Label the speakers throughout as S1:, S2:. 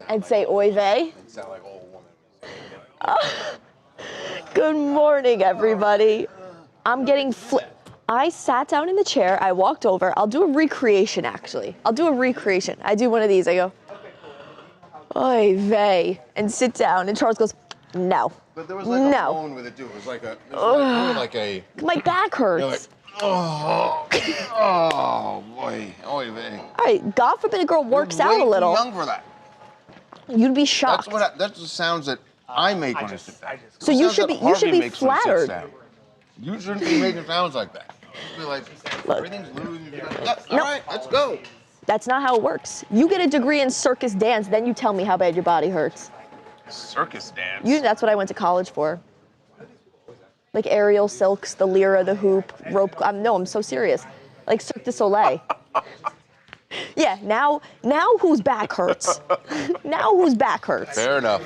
S1: And say oy vey.
S2: You sound like old woman.
S1: Good morning, everybody. I'm getting I sat down in the chair, I walked over. I'll do a recreation, actually. I'll do a recreation. I do one of these. I go, oy vey, and sit down. And Charles goes, no.
S2: But there was like a moan with it, too. It was like a,
S1: my back hurts.
S2: You're like, boy, oy vey.
S1: All right, God forbid a girl works out a little.
S2: You're way too young for that.
S1: You'd be shocked.
S2: That's the sounds that I make when I sit down.
S1: So you should be flattered.
S2: You shouldn't be making sounds like that. Be like,
S1: look,
S2: everything's losing. All right, let's go.
S1: That's not how it works. You get a degree in circus dance, then you tell me how bad your body hurts.
S2: Circus dance?
S1: That's what I went to college for. Like aerial silks, the lyra, the hoop, rope. I'm so serious. Like Cirque du Soleil. Yeah, now whose back hurts? Now whose back hurts?
S2: Fair enough.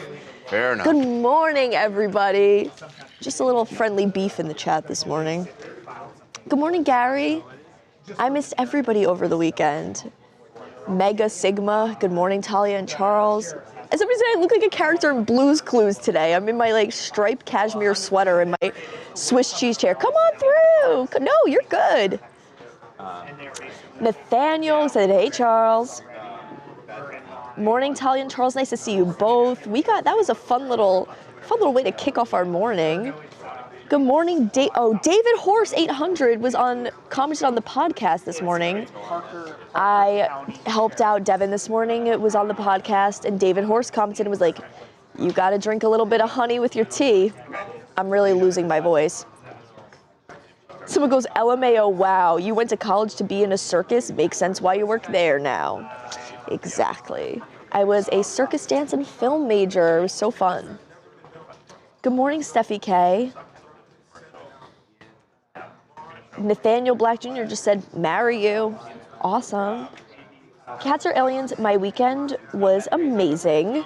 S2: Fair enough.
S1: Good morning, everybody. Just a little friendly beef in the chat this morning. Good morning, Gary. I missed everybody over the weekend. Mega Sigma. Good morning, Talia and Charles. And somebody said I look like a character in Blue's Clues today. I'm in my striped cashmere sweater and my Swiss cheese chair. Come on through. No, you're good. Nathaniel said, hey, Charles. Morning, Talia and Charles. Nice to see you both. That was a fun little way to kick off our morning. Good morning, David Horse 800 commented on the podcast this morning. I helped out Devin this morning. It was on the podcast, and David Horse commented and was like, you got to drink a little bit of honey with your tea. I'm really losing my voice. Someone goes, LMAO, wow, you went to college to be in a circus? Makes sense why you work there now. Exactly. I was a circus dance and film major. It was so fun. Good morning, Steffi K. Nathaniel Black Jr. just said, marry you. Awesome. Cats or Aliens, my weekend was amazing.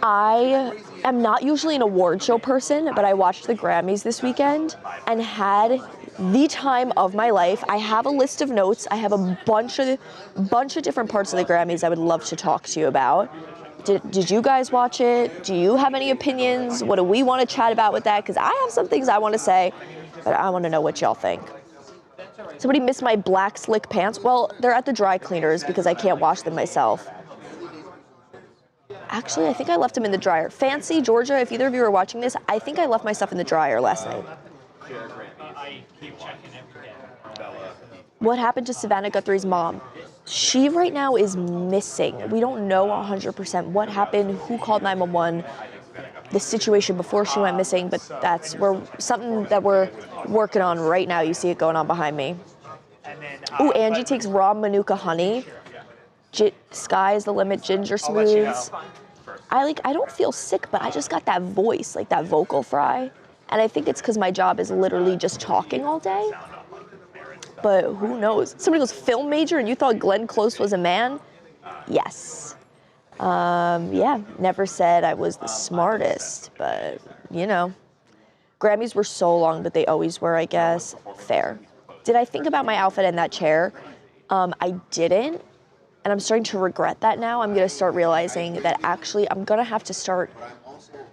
S1: I am not usually an award show person, but I watched the Grammys this weekend and had the time of my life. I have a list of notes. I have a bunch of different parts of the Grammys I would love to talk to you about. Did you guys watch it? Do you have any opinions? What do we want to chat about with that? Because I have some things I want to say, but I want to know what y'all think. Somebody missed my black slick pants. Well, they're at the dry cleaners because I can't wash them myself. Actually, I think I left them in the dryer. Fancy, Georgia, if either of you are watching this, I think I left my stuff in the dryer last night. What happened to Savannah Guthrie's mom? She right now is missing. We don't know 100% what happened, who called 911, the situation before she went missing, but that's something that we're working on right now. You see it going on behind me. Ooh, Angie takes raw Manuka honey. Sky's the limit, ginger smooths. I don't feel sick, but I just got that voice, like that vocal fry. And I think it's because my job is literally just talking all day. But who knows? Somebody goes, film major, and you thought Glenn Close was a man? Yes. Yeah, never said I was the smartest, but, Grammys were so long, but they always were, I guess. Fair. Did I think about my outfit in that chair? I didn't, and I'm starting to regret that now. I'm going to start realizing that actually I'm going to have to start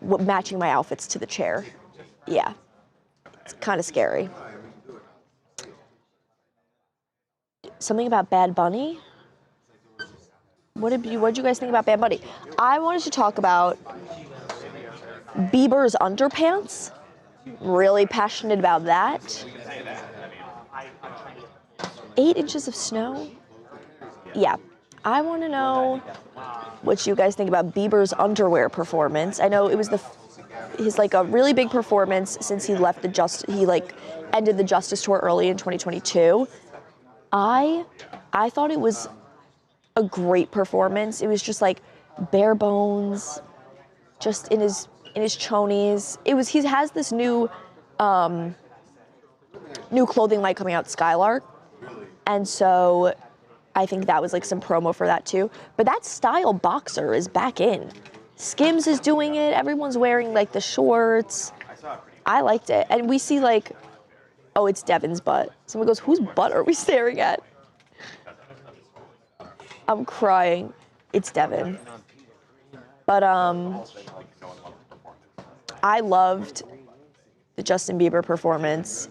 S1: matching my outfits to the chair. Yeah, it's kind of scary. Something about Bad Bunny? What did you guys think about Bad Bunny? I wanted to talk about Bieber's underpants. Really passionate about that. 8 inches of snow? Yeah. I want to know what you guys think about Bieber's underwear performance. I know it was his a really big performance since he left ended the Justice Tour early in 2022. I thought it was a great performance. It was just bare bones, just in his chonies. He has this new clothing line coming out, Skylark, and so I think that was some promo for that too. But that style boxer is back in. Skims is doing it. Everyone's wearing the shorts. I liked it, and we see oh, it's Devin's butt. Someone goes, whose butt are we staring at? I'm crying. It's Devin. But I loved the Justin Bieber performance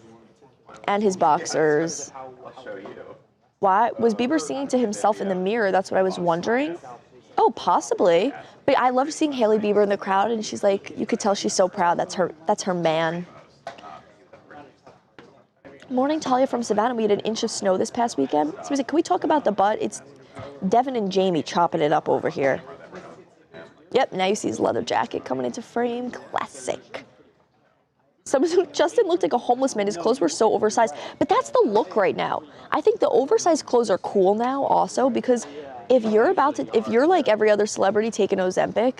S1: and his boxers. Why was Bieber singing to himself in the mirror? That's what I was wondering. Oh, possibly. But I loved seeing Hailey Bieber in the crowd, and she's like, you could tell she's so proud. That's her man. Morning, Talia from Savannah. We had an inch of snow this past weekend. So he's like, can we talk about the butt? It's Devin and Jamie chopping it up over here. Yep, now you see his leather jacket coming into frame. Classic. Justin looked like a homeless man. His clothes were so oversized. But that's the look right now. I think the oversized clothes are cool now also, because if you're like every other celebrity taking Ozempic,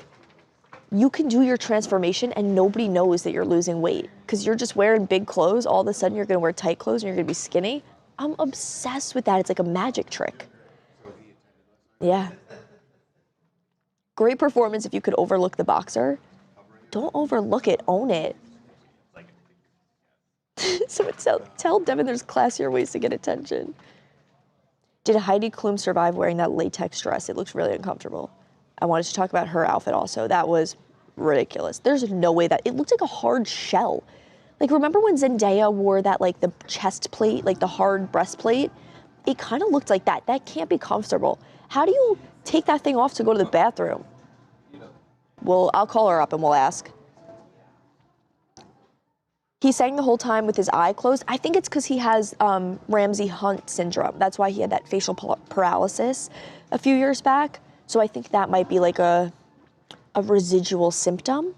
S1: you can do your transformation and nobody knows that you're losing weight because you're just wearing big clothes. All of a sudden you're going to wear tight clothes and you're going to be skinny. I'm obsessed with that. It's like a magic trick. Yeah. Great performance if you could overlook the boxer. Don't overlook it, own it. So tell Devin there's classier ways to get attention. Did Heidi Klum survive wearing that latex dress? It looks really uncomfortable. I wanted to talk about her outfit also. That was ridiculous. There's no way it looked like a hard shell. Like, remember when Zendaya wore that, like, the chest plate, like the hard breastplate? It kind of looked like that. That can't be comfortable. How do you take that thing off to go to the bathroom? Well, I'll call her up and we'll ask. He sang the whole time with his eye closed. I think it's because he has Ramsay Hunt syndrome. That's why he had that facial paralysis a few years back. So I think that might be like a residual symptom.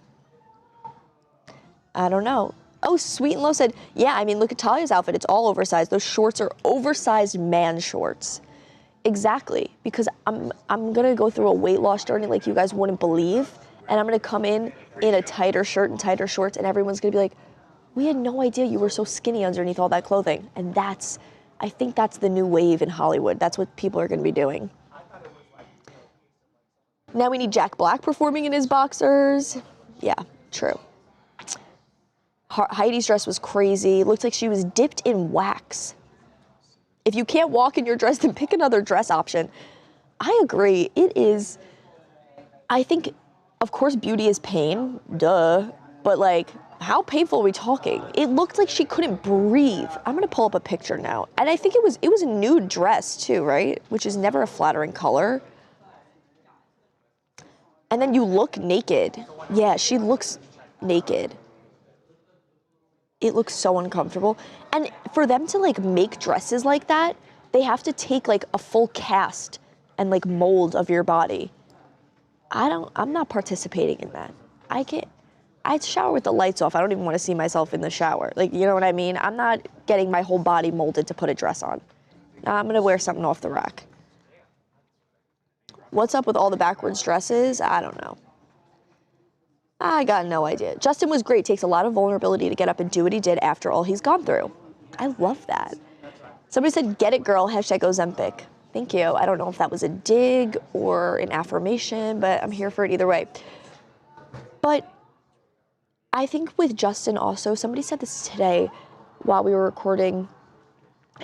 S1: I don't know. Oh, Sweet and Low said, yeah, I mean, look at Talia's outfit. It's all oversized. Those shorts are oversized man shorts. Exactly, because I'm going to go through a weight loss journey like you guys wouldn't believe. And I'm going to come in a tighter shirt and tighter shorts, and everyone's going to be like, we had no idea you were so skinny underneath all that clothing. And I think that's the new wave in Hollywood. That's what people are going to be doing. Now we need Jack Black performing in his boxers. Yeah, true. Heidi's dress was crazy. Looked like she was dipped in wax. If you can't walk in your dress, then pick another dress option. I agree. It is, I think, of course, beauty is pain. Duh. But, like, how painful are we talking? It looked like she couldn't breathe. I'm going to pull up a picture now. And I think it was a nude dress, too, right? Which is never a flattering color. And then you look naked. Yeah, she looks naked. It looks so uncomfortable. And for them to, like, make dresses like that, they have to take, like, a full cast and, like, mold of your body. I'm not participating in that. I'd shower with the lights off. I don't even want to see myself in the shower. Like, you know what I mean? I'm not getting my whole body molded to put a dress on. I'm going to wear something off the rack. What's up with all the backwards dresses? I don't know. I got no idea. Justin was great. Takes a lot of vulnerability to get up and do what he did after all he's gone through. I love that. Somebody said, get it, girl, hashtag Ozempic. Thank you. I don't know if that was a dig or an affirmation, but I'm here for it either way. But I think with Justin also, somebody said this today while we were recording,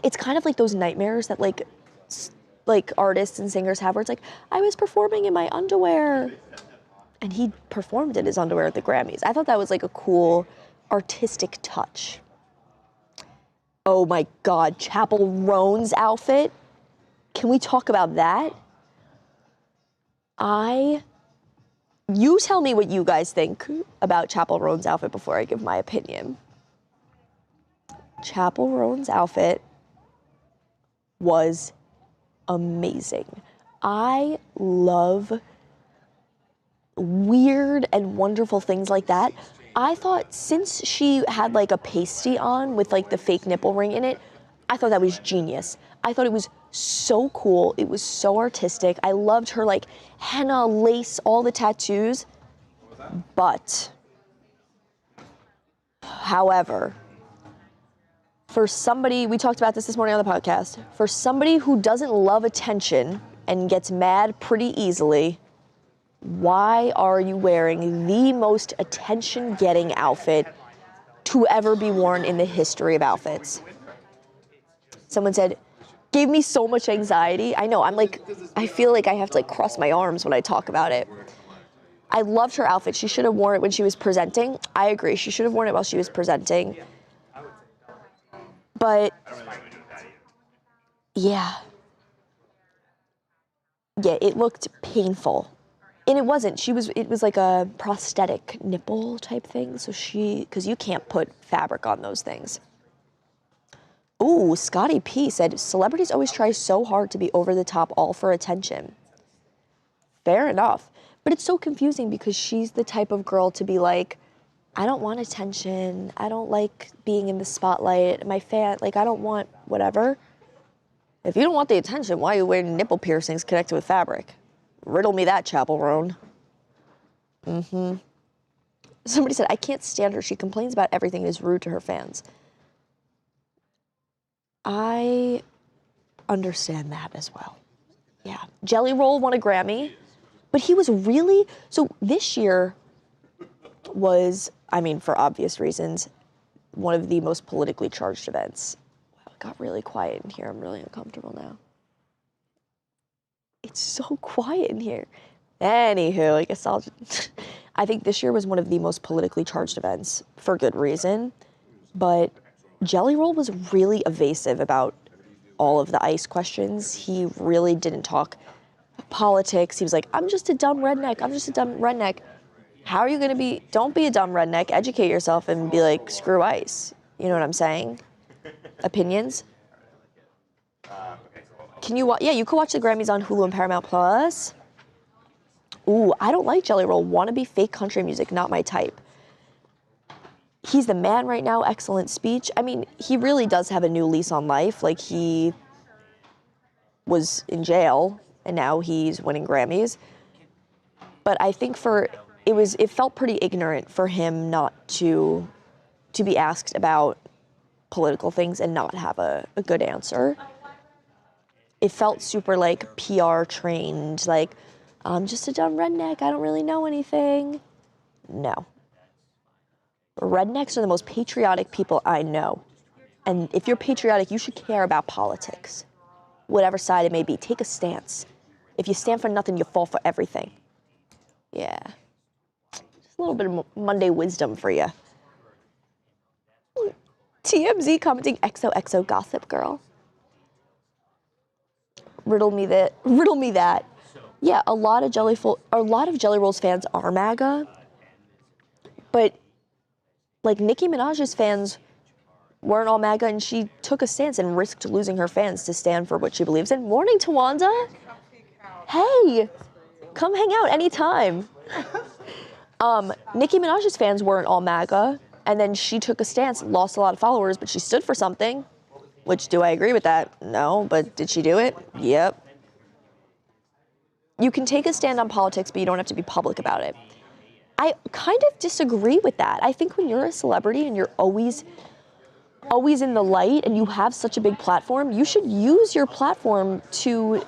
S1: it's kind of like those nightmares that like artists and singers have where it's like, I was performing in my underwear. And he performed in his underwear at the Grammys. I thought that was like a cool artistic touch. Oh my God, Chapel Roan's outfit. Can we talk about that? You tell me what you guys think about Chapel Roan's outfit before I give my opinion. Chapel Roan's outfit was amazing. I love weird and wonderful things like that. I thought since she had like a pasty on with like the fake nipple ring in it, I thought that was genius. I thought it was so cool. It was so artistic. I loved her like henna, lace, all the tattoos. But, however, for somebody, we talked about this morning on the podcast, for somebody who doesn't love attention and gets mad pretty easily, why are you wearing the most attention-getting outfit to ever be worn in the history of outfits? Someone said, gave me so much anxiety. I know, I feel like I have to like cross my arms when I talk about it. I loved her outfit. She should have worn it when she was presenting. I agree. She should have worn it while she was presenting. But yeah, it looked painful. And it wasn't. It was like a prosthetic nipple type thing. So because you can't put fabric on those things. Ooh, Scotty P said, celebrities always try so hard to be over the top, all for attention. Fair enough. But it's so confusing because she's the type of girl to be like, I don't want attention. I don't like being in the spotlight. I don't want whatever. If you don't want the attention, why are you wearing nipple piercings connected with fabric? Riddle me that, Chapel Roan. Somebody said, I can't stand her. She complains about everything and is rude to her fans. I understand that as well. Yeah. Jelly Roll won a Grammy, but he was really, so this year was, for obvious reasons, one of the most politically charged events. Wow, it got really quiet in here. I'm really uncomfortable now. It's so quiet in here. Anywho, I guess I think this year was one of the most politically charged events for good reason, but Jelly Roll was really evasive about all of the ICE questions. He really didn't talk politics. He was like, I'm just a dumb redneck. How are you going to be? Don't be a dumb redneck. Educate yourself and be like, screw ICE. You know what I'm saying? Opinions? You could watch the Grammys on Hulu and Paramount Plus. Ooh, I don't like Jelly Roll. Wannabe fake country music, not my type. He's the man right now, excellent speech. He really does have a new lease on life. Like, he was in jail, and now he's winning Grammys. But I think it felt pretty ignorant for him not to be asked about political things and not have a good answer. It felt super, like, PR trained, like, I'm just a dumb redneck, I don't really know anything. No. Rednecks are the most patriotic people I know. And if you're patriotic, you should care about politics. Whatever side it may be, take a stance. If you stand for nothing, you fall for everything. Yeah. Just a little bit of Monday wisdom for you. TMZ commenting XOXO gossip girl. Riddle me that. Yeah, a lot of Jelly Roll's fans are MAGA, but like Nicki Minaj's fans weren't all MAGA, and she took a stance and risked losing her fans to stand for what she believes in. Morning, Tawanda. Hey, come hang out anytime. Nicki Minaj's fans weren't all MAGA, and then she took a stance, lost a lot of followers, but she stood for something. Which, do I agree with that? No, but did she do it? Yep. You can take a stand on politics, but you don't have to be public about it. I kind of disagree with that. I think when you're a celebrity and you're always in the light and you have such a big platform, you should use your platform to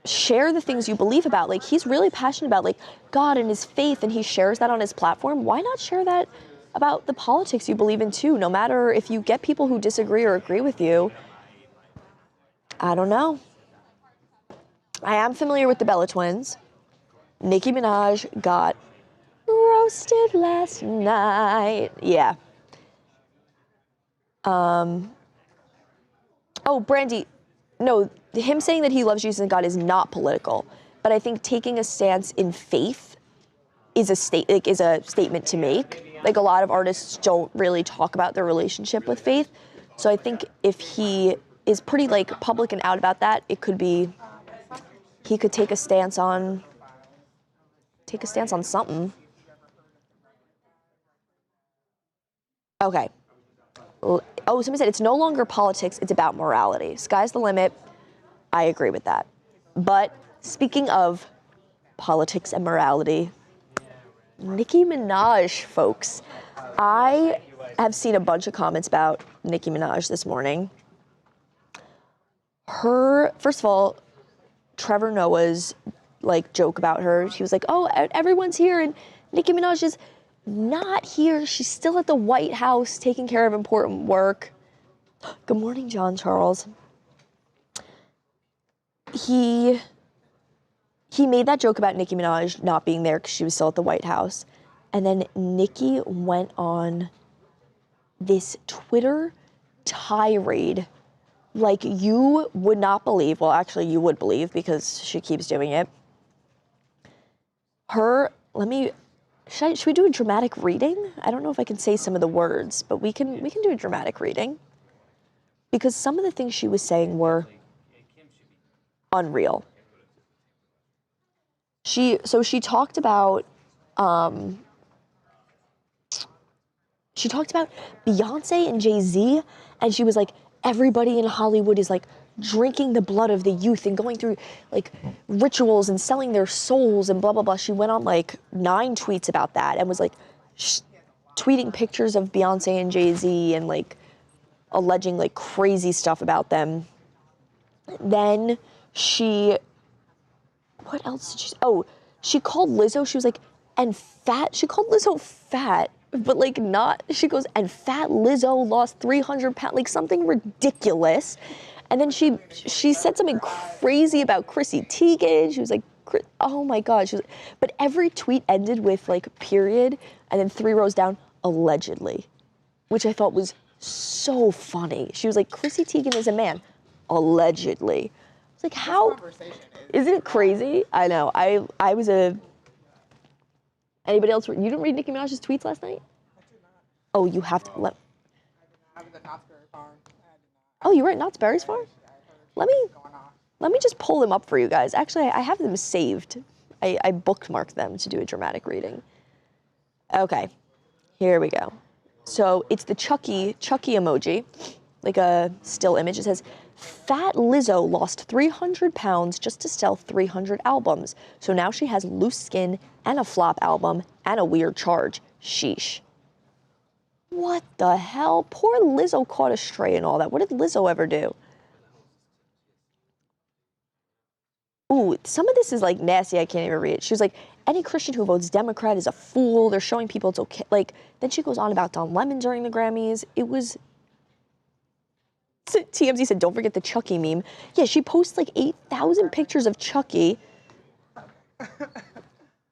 S1: share the things you believe about. Like, he's really passionate about, like, God and his faith, and he shares that on his platform. Why not share that about the politics you believe in, too? No matter if you get people who disagree or agree with you. I don't know. I am familiar with the Bella Twins. Nicki Minaj got roasted last night. Yeah. Oh, Brandy, no, him saying that he loves Jesus and God is not political, but I think taking a stance in faith is a statement to make. Like, a lot of artists don't really talk about their relationship with faith. So I think if he is pretty, like, public and out about that, he could take a stance on something. Okay. Oh, somebody said it's no longer politics, it's about morality. Sky's the limit. I agree with that. But speaking of politics and morality, Nicki Minaj, folks. I have seen a bunch of comments about Nicki Minaj this morning. First of all, Trevor Noah's like joke about her. She was like, oh, everyone's here and Nicki Minaj is not here. She's still at the White House taking care of important work. Good morning, John Charles. He he made that joke about Nicki Minaj not being there because she was still at the White House. And then Nicki went on this Twitter tirade like you would not believe. Well, actually, you would believe because she keeps doing it. Should we do a dramatic reading? I don't know if I can say some of the words, but we can do a dramatic reading. Because some of the things she was saying were unreal. She talked about Beyonce and Jay-Z, and she was like, everybody in Hollywood is like drinking the blood of the youth and going through like rituals and selling their souls and blah, blah, blah. She went on like 9 tweets about that and was like tweeting pictures of Beyonce and Jay-Z and like alleging like crazy stuff about them. Then what else did she say? Oh, she called Lizzo, she was like, and fat, she called Lizzo fat, but like not, she goes, and fat Lizzo lost 300 pounds, like something ridiculous. And then she said something crazy about Chrissy Teigen. She was like, oh my God. But every tweet ended with like period, and then 3 rows down, allegedly, which I thought was so funny. She was like, Chrissy Teigen is a man, allegedly. It's like, how, isn't it crazy? I know, I was anybody else, you didn't read Nicki Minaj's tweets last night?
S3: I did not.
S1: Oh, you have to,
S3: I was at Knott's Berry Farm.
S1: Oh, you were at Knott's Berry Farm? Let me just pull them up for you guys. Actually, I have them saved. I bookmarked them to do a dramatic reading. Okay, here we go. So it's the Chucky emoji, like a still image. It says, fat Lizzo lost 300 pounds just to sell 300 albums. So now she has loose skin and a flop album and a weird charge. Sheesh. What the hell? Poor Lizzo caught a stray and all that. What did Lizzo ever do? Ooh, some of this is like nasty. I can't even read it. She was like, any Christian who votes Democrat is a fool. They're showing people it's okay. Like, then she goes on about Don Lemon during the Grammys. It was, TMZ said, don't forget the Chucky meme. Yeah, she posts like 8,000 pictures of Chucky.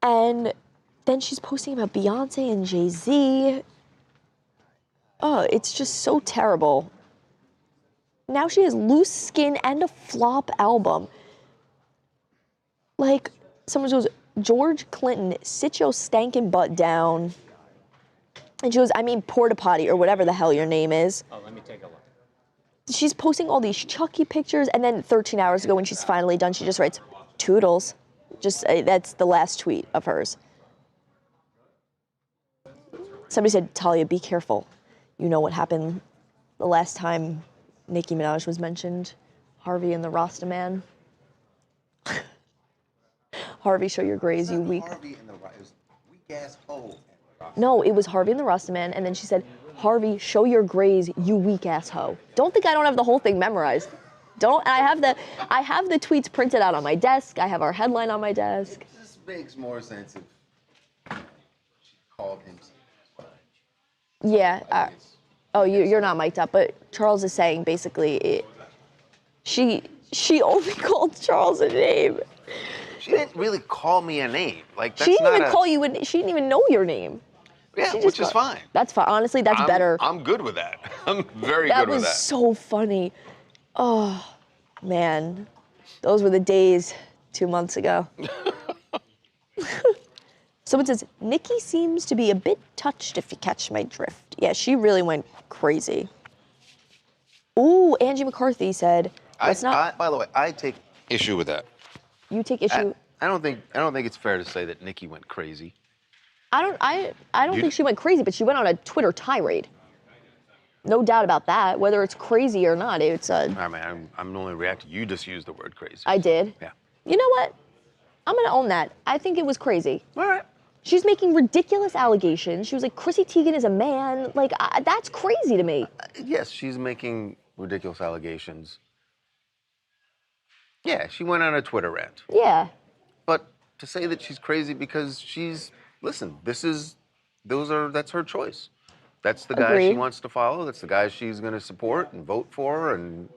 S1: And then she's posting about Beyonce and Jay-Z. Oh, it's just so terrible. Now she has loose skin and a flop album. Like, someone goes, George Clinton, sit your stankin' butt down. And she goes, I mean porta potty or whatever the hell your name is.
S4: Oh, let me take a look.
S1: She's posting all these Chucky pictures, and then 13 hours ago when she's finally done, she just writes, toodles. Just, that's the last tweet of hers. Somebody said, Talia, be careful. You know what happened the last time Nicki Minaj was mentioned? Harvey and the Rasta Man. Harvey, show your grays, you weak.
S2: Harvey and the weak ass hoe.
S1: No, it was Harvey and the Rasta Man, and then she said, Harvey, show your grays, you weak ass hoe. Don't think I don't have the whole thing memorized. I have the tweets printed out on my desk. I have our headline on my desk.
S2: This makes more sense if she called him.
S1: Yeah. You're not mic'd up, but Charles is saying basically she only called Charles a name.
S2: She didn't really call me a name. Like, that's
S1: she didn't
S2: not
S1: even call you. She didn't even know your name.
S2: Yeah, which is fine.
S1: That's fine. Honestly, that's better.
S2: I'm good with that. I'm very good with that.
S1: That was so funny. Oh, man. Those were the days 2 months ago. Someone says, Nicki seems to be a bit touched if you catch my drift. Yeah, she really went crazy. Ooh, Angie McCarthy said,
S2: by the way, I take issue with that.
S1: You take issue?
S2: I don't think it's fair to say that Nicki went crazy.
S1: I don't think she went crazy, but she went on a Twitter tirade. No doubt about that. Whether it's crazy or not, it's a...
S2: I mean, I'm only reacting. You just used the word crazy.
S1: I did?
S2: Yeah.
S1: You know what? I'm going to own that. I think it was crazy.
S2: All right.
S1: She's making ridiculous allegations. She was like, Chrissy Teigen is a man. Like, that's crazy to me.
S2: Yes, she's making ridiculous allegations. Yeah, she went on a Twitter rant.
S1: Yeah.
S2: But to say that she's crazy because listen, that's her choice. That's the guy she wants to follow. That's the guy she's going to support and vote for, and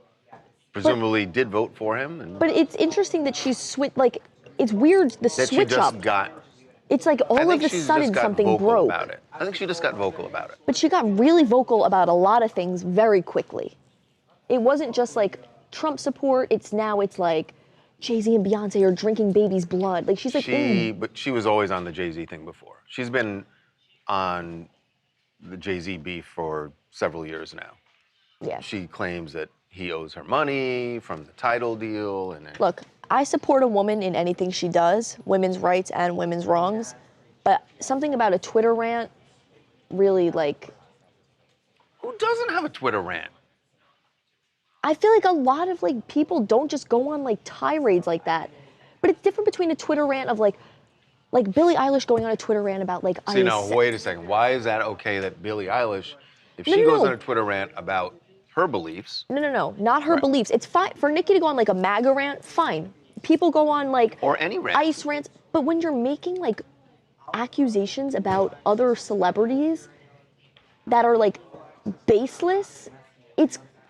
S2: presumably did vote for him.
S1: But it's interesting that she's it's weird, the
S2: that
S1: switch
S2: she just
S1: up.
S2: got.
S1: It's like
S2: I
S1: all
S2: think
S1: of a
S2: she's
S1: sudden
S2: just got
S1: something
S2: vocal
S1: broke.
S2: about it. I think she just got vocal about it.
S1: But she got really vocal about a lot of things very quickly. It wasn't just like Trump support, it's like Jay-Z and Beyonce are drinking baby's blood. Like she's like
S2: But she was always on the Jay-Z thing before. She's been on the Jay-Z beef for several years now.
S1: Yeah.
S2: She claims that he owes her money from the title deal. And
S1: Look, I support a woman in anything she does, women's rights and women's wrongs, but something about a Twitter rant really like...
S2: Who doesn't have a Twitter rant?
S1: I feel like a lot of like people don't just go on like tirades like that. But it's different between a Twitter rant of like Billie Eilish going on a Twitter rant about like
S2: See, now, wait a second. Why is that okay that Billie Eilish, if she goes on a Twitter rant about her beliefs...
S1: No, not her beliefs. It's fine for Nicki to go on like a MAGA rant, fine. People go on like...
S2: Or any rant.
S1: ICE rants. But when you're making like accusations about other celebrities that are like baseless,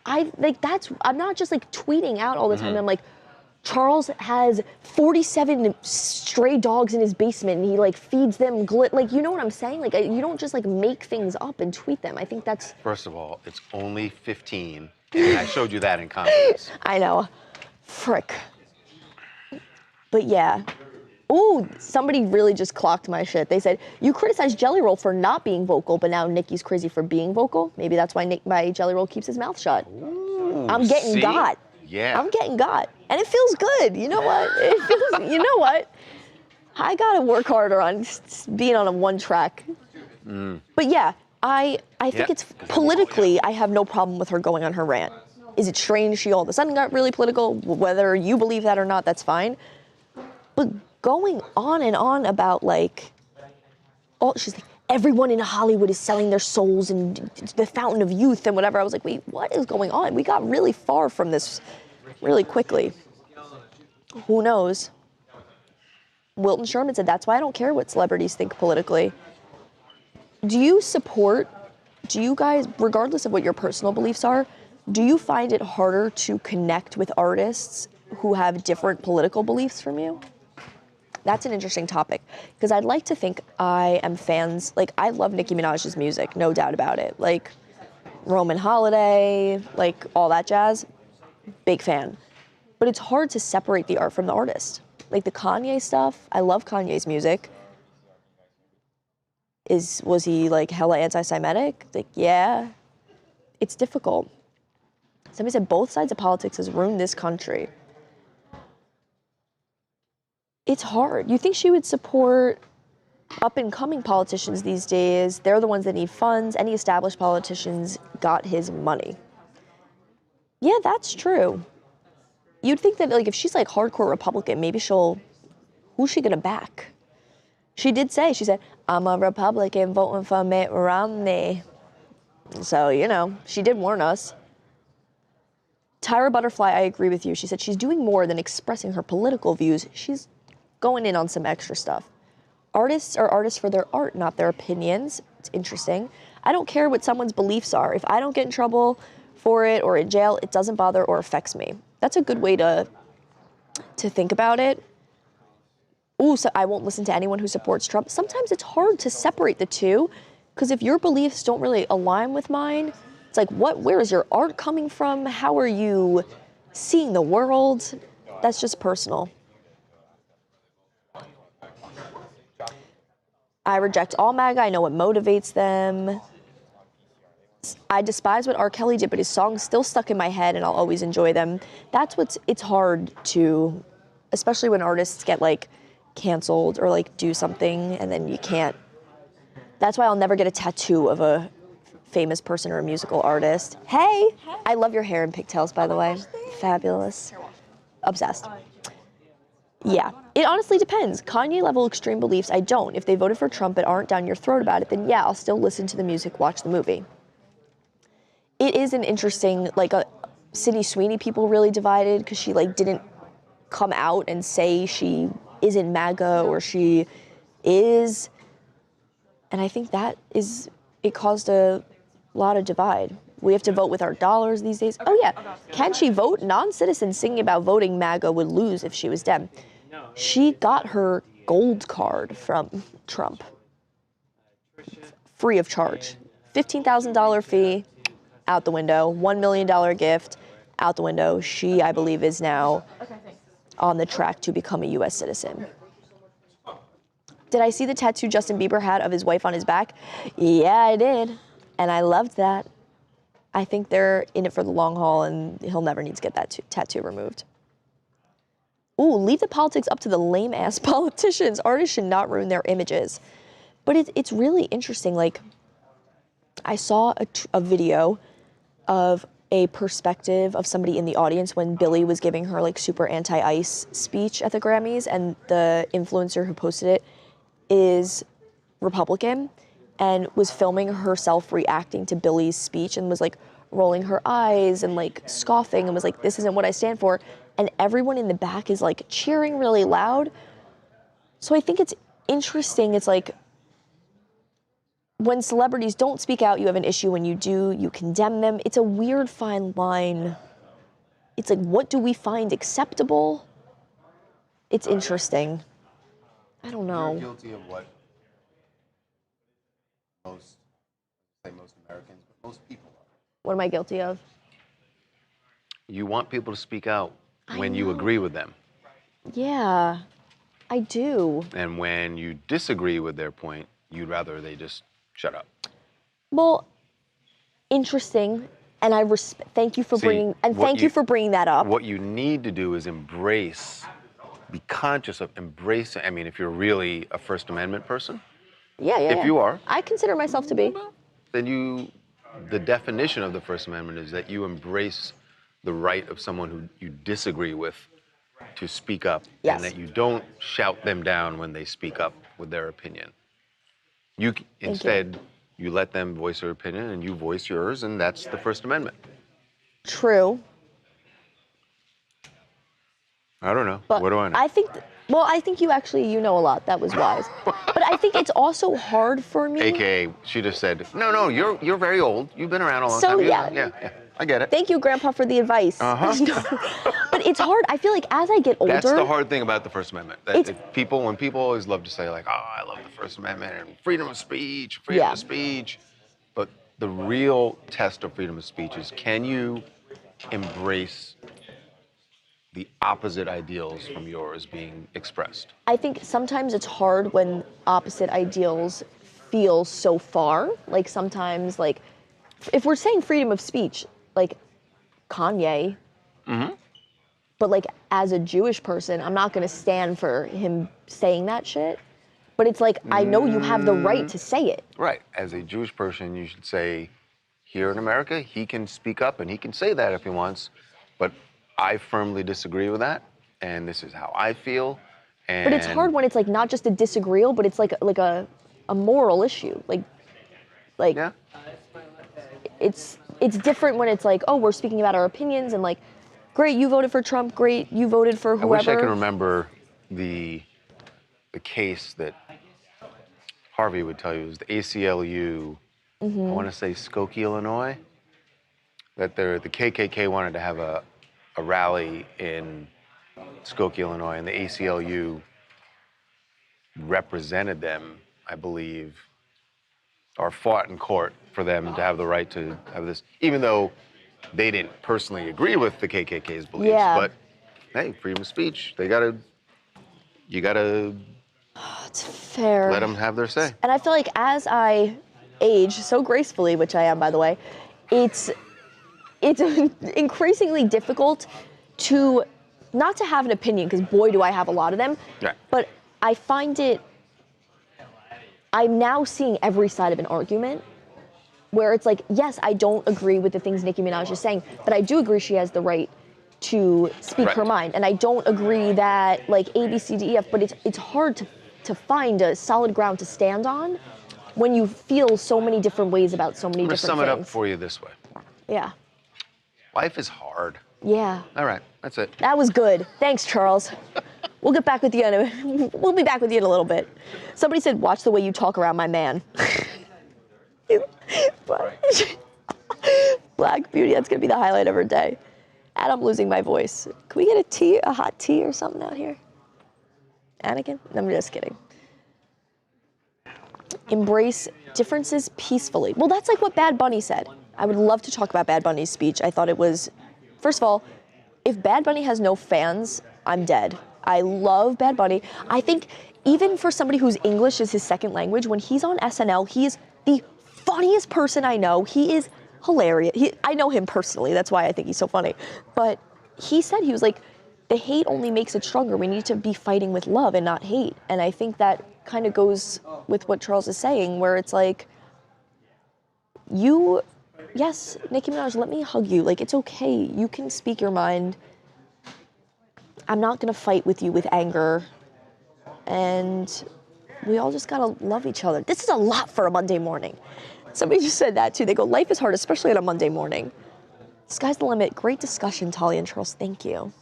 S1: I'm not just like tweeting out all the time. I'm like, Charles has 47 stray dogs in his basement and he like feeds them like, you know what I'm saying? Like you don't just like make things up and tweet them. I think that's...
S2: First of all, it's only 15 and I showed you that in confidence.
S1: I know. Frick. But yeah. Ooh, somebody really just clocked my shit. They said, you criticized Jelly Roll for not being vocal, but now Nicki's crazy for being vocal. Maybe that's why my Jelly Roll keeps his mouth shut.
S2: Ooh,
S1: I'm getting got.
S2: Yeah.
S1: I'm getting got. And it feels good. You know what? You know what? I gotta work harder on being on a one track. But yeah, I think it's politically, I have no problem with her going on her rant. Is it strange she all of a sudden got really political? Whether you believe that or not, that's fine. But going on and on about like, she's like, everyone in Hollywood is selling their souls and the fountain of youth and whatever. I was like, wait, what is going on? We got really far from this really quickly. Who knows? Wilton Sherman said, that's why I don't care what celebrities think politically. Do you guys, regardless of what your personal beliefs are, do you find it harder to connect with artists who have different political beliefs from you? That's an interesting topic, because I'd like to think I am fans, like I love Nicki Minaj's music, no doubt about it. Like Roman Holiday, like all that jazz, big fan. But it's hard to separate the art from the artist. Like the Kanye stuff, I love Kanye's music. Was he like hella anti-Semitic? Like, yeah, it's difficult. Somebody said both sides of politics has ruined this country. It's hard. You think she would support up-and-coming politicians these days? They're the ones that need funds. Any established politicians got his money. Yeah, that's true. You'd think that like if she's like hardcore Republican, maybe who's she gonna back? She did say, she said, I'm a Republican voting for Mitt Romney. So, you know, she did warn us. Tyra Butterfly, I agree with you. She said she's doing more than expressing her political views. She's going in on some extra stuff. Artists are artists for their art, not their opinions. It's interesting. I don't care what someone's beliefs are. If I don't get in trouble for it or in jail, it doesn't bother or affects me. That's a good way to think about it. Ooh, so I won't listen to anyone who supports Trump. Sometimes it's hard to separate the two, because if your beliefs don't really align with mine, it's like, where is your art coming from? How are you seeing the world? That's just personal. I reject all MAGA. I know what motivates them. I despise what R. Kelly did, but his songs still stuck in my head and I'll always enjoy them. It's hard to, especially when artists get like canceled or like do something and then you can't. That's why I'll never get a tattoo of a famous person or a musical artist. Hey, I love your hair and pigtails, by the way. Fabulous. Obsessed. Yeah, it honestly depends. Kanye level extreme beliefs, I don't. If they voted for Trump but aren't down your throat about it, then yeah, I'll still listen to the music, watch the movie. It is an interesting, like Sydney Sweeney people really divided because she like didn't come out and say she isn't MAGA or she is. And I think it caused a lot of divide. We have to vote with our dollars these days. Oh yeah, can she vote? Non-citizens singing about voting MAGA would lose if she was Dem. She got her gold card from Trump, free of charge. $15,000 fee, out the window. $1 million gift, out the window. She, I believe, is now on the track to become a U.S. citizen. Did I see the tattoo Justin Bieber had of his wife on his back? Yeah, I did. And I loved that. I think they're in it for the long haul, and he'll never need to get that tattoo removed. Ooh, leave the politics up to the lame-ass politicians. Artists should not ruin their images. But it's really interesting. Like, I saw a video of a perspective of somebody in the audience when Billie was giving her, like, super anti-ICE speech at the Grammys, and the influencer who posted it is Republican and was filming herself reacting to Billie's speech and was, like, rolling her eyes and, like, scoffing and was like, this isn't what I stand for. And everyone in the back is, like, cheering really loud. So I think it's interesting. It's like, when celebrities don't speak out, you have an issue. When you do, you condemn them. It's a weird fine line. It's like, what do we find acceptable? It's interesting. I don't know.
S2: You're guilty of what most Americans, but most people are.
S1: What am I guilty of?
S2: You want people to speak out when you agree with them.
S1: Yeah, I do.
S2: And when you disagree with their point, you'd rather they just shut up.
S1: Well, interesting, and I thank you for bringing that up.
S2: What you need to do is be conscious of embracing. I mean, if you're really a First Amendment person,
S1: if
S2: you are,
S1: I consider myself to be.
S2: Then the definition of the First Amendment is that you embrace the right of someone who you disagree with to speak up, and that you don't shout them down when they speak up with their opinion. Instead, you let them voice their opinion and you voice yours, and that's the First Amendment.
S1: True.
S2: I don't know.
S1: But
S2: what do I know?
S1: I think you know a lot. That was wise. But I think it's also hard for me.
S2: AKA, she just said, no, you're very old. You've been around a long time.
S1: So,
S2: Yeah, I get it.
S1: Thank you, Grandpa, for the advice. But it's hard. I feel like as I get older.
S2: That's the hard thing about the First Amendment. When people always love to say, like, oh, I love the First Amendment and freedom of speech. But the real test of freedom of speech is, can you embrace the opposite ideals from yours being expressed?
S1: I think sometimes it's hard when opposite ideals feel so far. Like, sometimes, like, if we're saying freedom of speech, like Kanye, but, like, as a Jewish person, I'm not going to stand for him saying that shit. But it's like, I know you have the right to say it.
S2: Right. As a Jewish person, you should say, here in America, he can speak up and he can say that if he wants, but I firmly disagree with that, and this is how I feel.
S1: But it's hard when it's, like, not just a disagreeal, but it's like a moral issue.
S2: Yeah.
S1: It's different when it's like, oh, we're speaking about our opinions, and, like, great, you voted for Trump, great, you voted for whoever.
S2: I wish I could remember the case that Harvey would tell you. It was the ACLU, I want to say Skokie, Illinois, that the KKK wanted to have a rally in Skokie, Illinois, and the ACLU represented them, I believe, or fought in court for them to have the right to have this, even though they didn't personally agree with the KKK's beliefs.
S1: Yeah.
S2: But hey, freedom of speech, you gotta
S1: it's fair.
S2: Let them have their say.
S1: And I feel like as I age so gracefully, which I am, by the way, it's increasingly difficult to not to have an opinion, because boy, do I have a lot of them.
S2: Right.
S1: But I find I'm now seeing every side of an argument where it's like, yes, I don't agree with the things Nicki Minaj is saying, but I do agree she has the right to speak her mind. And I don't agree that, like, A, B, C, D, E, F, but it's hard to find a solid ground to stand on when you feel so many different ways about so many different things.
S2: I'm going to sum it up for you this way.
S1: Yeah.
S2: Life is hard.
S1: Yeah.
S2: All right, that's it.
S1: That was good. Thanks, Charles. We'll get back with you we'll be back with you in a little bit. Somebody said, watch the way you talk around my man. Black Beauty, that's gonna be the highlight of her day. And I'm losing my voice. Can we get a hot tea or something out here? Anakin? I'm just kidding. Embrace differences peacefully. Well, that's like what Bad Bunny said. I would love to talk about Bad Bunny's speech. I thought it was, first of all, if Bad Bunny has no fans, I'm dead. I love Bad Bunny. I think even for somebody whose English is his second language, when he's on SNL, he is the funniest person I know. He is hilarious. I know him personally. That's why I think he's so funny. But he said, he was like, the hate only makes it stronger. We need to be fighting with love and not hate. And I think that kind of goes with what Charles is saying, where it's like, yes, Nicki Minaj, let me hug you. Like, it's okay. You can speak your mind. I'm not going to fight with you with anger. And we all just got to love each other. This is a lot for a Monday morning. Somebody just said that too. They go, life is hard, especially on a Monday morning. Sky's the limit. Great discussion, Talia and Charles. Thank you.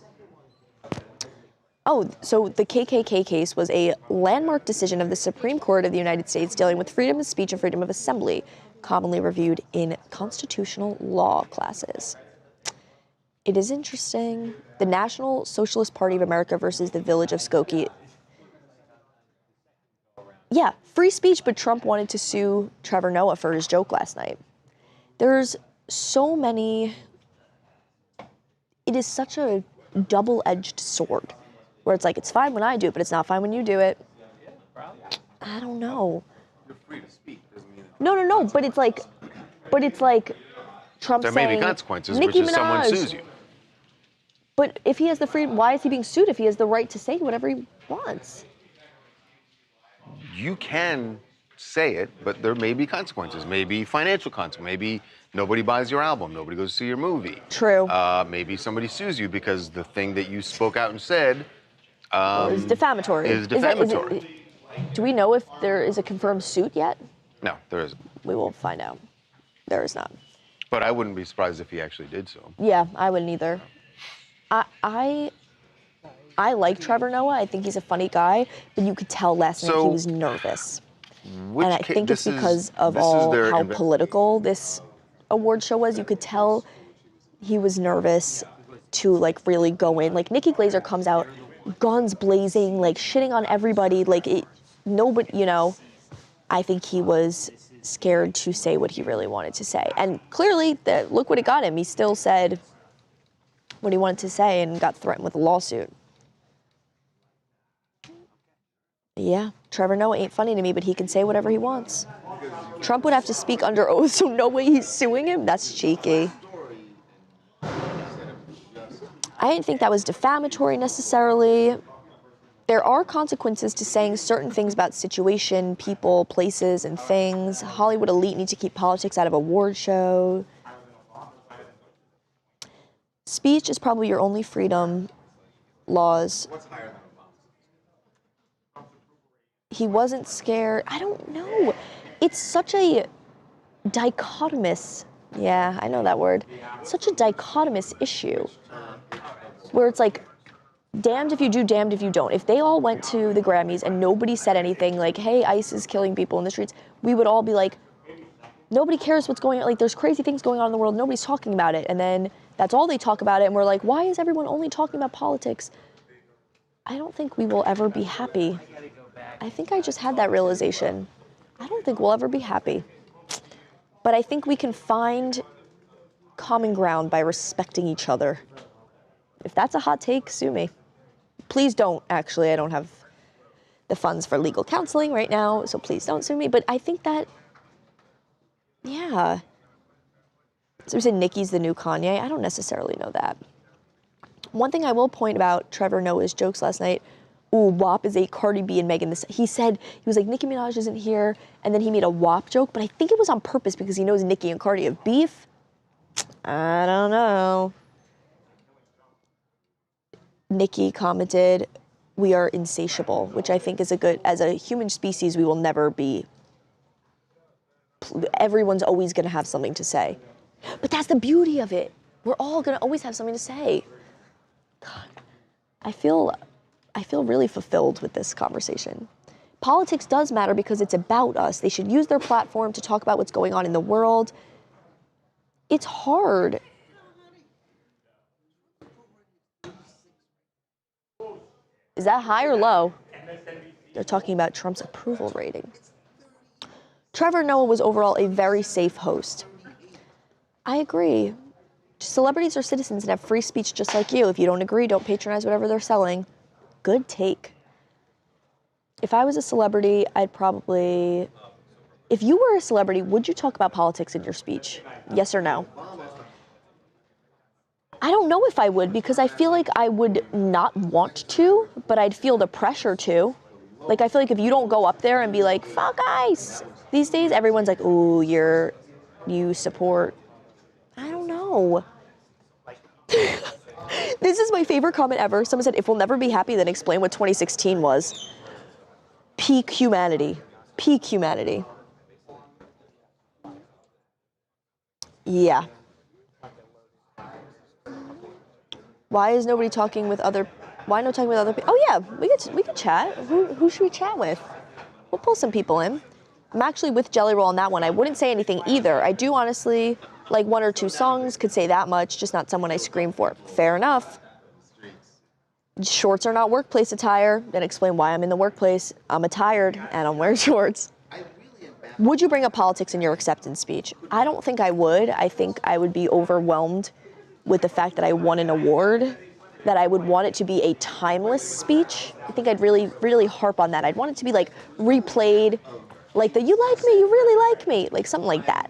S1: Oh, so the KKK case was a landmark decision of the Supreme Court of the United States dealing with freedom of speech and freedom of assembly, commonly reviewed in constitutional law classes. It is interesting. The National Socialist Party of America versus the Village of Skokie. Yeah, free speech, but Trump wanted to sue Trevor Noah for his joke last night. There's so many. It is such a double-edged sword, where it's like, it's fine when I do it, but it's not fine when you do it. I don't know.
S2: You're free to speak. Doesn't mean
S1: No, but it's like Trump saying,
S2: there may be consequences,
S1: Nicki
S2: which is someone
S1: Minaj.
S2: sues you.
S1: But if he has the freedom, why is he being sued if he has the right to say whatever he wants?
S2: You can say it, but there may be consequences. Maybe financial consequences. Maybe nobody buys your album. Nobody goes to see your movie.
S1: True.
S2: Maybe somebody sues you because the thing that you spoke out and said
S1: is defamatory.
S2: Is defamatory.
S1: Do we know if there is a confirmed suit yet?
S2: No, there isn't.
S1: We will find out. There is not.
S2: But I wouldn't be surprised if he actually did so.
S1: Yeah, I wouldn't either. I like Trevor Noah. I think he's a funny guy, but you could tell last night he was nervous. And I think it's because of how political this award show was. You could tell he was nervous to like really go in. Like Nikki Glaser comes out, guns blazing, like shitting on everybody. Like nobody, I think he was scared to say what he really wanted to say. And clearly, look what it got him. He still said what he wanted to say and got threatened with a lawsuit. Yeah, Trevor Noah ain't funny to me, but he can say whatever he wants. Trump would have to speak under oath, so no way he's suing him? That's cheeky. I didn't think that was defamatory necessarily. There are consequences to saying certain things about situation, people, places, and things. Hollywood elite need to keep politics out of award show. Speech is probably your only freedom. Laws. He wasn't scared. I don't know. It's such a dichotomous, yeah, I know that word. Such a dichotomous issue where it's like, damned if you do, damned if you don't. If they all went to the Grammys and nobody said anything like, hey, ICE is killing people in the streets, we would all be like, nobody cares what's going on. Like, there's crazy things going on in the world. Nobody's talking about it. And then that's all they talk about it. And we're like, why is everyone only talking about politics? I don't think we will ever be happy. I think I just had that realization. I don't think we'll ever be happy. But I think we can find common ground by respecting each other. If that's a hot take, sue me. Please don't, actually. I don't have the funds for legal counseling right now, so please don't sue me. But I think that, yeah. So we said Nicki's the new Kanye. I don't necessarily know that. One thing I will point about Trevor Noah's jokes last night, WAP is a Cardi B and Megan. He said, he was like, Nicki Minaj isn't here, and then he made a WAP joke, but I think it was on purpose because he knows Nicki and Cardi have beef. I don't know. Nicki commented, we are insatiable, which I think is a good, as a human species, we will never be, everyone's always gonna have something to say. But that's the beauty of it. We're all gonna always have something to say. God, I feel really fulfilled with this conversation. Politics does matter because it's about us. They should use their platform to talk about what's going on in the world. It's hard. Is that high or low? They're talking about Trump's approval rating. Trevor Noah was overall a very safe host. I agree. Celebrities are citizens and have free speech just like you. If you don't agree, don't patronize whatever they're selling. Good take. If I was a celebrity, I'd probably... If you were a celebrity, would you talk about politics in your speech? Yes or no? I don't know if I would, because I feel like I would not want to, but I'd feel the pressure to. Like, I feel like if you don't go up there and be like, fuck ICE, these days everyone's like, ooh, you support. I don't know. This is my favorite comment ever. Someone said, if we'll never be happy, then explain what 2016 was. Peak humanity. Peak humanity. Yeah. Why is nobody talking with other? Why no talking with other people? Oh yeah, we could chat. Who should we chat with? We'll pull some people in. I'm actually with Jelly Roll on that one. I wouldn't say anything either. I do honestly like one or two songs. Could say that much. Just not someone I scream for. Fair enough. Shorts are not workplace attire. Then explain why I'm in the workplace. I'm attired and I'm wearing shorts. Would you bring up politics in your acceptance speech? I don't think I would. I think I would be overwhelmed with the fact that I won an award, that I would want it to be a timeless speech. I think I'd really, really harp on that. I'd want it to be like replayed, like the you like me, you really like me, like something like that.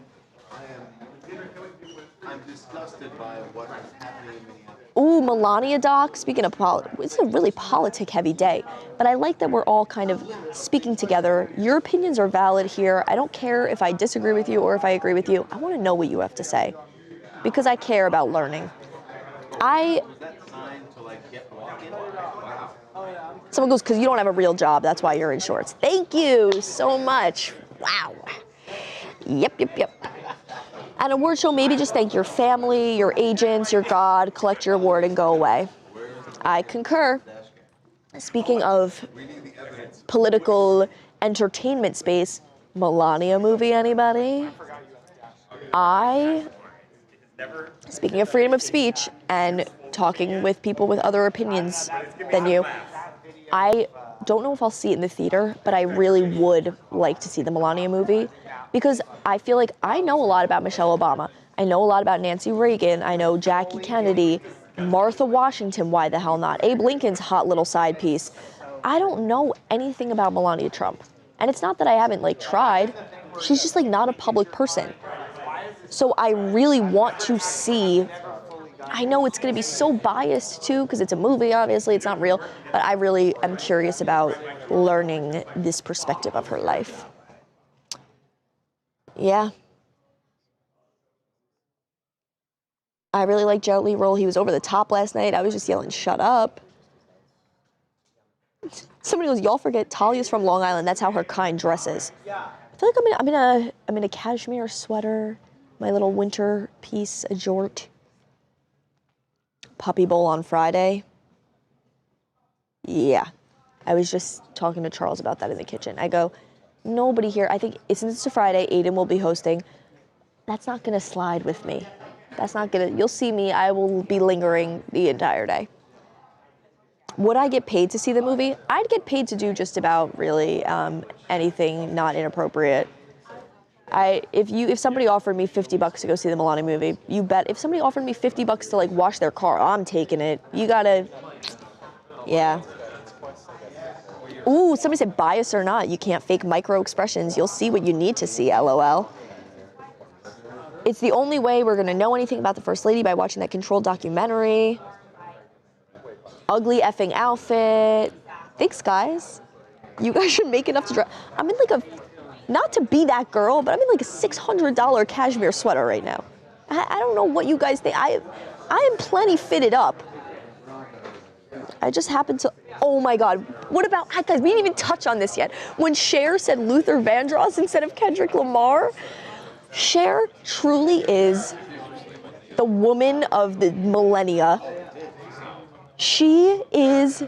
S4: I'm disgusted by what is happening in Minneapolis.
S1: Ooh, Melania doc. Speaking of it's a really politic-heavy day, but I like that we're all kind of speaking together. Your opinions are valid here. I don't care if I disagree with you or if I agree with you. I want to know what you have to say because I care about learning. Someone goes, because you don't have a real job. That's why you're in shorts. Thank you so much. Wow. Yep. At an award show, maybe just thank your family, your agents, your God, collect your award, and go away. I concur. Speaking of political entertainment space, Melania movie, anybody? Speaking of freedom of speech and talking with people with other opinions than you, I don't know if I'll see it in the theater, but I really would like to see the Melania movie because I feel like I know a lot about Michelle Obama. I know a lot about Nancy Reagan. I know Jackie Kennedy, Martha Washington, why the hell not? Abe Lincoln's hot little side piece. I don't know anything about Melania Trump. And it's not that I haven't tried. She's just not a public person. So I really want to see. I know it's going to be so biased too because it's a movie, obviously, it's not real, but I really am curious about learning this perspective of her life. Yeah. I really like Jelly Roll. He was over the top last night. I was just yelling, shut up. Somebody goes, y'all forget Talia's from Long Island. That's how her kind dresses. I feel like I'm in a cashmere sweater, my little winter piece, a jort. Puppy bowl on Friday. Yeah. I was just talking to Charles about that in the kitchen. I go, nobody here. I think since it's a Friday, Adon will be hosting. That's not going to slide with me. That's not going to, you'll see me. I will be lingering the entire day. Would I get paid to see the movie? I'd get paid to do just about really anything not inappropriate. If somebody offered me $50 to go see the Melania movie, you bet. If somebody offered me $50 to wash their car, I'm taking it. You gotta, yeah. Ooh, somebody said bias or not, you can't fake micro expressions. You'll see what you need to see, LOL. It's the only way we're gonna know anything about the First Lady by watching that Control documentary. Ugly effing outfit. Thanks, guys. You guys should make enough to drive. I'm in not to be that girl, but I'm in a $600 cashmere sweater right now. I don't know what you guys think. I am plenty fitted up. I just happened to, oh my God. What about, guys, we didn't even touch on this yet. When Sher said Luther Vandross instead of Kendrick Lamar, Sher truly is the woman of the millennia. She is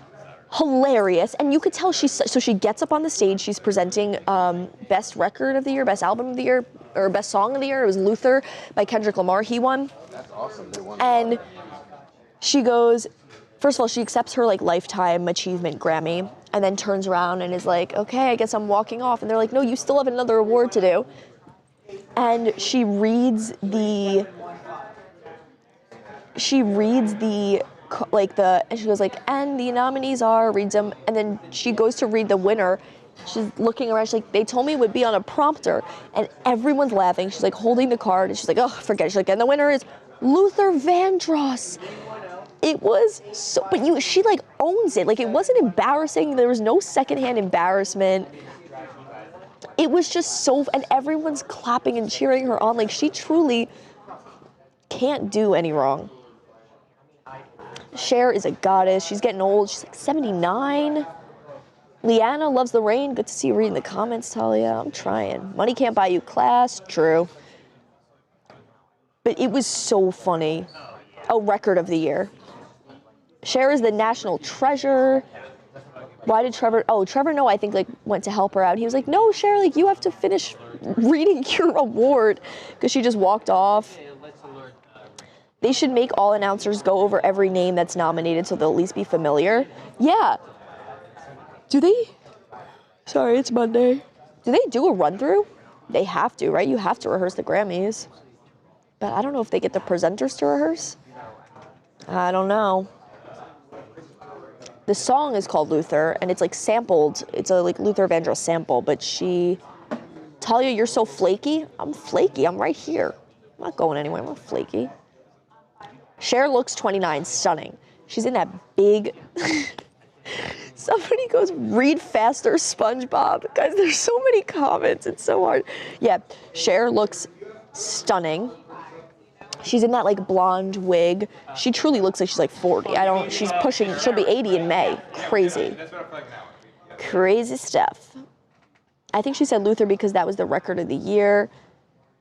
S1: hilarious, and you could tell she gets up on the stage, she's presenting best record of the year, best album of the year, or best song of the year. It was Luther by Kendrick Lamar. He won.
S4: That's awesome. They won.
S1: And she goes, first of all, she accepts her like lifetime achievement Grammy and then turns around and is like, okay, I guess I'm walking off. And they're like, no, you still have another award to do. And she reads the and she goes like, and the nominees are, reads them, and then she goes to read the winner. She's looking around, she's like, they told me it would be on a prompter, and everyone's laughing. She's like holding the card, and she's like, oh, forget it. She's like, and the winner is Luther Vandross. It was so, but she like owns it. Like, it wasn't embarrassing. There was no secondhand embarrassment. It was just so, and everyone's clapping and cheering her on. Like, she truly can't do any wrong. Sher is a goddess. She's getting old. She's like 79. Leanna loves the rain. Good to see you reading the comments, Talia. I'm trying. Money can't buy you class. True. But it was so funny. A record of the year. Sher is the national treasure. Why did Trevor Noah, I think, like, went to help her out. He was like, no, Sher, like, you have to finish reading your award, because she just walked off. They should make all announcers go over every name that's nominated so they'll at least be familiar. Yeah. Do they? Sorry, it's Monday. Do they do a run-through? They have to, right? You have to rehearse the Grammys. But I don't know if they get the presenters to rehearse. I don't know. The song is called Luther, and it's like sampled. It's a like Luther Vandross sample, but Talia, you're so flaky. I'm flaky. I'm right here. I'm not going anywhere. I'm not flaky. Sher looks 29, stunning. She's in that big... Somebody goes, read faster, SpongeBob. Guys, there's so many comments. It's so hard. Yeah, Sher looks stunning. She's in that like blonde wig. She truly looks like she's like 40. She's pushing, she'll be 80 in May. Crazy. Crazy stuff. I think she said Luther because that was the record of the year.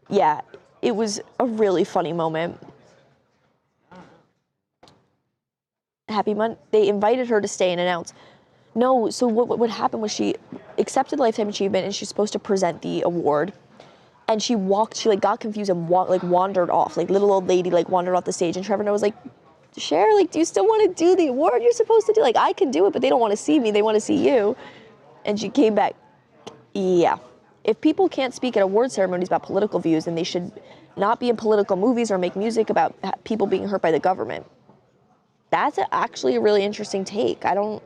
S1: Yeah, it was a really funny moment. Happy Monday. They invited her to stay and announce. No, so what happened was she accepted Lifetime Achievement and she's supposed to present the award. And she like got confused and wandered off. Like, little old lady like wandered off the stage, and Trevor Noah was like, Sher, like, do you still want to do the award you're supposed to do? Like, I can do it, but they don't want to see me, they want to see you. And she came back. Yeah. If people can't speak at award ceremonies about political views, then they should not be in political movies or make music about people being hurt by the government. That's actually a really interesting take. I don't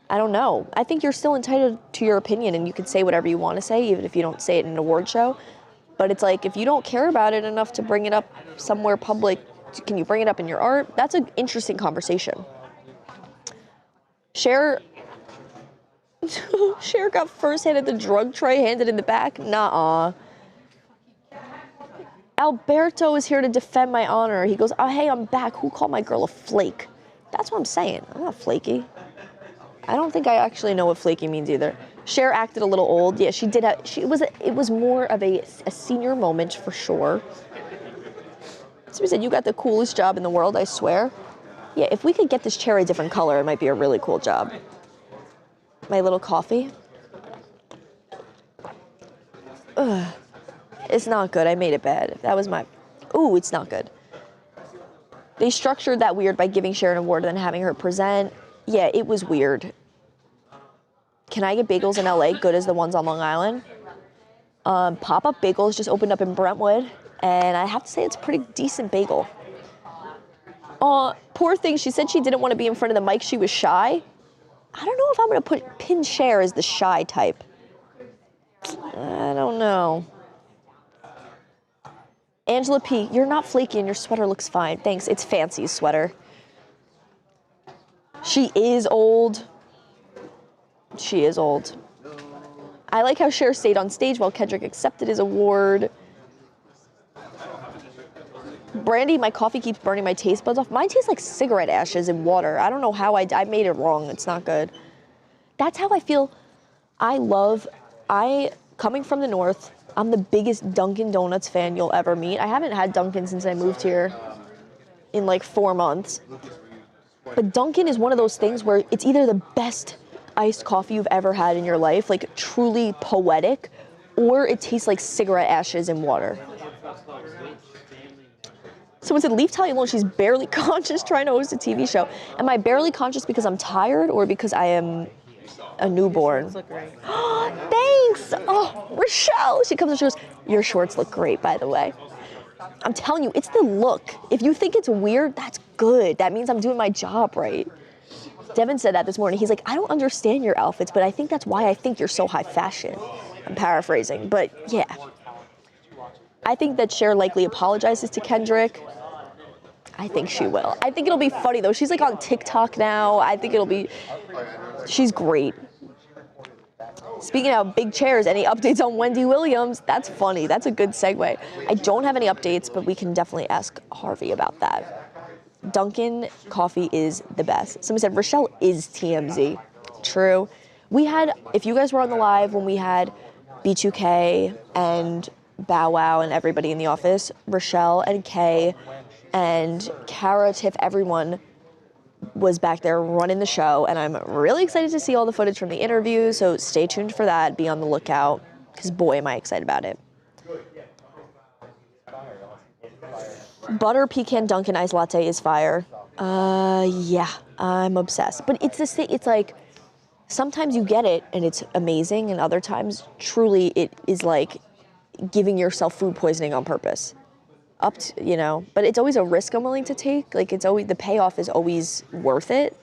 S1: know. I think you're still entitled to your opinion, and you can say whatever you want to say, even if you don't say it in an award show. But it's like, if you don't care about it enough to bring it up somewhere public, can you bring it up in your art? That's an interesting conversation. Sher got first hand at the drug tray, handed in the back. Nuh-uh. Alberto is here to defend my honor. He goes, oh, hey, I'm back. Who called my girl a flake? That's what I'm saying. I'm not flaky. I don't think I actually know what flaky means either. Sher acted a little old. Yeah, she did. It was more of a senior moment for sure. Somebody said, you got the coolest job in the world, I swear. Yeah, if we could get this chair a different color, it might be a really cool job. My little coffee. Ugh. It's not good. I made it bad. That was it's not good. They structured that weird by giving Sher an award and then having her present. Yeah, it was weird. Can I get bagels in LA good as the ones on Long Island? Pop-Up Bagels just opened up in Brentwood, and I have to say it's a pretty decent bagel. Poor thing, she said she didn't want to be in front of the mic. She was shy. I don't know if I'm going to pin Sher as the shy type. I don't know. Angela P., you're not flaky and your sweater looks fine. Thanks, it's Fancy's sweater. She is old. She is old. I like how Cher stayed on stage while Kendrick accepted his award. Brandy, my coffee keeps burning my taste buds off. Mine tastes like cigarette ashes in water. I don't know how I made it wrong. It's not good. That's how I feel. Coming from the north, I'm the biggest Dunkin' Donuts fan you'll ever meet. I haven't had Dunkin' since I moved here in like 4 months. But Dunkin' is one of those things where it's either the best iced coffee you've ever had in your life, like truly poetic, or it tastes like cigarette ashes in water. Someone said, leave Talia alone. She's barely conscious trying to host a TV show. Am I barely conscious because I'm tired or because I am a newborn?
S3: Look great.
S1: Thanks. Oh, Rochelle. She comes and she goes, your shorts look great, by the way. I'm telling you, it's the look. If you think it's weird, that's good. That means I'm doing my job right. Devin said that this morning. He's like, I don't understand your outfits, but I think that's why I think you're so high fashion. I'm paraphrasing, but yeah. I think that Cher likely apologizes to Kendrick. I think she will. I think it'll be funny though. She's like on TikTok now. I think it'll be, she's great. Speaking of big chairs, any updates on Wendy Williams? That's funny. That's a good segue. I don't have any updates, but we can definitely ask Harvey about that. Dunkin' coffee is the best. Somebody said Rochelle is TMZ. True. We had, if you guys were on the live when we had B2K and Bow Wow and everybody in the office, Rochelle and Kay and Kara, Tiff, everyone was back there running the show, and I'm really excited to see all the footage from the interview, so stay tuned for that. Be on the lookout, because boy, am I excited about it. Butter pecan Dunkin' iced latte is fire. Yeah, I'm obsessed. But it's this thing, it's like, sometimes you get it and it's amazing, and other times, truly, it is like giving yourself food poisoning on purpose. But it's always a risk I'm willing to take. Like, it's always, the payoff is always worth it.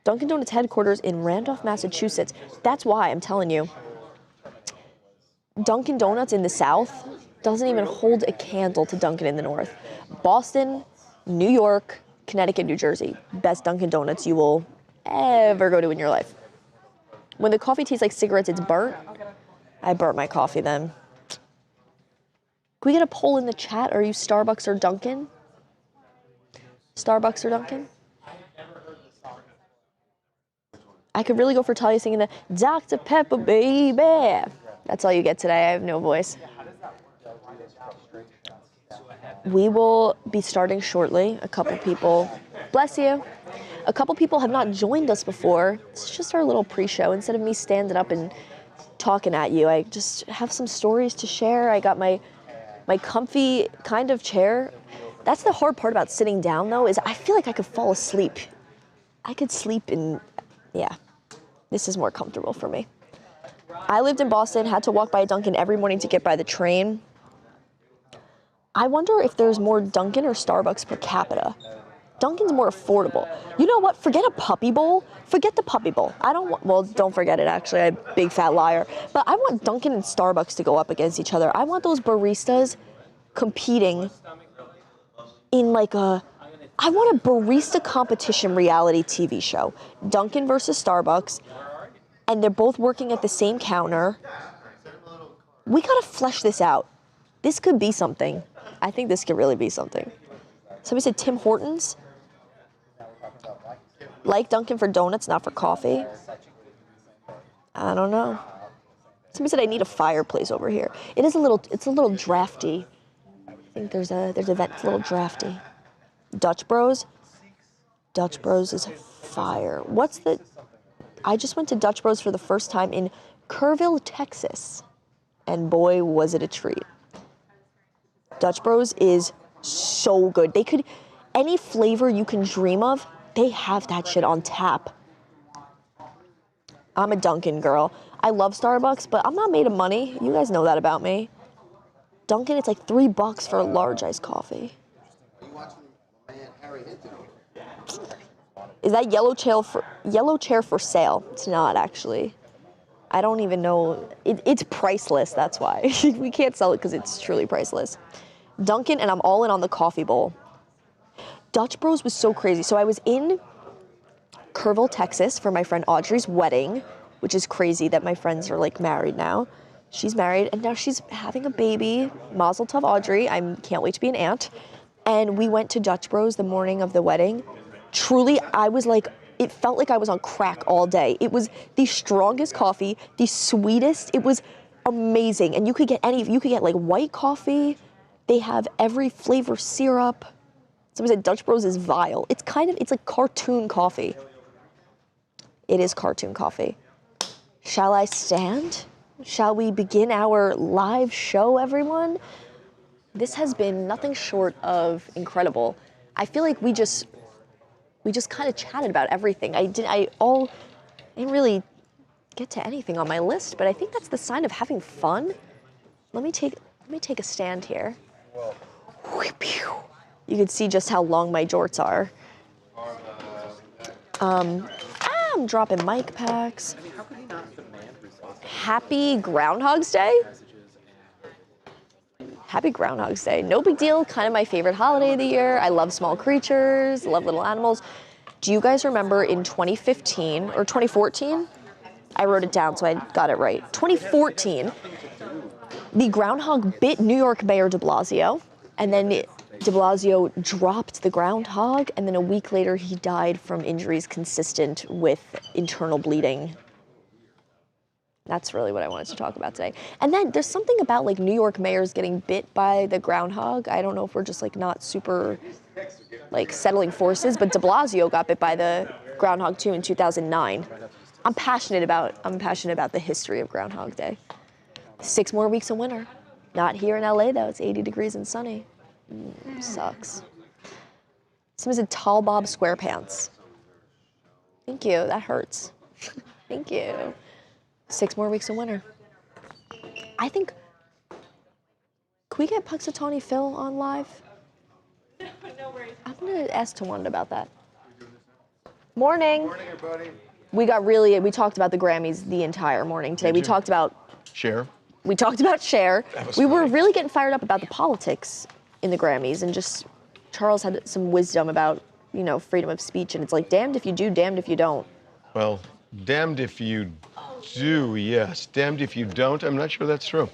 S1: Dunkin' Donuts headquarters in Randolph, Massachusetts. That's why I'm telling you. Dunkin' Donuts in the South doesn't even hold a candle to Dunkin' in the North. Boston, New York, Connecticut, New Jersey. Best Dunkin' Donuts you will ever go to in your life. When the coffee tastes like cigarettes, it's burnt. I burnt my coffee then. Can we get a poll in the chat? Are you Starbucks or Dunkin'? Starbucks or Dunkin'? I could really go for Talia singing the Dr. Pepper, baby. That's all you get today. I have no voice. We will be starting shortly. A couple people, bless you. A couple people have not joined us before. It's just our little pre-show. Instead of me standing up and talking at you, I just have some stories to share. I got my comfy kind of chair. That's the hard part about sitting down though, is I feel like I could fall asleep. I could sleep yeah, this is more comfortable for me. I lived in Boston, had to walk by a Dunkin' every morning to get by the train. I wonder if there's more Dunkin' or Starbucks per capita. Dunkin's more affordable. You know what? Forget a puppy bowl. Forget the puppy bowl. Don't forget it actually. I'm a big fat liar. But I want Dunkin' and Starbucks to go up against each other. I want those baristas competing in I want a barista competition reality TV show. Dunkin' versus Starbucks, and they're both working at the same counter. We gotta flesh this out. This could be something. I think this could really be something. Somebody said Tim Hortons. Like Dunkin' for donuts, not for coffee. I don't know. Somebody said I need a fireplace over here. It's a little drafty. I think there's a vent, it's a little drafty. Dutch Bros. Dutch Bros is fire. I just went to Dutch Bros for the first time in Kerrville, Texas. And boy, was it a treat. Dutch Bros is so good. Any flavor you can dream of, they have that shit on tap. I'm a Dunkin' girl. I love Starbucks, but I'm not made of money. You guys know that about me. Dunkin', it's like $3 for a large iced coffee. Is that yellow chair for sale? It's not actually. I don't even know. It's priceless, that's why. We can't sell it because it's truly priceless. Dunkin', and I'm all in on the coffee bowl. Dutch Bros was so crazy. So I was in Kerrville, Texas for my friend Audrey's wedding, which is crazy that my friends are married now. She's married and now she's having a baby. Mazel tov, Audrey. I can't wait to be an aunt. And we went to Dutch Bros the morning of the wedding. Truly, it felt like I was on crack all day. It was the strongest coffee, the sweetest. It was amazing. And you could get white coffee. They have every flavor syrup. Somebody said Dutch Bros is vile. It's like cartoon coffee. It is cartoon coffee. Shall I stand? Shall we begin our live show, everyone? This has been nothing short of incredible. I feel like we just kind of chatted about everything. I didn't really get to anything on my list, but I think that's the sign of having fun. Let me take a stand here. You can see just how long my jorts are. I'm dropping mic packs. Happy Groundhog's Day? Happy Groundhog's Day. No big deal, kind of my favorite holiday of the year. I love small creatures, love little animals. Do you guys remember in 2015 or 2014? I wrote it down so I got it right. 2014, the groundhog bit New York Mayor de Blasio, and then de Blasio dropped the groundhog, and then a week later he died from injuries consistent with internal bleeding. That's really what I wanted to talk about today. And then there's something about like New York mayors getting bit by the groundhog. I don't know if we're just like not super like settling forces, but de Blasio got bit by the groundhog too in 2009. I'm passionate about the history of Groundhog Day. 6 more weeks of winter. Not here in LA though, it's 80 degrees and sunny. Sucks. Someone said tall Bob SquarePants. Thank you, that hurts. Thank you. 6 more weeks of winter. I think, can we get Puxatawny Phil on live? I'm gonna ask Tawanda about that. Morning.
S4: Morning, everybody.
S1: We talked about the Grammys the entire morning today. We talked about
S5: Sher.
S1: We talked about Cher. We were
S5: funny.
S1: really getting fired up about the politics in the Grammys, and just Charles had some wisdom about, you know, freedom of speech, and it's like damned if you do, damned if you don't.
S5: Well, damned if you do, yes. Damned if you don't. I'm not sure that's true.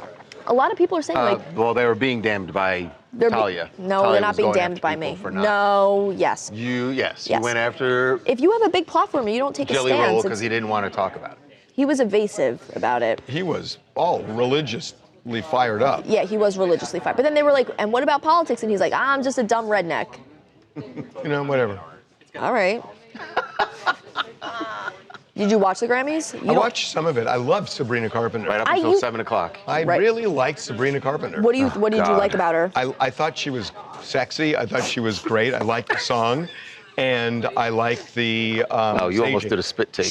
S1: A lot of people are saying
S2: Well, they were being damned by Talia.
S1: No,
S2: Talia
S1: they're not
S2: was
S1: being
S2: going
S1: damned
S2: after
S1: by
S2: people
S1: me.
S2: for not-
S1: No, yes.
S2: Yes.
S1: Yes.
S2: You went after
S1: If you have a big platform and you don't take
S2: Jelly
S1: a stance,
S2: Roll because he didn't want to talk about it.
S1: he was evasive about it.
S5: He was all religiously fired up.
S1: Yeah, he was religiously fired. But then they were like, and what about politics? And he's like, I'm just a dumb redneck.
S5: You know, whatever.
S1: All right. Did you watch the Grammys?
S5: I watched some of it. I love Sabrina Carpenter.
S2: Right up until 7 o'clock.
S5: I
S1: Right.
S5: really liked Sabrina Carpenter.
S1: What did you
S2: God.
S1: like about her?
S5: I thought she was sexy. I thought she was great. I liked the song. And I liked the
S2: Oh, you almost
S5: staging.
S2: did a spit take.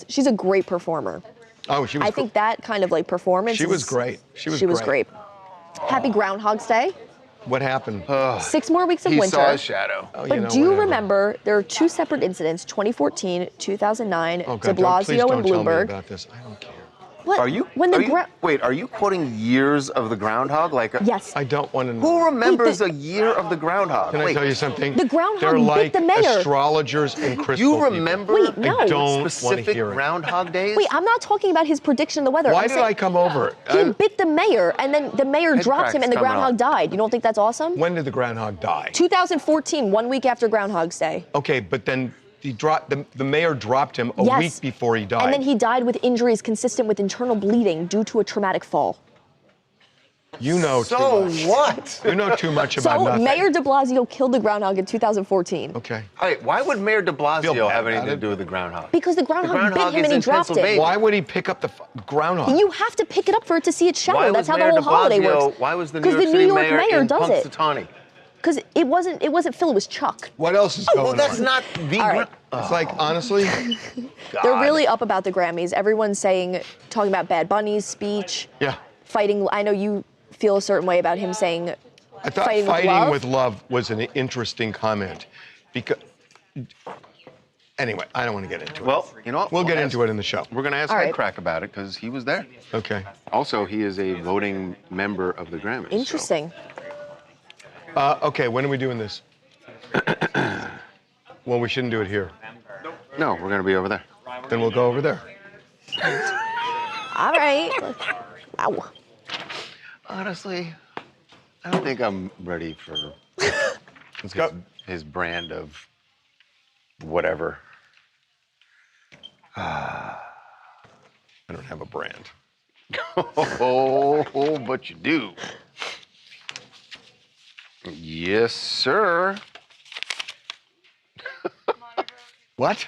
S1: She's a great performer.
S5: Oh, she was
S1: I think that kind of like performance.
S5: She was
S1: is-
S5: great. She was
S1: great. Happy Groundhog's Day.
S5: What happened?
S1: 6 more weeks of
S2: he
S1: winter.
S2: saw his shadow.
S5: Oh,
S1: But
S5: you know,
S1: do you
S5: whatever.
S1: remember there are 2 separate incidents, 2014, 2009,
S5: Oh,
S1: de
S5: God, don't, please
S1: Blasio
S5: don't
S1: and
S5: tell me
S1: Bloomberg.
S5: about this. I don't care.
S1: What?
S2: Are you?
S1: When the
S2: are you wait, are you quoting years of the groundhog? Like
S1: Yes.
S5: I don't want to know.
S2: Who remembers
S1: Wait,
S2: a year of the groundhog?
S5: Can I
S2: Wait,
S5: tell you something?
S1: The groundhog
S5: They're
S1: bit
S5: like
S1: the mayor.
S5: astrologers and crystal
S2: you
S5: people.
S2: remember
S1: Wait, no.
S5: I don't want to
S2: specific
S5: hear it.
S2: groundhog days?
S1: Wait, I'm not talking about his prediction of the weather.
S5: Why
S1: I'm
S5: did
S1: saying
S5: I come over?
S1: He bit the mayor, and then the mayor
S2: Head
S1: dropped him,
S2: cracks
S1: and the
S2: coming
S1: groundhog
S2: up.
S1: died. You don't think that's awesome?
S5: When did the groundhog die?
S1: 2014, 1 week after Groundhog's Day.
S5: Okay, but then the mayor dropped him a
S1: Yes.
S5: week before he died.
S1: And then he died with injuries consistent with internal bleeding due to a traumatic fall.
S5: You know
S2: So
S5: too much.
S2: what?
S5: You know too much about
S1: So
S5: nothing.
S1: Mayor de Blasio killed the groundhog in 2014.
S5: Okay.
S2: Wait, why would Mayor de
S5: Feel
S2: Blasio
S5: bad
S2: have anything
S5: about
S2: to
S5: it.
S2: do with the groundhog?
S1: Because the groundhog,
S2: groundhog
S1: bit him
S2: is
S1: and he
S2: in
S1: dropped it.
S2: Pennsylvania.
S5: Why would he pick up the groundhog?
S1: You have to pick it up for it to see its shadow.
S2: Why
S1: That's
S2: was
S1: how
S2: Mayor
S1: the
S2: de
S1: whole holiday
S2: Blasio?
S1: works.
S2: Why was the New York
S1: the
S2: City
S1: New York mayor
S2: in
S1: does it.
S2: Punxsutawney?
S1: Because it wasn't Phil, it was Chuck.
S5: What else is going
S2: Well, that's
S5: on?
S2: not the.
S1: All right.
S5: It's like, honestly,
S1: They're really up about the Grammys. Everyone's talking about Bad Bunny's speech,
S5: yeah.
S1: fighting. I know you feel a certain way about him saying
S5: I thought
S1: fighting
S5: with love was an interesting comment. Because, anyway, I don't want to get into it.
S2: Well, you know what?
S5: We'll get into it in the show.
S2: We're going to ask
S1: All right.
S2: Head Crack about it because he was there.
S5: Okay.
S2: Also, he is a voting member of the Grammys. so-
S1: interesting.
S5: Okay, when are we doing this? Well, we shouldn't do it here.
S2: No, we're going to be over there.
S5: Then we'll go over there.
S1: All right. Wow.
S2: Honestly, I don't think I'm ready for
S5: Let's go.
S2: his brand of whatever.
S5: I don't have a brand.
S2: Oh, but you do. Yes, sir.
S5: What?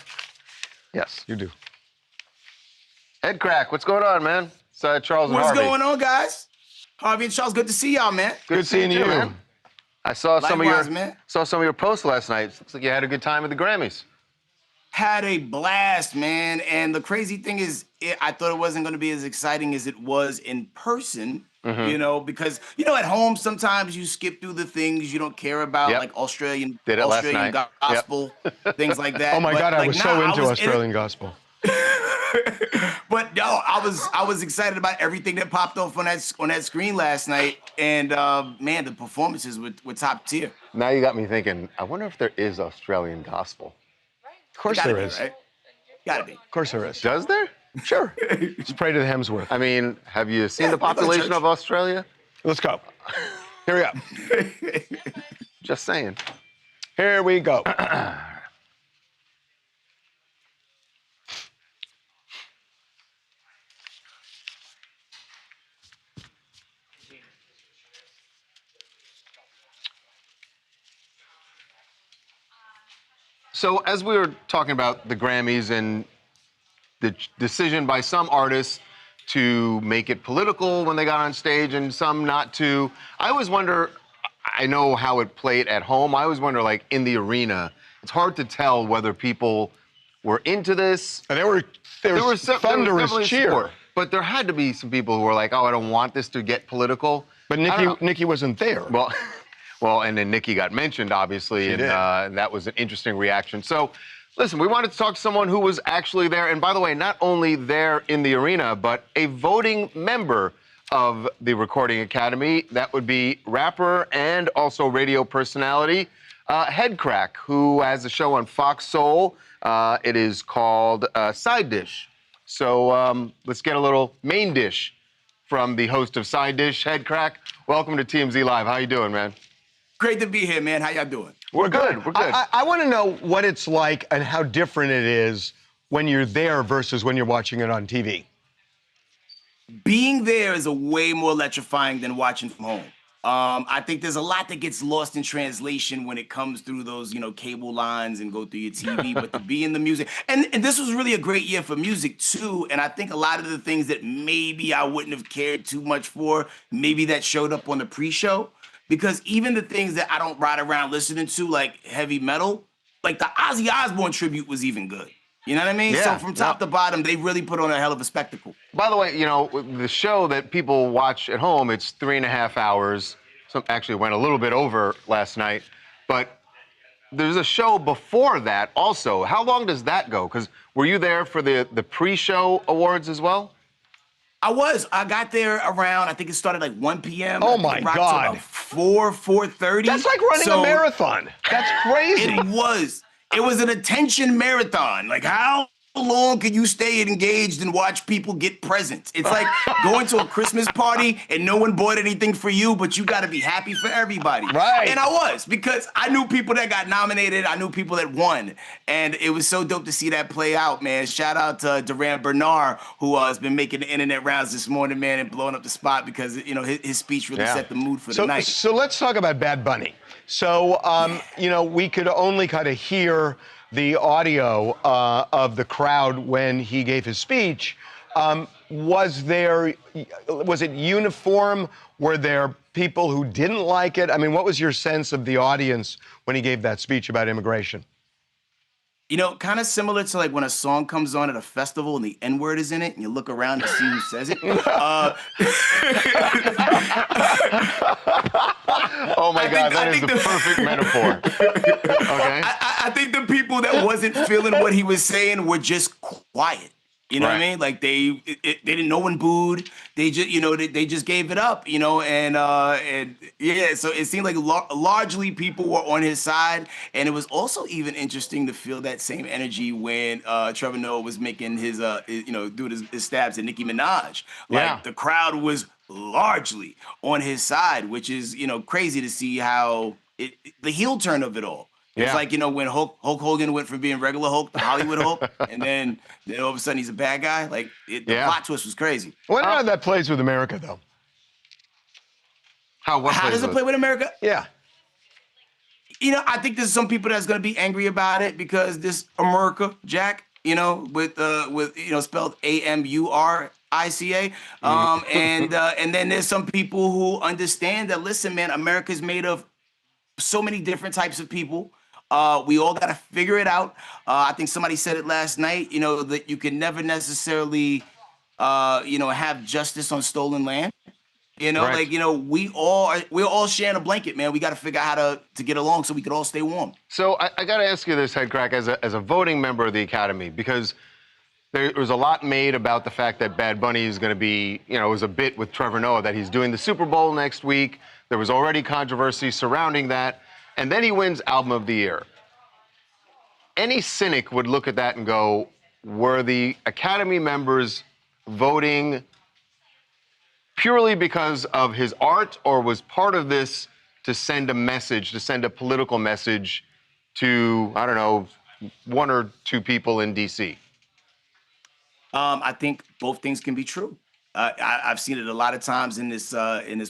S2: Yes.
S5: You do.
S2: Head Crack, what's going on, man? It's Charles and
S6: What's
S2: Harvey.
S6: going on, guys? Harvey and Charles, good to see y'all, man.
S5: Good seeing you.
S2: man. I saw some
S6: Likewise,
S2: of
S6: man.
S2: your posts last night. Looks like you had a good time at the Grammys.
S6: Had a blast, man. And the crazy thing is, I thought it wasn't going to be as exciting as it was in person, you know, because, you know, at home, sometimes you skip through the things you don't care about,
S2: Yep.
S6: like Australian
S2: Did it last
S6: Australian
S2: night.
S6: gospel, things like that.
S5: Oh my
S6: But,
S5: God, I
S6: like,
S5: was
S6: nah,
S5: so into
S6: in it.
S5: Australian gospel.
S6: But no, I was excited about everything that popped off on that screen last night, and man, the performances were top tier.
S2: Now you got me thinking, I wonder if there is Australian gospel.
S5: Of course
S6: Gotta
S5: there
S6: be,
S5: is.
S6: right? Gotta be.
S5: Of course there is.
S2: Does there?
S5: Sure. Let's pray to the Hemsworth.
S2: I mean, have you seen the
S6: we go to
S2: population
S6: church.
S2: of Australia?
S5: Let's go. Here we go.
S2: Just saying.
S5: Here we go.
S2: So as we were talking about the Grammys and the decision by some artists to make it political when they got on stage and some not to, I always wonder, I know how it played at home, I always wonder, like, in the arena, it's hard to tell whether people were into this.
S5: And there was thunderous
S2: definitely
S5: cheer.
S2: support, but there had to be some people who were like, oh, I don't want this to get political.
S5: But
S2: I don't know.
S5: Nicki wasn't there.
S2: Well, and then Nicki got mentioned, obviously, and that was an interesting reaction. So, listen, we wanted to talk to someone who was actually there, and by the way, not only there in the arena, but a voting member of the Recording Academy. That would be rapper and also radio personality, Headcrack, who has a show on Fox Soul. It is called Side Dish. So let's get a little main dish from the host of Side Dish, Headcrack. Welcome to TMZ Live. How you doing, man?
S6: Great to be here, man. How y'all doing?
S2: We're good. We're good.
S5: I want to know what it's like and how different it is when you're there versus when you're watching it on TV.
S6: Being there is a way more electrifying than watching from home. I think there's a lot that gets lost in translation when it comes through those, you know, cable lines and go through your TV, but to be in the music, and this was really a great year for music too, and I think a lot of the things that maybe I wouldn't have cared too much for, maybe that showed up on the pre-show, because even the things that I don't ride around listening to, like heavy metal, like the Ozzy Osbourne tribute was even good. You know what I mean?
S2: Yeah,
S6: So from top to bottom, they really put on a hell of a spectacle.
S2: By the way, you know, the show that people watch at home, it's 3.5 hours. Some actually went a little bit over last night, but there's a show before that also. How long does that go? Because were you there for the pre-show awards as well?
S6: I was. I got there around, I think it started like 1 p.m.
S5: Oh
S6: I think
S5: my
S6: it rocked
S5: God.
S6: till about 4:30.
S5: That's like running a marathon. That's crazy.
S6: It was. It was an attention marathon. Like, how long can you stay engaged and watch people get presents? It's like going to a Christmas party and no one bought anything for you, but you got to be happy for everybody.
S5: Right.
S6: And I was, because I knew people that got nominated. I knew people that won. And it was so dope to see that play out, man. Shout out to Duran Bernard, who has been making the internet rounds this morning, man, and blowing up the spot because, you know, his speech really set the mood for the night.
S5: So let's talk about Bad Bunny. So, you know, we could only kind of hear the audio of the crowd when he gave his speech. Was it uniform? Were there people who didn't like it? I mean, what was your sense of the audience when he gave that speech about immigration?
S6: You know, kind of similar to like when a song comes on at a festival and the N-word is in it and you look around to see who says it.
S2: Oh my God, that is the perfect metaphor. Okay.
S6: I think the people that wasn't feeling what he was saying were just quiet. You know what I mean? Like they didn't. No one booed. They just, you know, they just gave it up. You know, and yeah. So it seemed like largely people were on his side, and it was also even interesting to feel that same energy when Trevor Noah was making his you know, doing his stabs at Nicki Minaj. Like the crowd was largely on his side, which is, you know, crazy to see how the heel turn of it all. It's like, you know, when Hulk Hogan went from being regular Hulk to Hollywood Hulk, and then all of a sudden he's a bad guy. Like, the plot twist was crazy.
S5: I wonder how that plays with America, though.
S6: How does it play with America?
S5: Yeah.
S6: You know, I think there's some people that's going to be angry about it because this America, Jack, you know, with you know, spelled AMUR, ICA. And then there's some people who understand that, listen, man, America's made of so many different types of people. We all got to figure it out. I think somebody said it last night, that you can never necessarily, have justice on stolen land.
S2: Right.
S6: We're all sharing a blanket, man. We got to figure out how to get along so we could all stay warm.
S2: So I got to ask you this, Headcrack, as a voting member of the Academy, because there was a lot made about the fact that Bad Bunny is going to be, it was a bit with Trevor Noah that he's doing the Super Bowl next week. There was already controversy surrounding that. And then he wins Album of the Year. Any cynic would look at that and go, were the Academy members voting purely because of his art, or was part of this to send a message, to send a political message to, I don't know, one or two people in D.C.?
S6: I think both things can be true. I've seen it a lot of times in this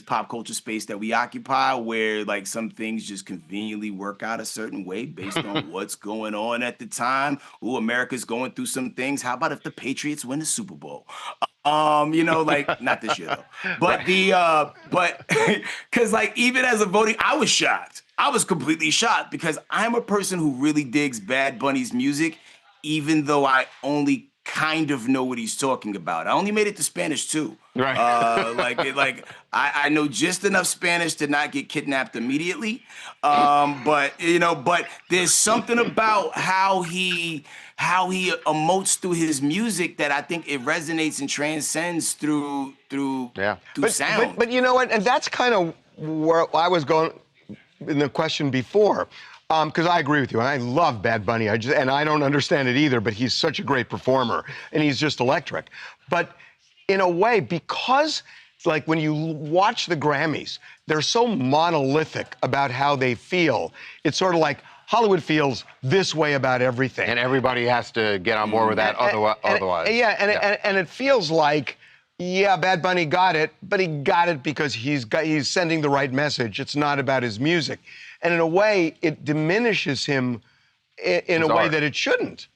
S6: pop culture space that we occupy, where like some things just conveniently work out a certain way based on what's going on at the time. Ooh, America's going through some things. How about if the Patriots win the Super Bowl? Like not this year though. But because like even as a voting, I was shocked. I was completely shocked because I'm a person who really digs Bad Bunny's music, even though I only kind of know what he's talking about. I only made it to Spanish too.
S2: Right.
S6: I know just enough Spanish to not get kidnapped immediately. But there's something about how he emotes through his music that I think it resonates and transcends through sound.
S5: But you know what? And that's kind of where I was going in the question before. Because I agree with you, and I love Bad Bunny. And I don't understand it either, but he's such a great performer, and he's just electric. But in a way, because like when you watch the Grammys, they're so monolithic about how they feel. It's sort of like Hollywood feels this way about everything,
S2: And everybody has to get on board with that, otherwise.
S5: And it feels like, yeah, Bad Bunny got it, but he got it because he's sending the right message. It's not about his music. And in a way, it diminishes him in a way that it shouldn't.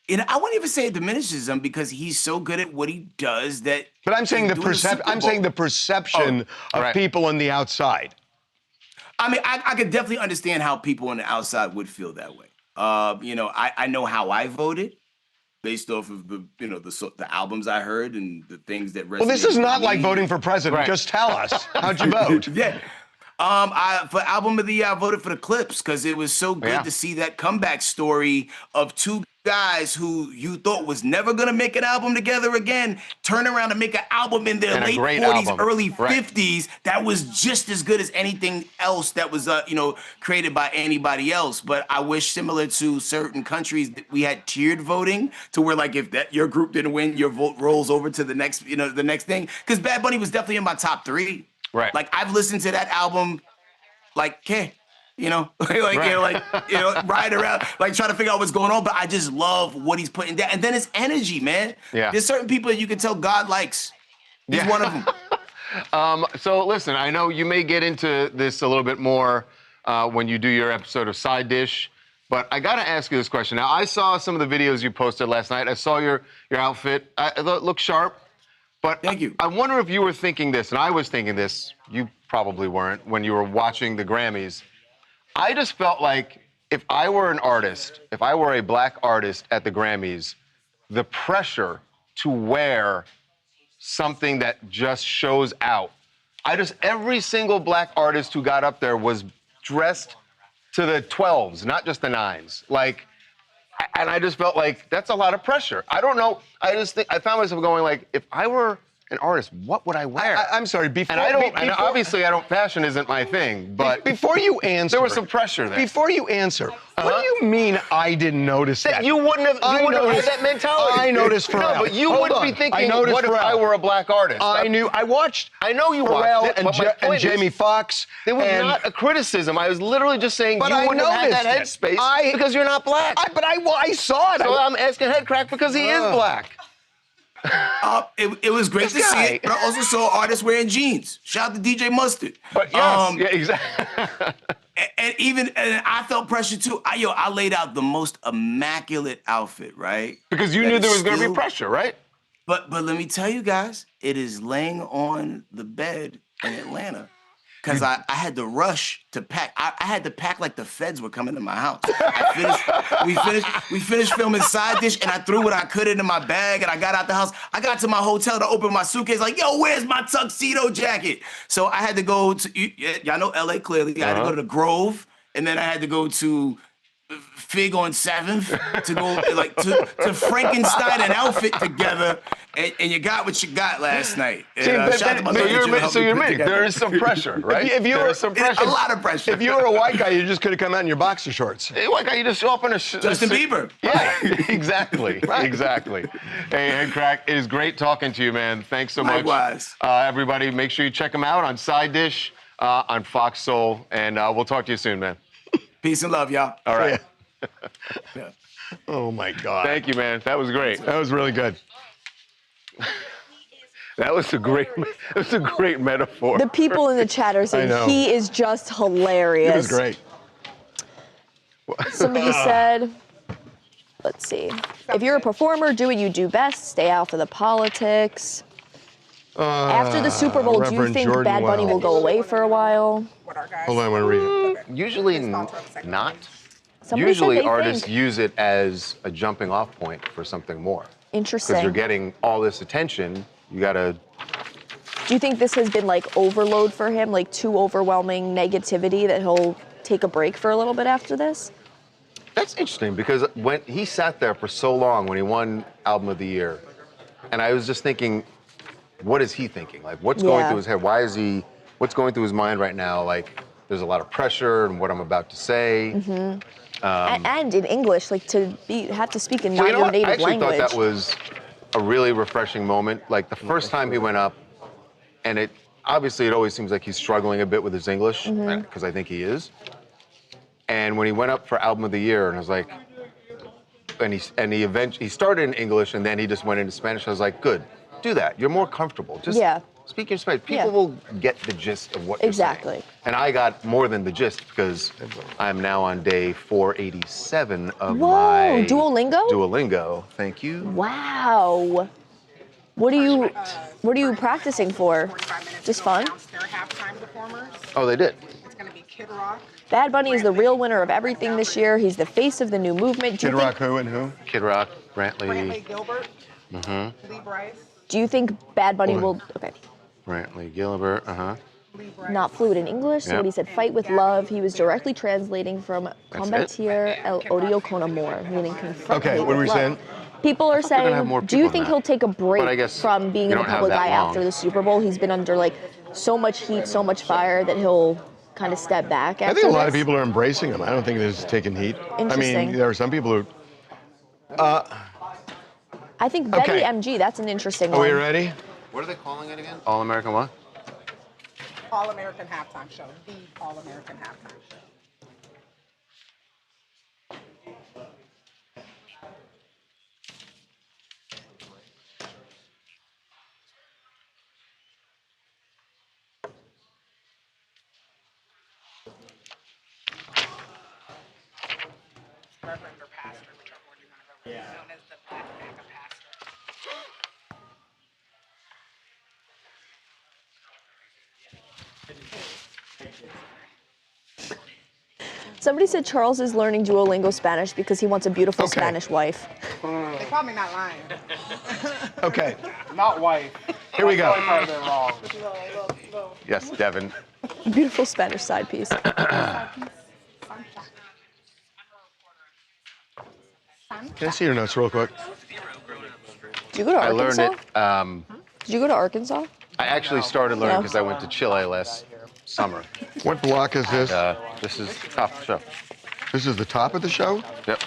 S6: I wouldn't even say it diminishes him because he's so good at what he does that.
S5: But I'm saying the perception of people on the outside.
S6: I mean, I could definitely understand how people on the outside would feel that way. I know how I voted based off of the albums I heard and the things that resonated.
S5: Well, this is not like
S6: me.
S5: voting for president.
S2: Right.
S5: Just tell us. How'd you vote?
S6: Yeah. For album of the year, I voted for the Clips because it was so good to see that comeback story of two guys who you thought was never gonna make an album together again, turn around and make an album in their late 40s, early 50s that was just as good as anything else that was created by anybody else. But I wish, similar to certain countries, that we had tiered voting to where like if your group didn't win, your vote rolls over to the next thing. Because Bad Bunny was definitely in my top 3.
S2: Right.
S6: Like I've listened to that album, riding around, like trying to figure out what's going on. But I just love what he's putting down, and then his energy, man.
S2: Yeah.
S6: There's certain people that you can tell God likes. He's one of them.
S2: So listen, I know you may get into this a little bit more when you do your episode of Side Dish, but I got to ask you this question. Now, I saw some of the videos you posted last night. I saw your outfit. It looked sharp. But
S6: Thank you.
S2: I wonder if you were thinking this, and I was thinking this, you probably weren't, when you were watching the Grammys. I just felt like if I were an artist, if I were a black artist at the Grammys, the pressure to wear something that just shows out. Every single black artist who got up there was dressed to the 12s, not just the 9s. And I just felt like that's a lot of pressure. I don't know. I found myself going like, if I were an artist, what would I wear?
S5: I'm sorry. Before,
S2: and obviously, fashion isn't my thing. But
S5: before you answer,
S2: there was some pressure there.
S5: Before you answer, what do you mean I didn't notice that?
S2: You wouldn't have had that mentality.
S5: I noticed Pharrell.
S2: No, but you wouldn't be thinking, what if I were a black artist?
S5: I watched.
S2: I know you
S5: Pharrell
S2: watched it,
S5: and Jamie Foxx.
S2: It was not a criticism. I was literally just saying you wouldn't have had that headspace because you're not black.
S5: I saw it.
S2: So I'm asking Headcrack because he is black.
S6: It was great to see it, but I also saw artists wearing jeans. Shout out to DJ Mustard.
S2: But yes, yeah, exactly.
S6: and I felt pressure too. I laid out the most immaculate outfit, right?
S2: Because you knew there was going to be pressure, right?
S6: But let me tell you guys, it is laying on the bed in Atlanta. Because I had to rush to pack. I had to pack like the feds were coming to my house. We finished filming Side Dish, and I threw what I could into my bag, and I got out the house. I got to my hotel to open my suitcase, like, yo, where's my tuxedo jacket? So I had to go to, y'all know LA clearly. I had to go to the Grove, and then I had to go to Fig on 7th to go like to Frankenstein an outfit together, and you got what you got last night. And,
S5: so you're admitting there is some pressure, right? There is some pressure.
S6: A lot of pressure.
S5: If you were a white guy, you just could have come out in your boxer shorts.
S2: Hey, white guy, you just show up in a
S6: Justin Bieber.
S2: Yeah, exactly, exactly. Hey, Head Crack, it is great talking to you, man. Thanks so much.
S6: Likewise.
S2: Everybody, make sure you check him out on Side Dish, on Fox Soul, and we'll talk to you soon, man.
S6: Peace and love, y'all.
S2: All right.
S6: Yeah.
S5: Oh my God.
S2: Thank you, man. That was great.
S5: That was really good.
S2: That was a great metaphor.
S1: The people in the chat are
S5: I
S1: saying
S5: know.
S1: he is just hilarious.
S5: It was great.
S1: Somebody said, let's see, if you're a performer, do what you do best. Stay out of the politics. After the Super Bowl, do you
S5: Reverend
S1: think
S5: Jordan
S1: Bad Bunny will go away for a while?
S3: What our guys.
S5: Hold on, I want to read it.
S2: Usually not.
S1: Somebody said
S2: Usually
S1: they
S2: artists
S1: think.
S2: use it as a jumping off point for something more.
S1: Interesting.
S2: Because you're getting all this attention, you gotta.
S1: Do you think this has been like overload for him, like too overwhelming negativity that he'll take a break for a little bit after this?
S2: That's interesting because when he sat there for so long when he won Album of the Year, and I was just thinking, what is he thinking? Like, what's going through his head? What's going through his mind right now? Like, there's a lot of pressure in what I'm about to say.
S1: Mm-hmm. And in English, like have to speak in
S2: Well, you know
S1: your
S2: what?
S1: native
S2: I actually
S1: language.
S2: thought that was a really refreshing moment. Like the first time he went up, and it always seems like he's struggling a bit with his English, because I think he is. And when he went up for Album of the Year, and I was like, and he started in English, and then he just went into Spanish. I was like, good, do that. You're more comfortable. Just speak your Spanish. People will get the gist of what you're saying. And I got more than the gist because I'm now on day 487 of my Duolingo. Thank you.
S1: Wow. What are you practicing for?
S3: 45 minutes
S1: Just
S3: to
S1: fun?
S3: announce their halftime performers.
S2: Oh, they did.
S3: It's going to be Kid Rock.
S1: Bad Bunny is the real winner of everything this year. He's the face of the new movement.
S5: Kid Rock who and who?
S2: Kid Rock,
S3: Brantley
S2: Brantley.
S3: Gilbert. Lee Bryce.
S1: Do you think Bad Bunny will? Okay.
S2: Brantley Gilbert,
S3: Lee Bryce.
S1: Not fluid in English, so
S2: Yep.
S1: when he said fight with love, he was directly translating from combatir el odio con amor, meaning confront
S5: Okay,
S1: hate
S5: what
S1: with
S5: were we
S1: love.
S5: saying?
S1: People are
S2: they're gonna have
S1: saying,
S2: more
S1: do you
S2: people
S1: think
S2: than
S1: he'll take a
S2: But I
S1: break
S2: guess
S1: from being
S2: you
S1: in the
S2: don't have
S1: public
S2: that
S1: eye
S2: long.
S1: after the Super Bowl? He's been under like so much heat, so much fire that he'll kind of step back after
S5: I think a lot of
S1: this.
S5: people are embracing him. I don't think there's taking heat. I
S1: Interesting.
S5: mean, there are some people who.
S1: I think
S5: Okay.
S1: Betty MG, that's an interesting
S5: Are
S1: one.
S5: we ready?
S2: What are they calling it again? All American what?
S3: All-American Halftime Show. The All-American Halftime Show. Reverend or pastor, whichever one you want to go with, known as the Black Mega Pastor.
S1: Somebody said Charles is learning Duolingo Spanish because he wants a beautiful
S5: Okay.
S1: Spanish wife.
S3: They probably not lying.
S5: Okay,
S7: Not wife.
S5: here we go.
S7: Sorry, they're wrong.
S2: Yes, Devin.
S1: Beautiful Spanish side piece.
S5: Can I see your notes real quick?
S1: Did you go to
S2: I learned
S1: Arkansas?
S2: it.
S1: Did you go to Arkansas?
S2: I actually started learning
S1: No.
S2: because I went to Chile last summer.
S5: What block is this?
S2: This is top of the show.
S5: This is the top of the show?
S2: Yep.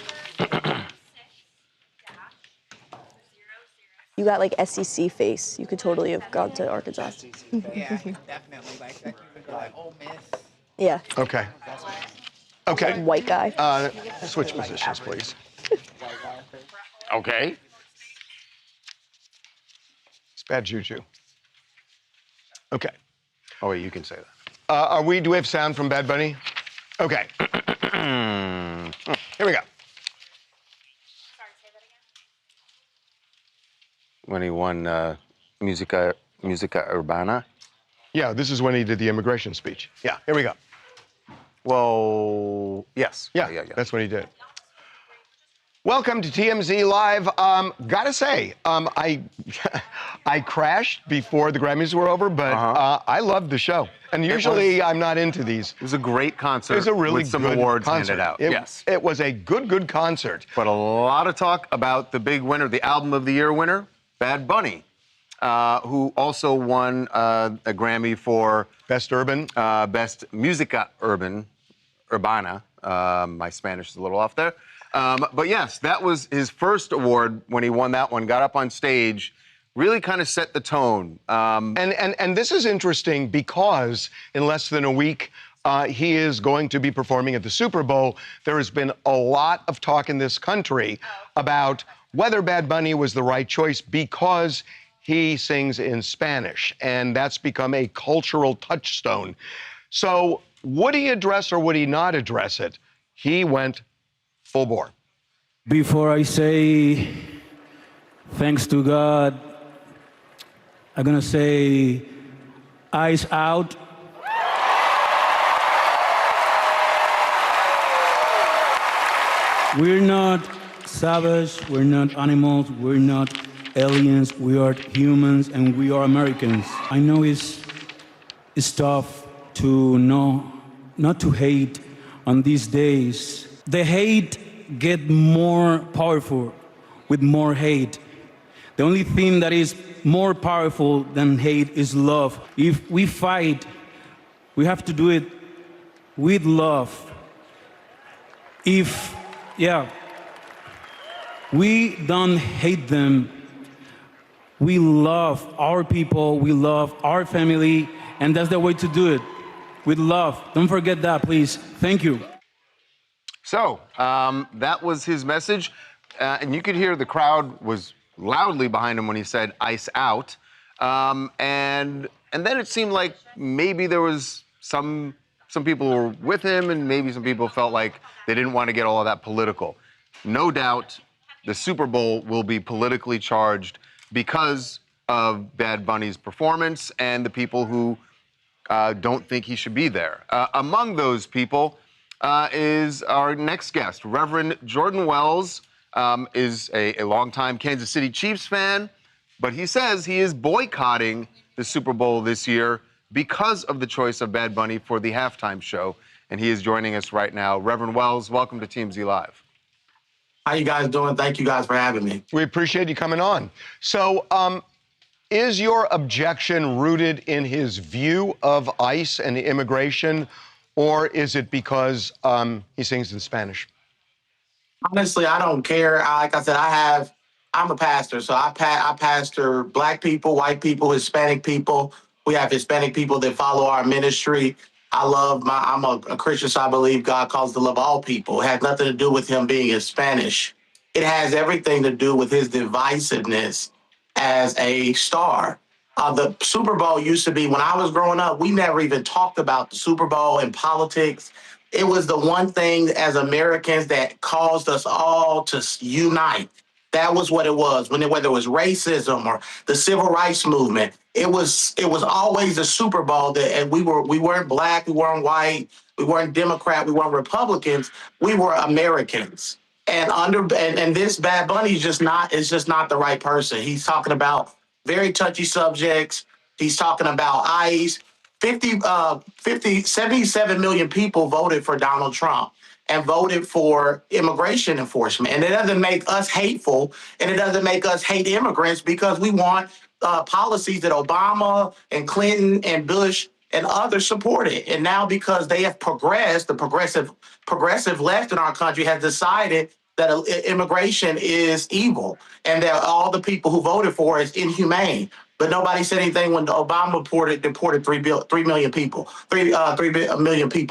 S1: You got like SEC face. You could totally have gone to Arkansas.
S3: Yeah, definitely. Like that. You would go like, oh, Miss.
S1: Yeah,
S5: Okay. Okay.
S1: white guy.
S5: Switch positions, please.
S2: Okay.
S5: It's bad juju. Okay.
S2: Oh wait, you can say that.
S5: Do we have sound from Bad Bunny? Okay. Here we go.
S2: when he won Musica Urbana.
S5: Yeah, this is when he did the immigration speech. Yeah, here we go.
S2: Well, yes.
S5: Yeah, that's what he did. Welcome to TMZ Live. Gotta say, I crashed before the Grammys were over, but I loved the show. And usually I'm not into these.
S2: It was a great concert.
S5: It was a really
S2: with some
S5: good
S2: awards
S5: concert.
S2: handed out. Yes.
S5: It was a good concert.
S2: But a lot of talk about the big winner, the Album of the Year winner, Bad Bunny, who also won a Grammy for
S5: Best Urban.
S2: Best Musica Urbana. My Spanish is a little off there. But yes, that was his first award when he won that one, got up on stage, really kind of set the tone.
S5: And this is interesting because in less than a week, he is going to be performing at the Super Bowl. There has been a lot of talk in this country about whether Bad Bunny was the right choice because he sings in Spanish, and that's become a cultural touchstone. So would he address or would he not address it? He went full bore.
S7: Before I say thanks to God, I'm gonna say eyes out. We're not savage, we're not animals, we're not aliens, we are humans and we are Americans. I know it's tough to know, not to hate on these days. The hate get more powerful with more hate. The only thing that is more powerful than hate is love. If we fight, we have to do it with love. We don't hate them. We love our people, we love our family, and that's the way to do it, with love. Don't forget that, please. Thank you.
S2: So that was his message, and you could hear the crowd was loudly behind him when he said "ice out," and then it seemed like maybe there was some people who were with him, and maybe some people felt like they didn't want to get all of that political. No doubt, the Super Bowl will be politically charged because of Bad Bunny's performance and the people who don't think he should be there. Among those people is our next guest. Reverend Jordan Wells is a longtime Kansas City Chiefs fan, but he says he is boycotting the Super Bowl this year because of the choice of Bad Bunny for the halftime show, and he is joining us right now. Reverend Wells, welcome to TMZ Live.
S8: How you guys doing? Thank you guys for having me.
S5: We appreciate you coming on. So, is your objection rooted in his view of ICE and immigration, or is it because he sings in Spanish?
S8: Honestly, I don't care. Like I said, I'm a pastor, so I pastor Black people, white people, Hispanic people. We have Hispanic people that follow our ministry. I'm a Christian, so I believe God calls to love all people. It has nothing to do with him being in Spanish. It has everything to do with his divisiveness as a star. The Super Bowl used to be, when I was growing up, we never even talked about the Super Bowl and politics. It was the one thing as Americans that caused us all to unite. That was what it was. Whether it was racism or the civil rights movement, it was always the Super Bowl and we weren't Black, we weren't white, we weren't Democrat, we weren't Republicans, we were Americans. And this Bad Bunny is just not the right person. He's talking about very touchy subjects. He's talking about ICE. 77 million people voted for Donald Trump and voted for immigration enforcement. And it doesn't make us hateful, and it doesn't make us hate immigrants, because we want policies that Obama and Clinton and Bush and others supported. And now, because they have progressed, the progressive left in our country has decided that immigration is evil and that all the people who voted for it is inhumane. But nobody said anything when Obama deported 3 million people.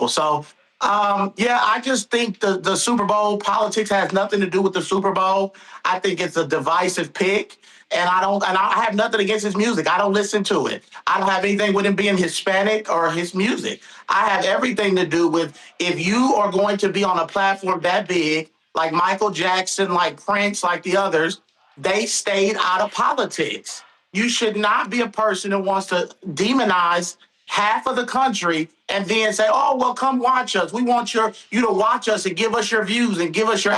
S8: So, I just think the Super Bowl politics has nothing to do with the Super Bowl. I think it's a divisive pick, and I have nothing against his music. I don't listen to it. I don't have anything with him being Hispanic or his music. I have everything to do with, if you are going to be on a platform that big, like Michael Jackson, like Prince, like the others, they stayed out of politics. You should not be a person who wants to demonize half of the country and then say, "Oh, well, come watch us. We want you to watch us and give us your views and give us your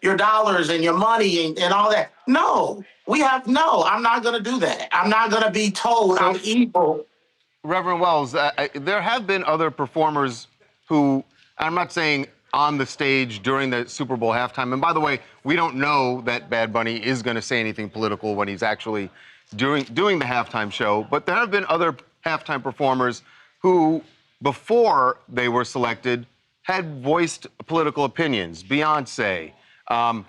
S8: your dollars and your money and all that." No, I'm not going to do that. I'm not going to be told I'm evil.
S2: Reverend Wells, there have been other performers who, I'm not saying on the stage during the Super Bowl halftime, and by the way, we don't know that Bad Bunny is going to say anything political when he's actually doing the halftime show, but there have been other halftime performers who, before they were selected, had voiced political opinions. Beyonce,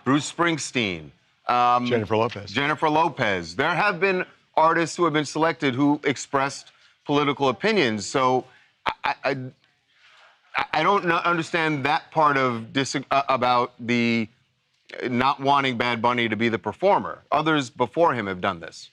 S2: Bruce Springsteen, Jennifer Lopez. There have been artists who have been selected who expressed political opinions. So I don't understand that part of about the not wanting Bad Bunny to be the performer. Others before him have done this.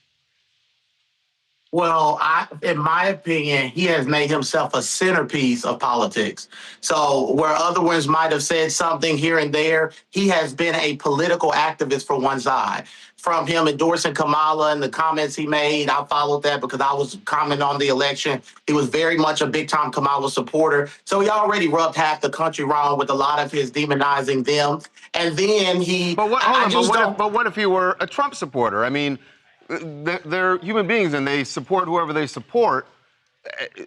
S8: Well, in my opinion, he has made himself a centerpiece of politics. So where other ones might have said something here and there, he has been a political activist for one side. From him endorsing Kamala and the comments he made, I followed that because I was commenting on the election. He was very much a big-time Kamala supporter. So he already rubbed half the country wrong with a lot of his demonizing them. And then he...
S2: But what if he were a Trump supporter? I mean... They're human beings and they support whoever they support.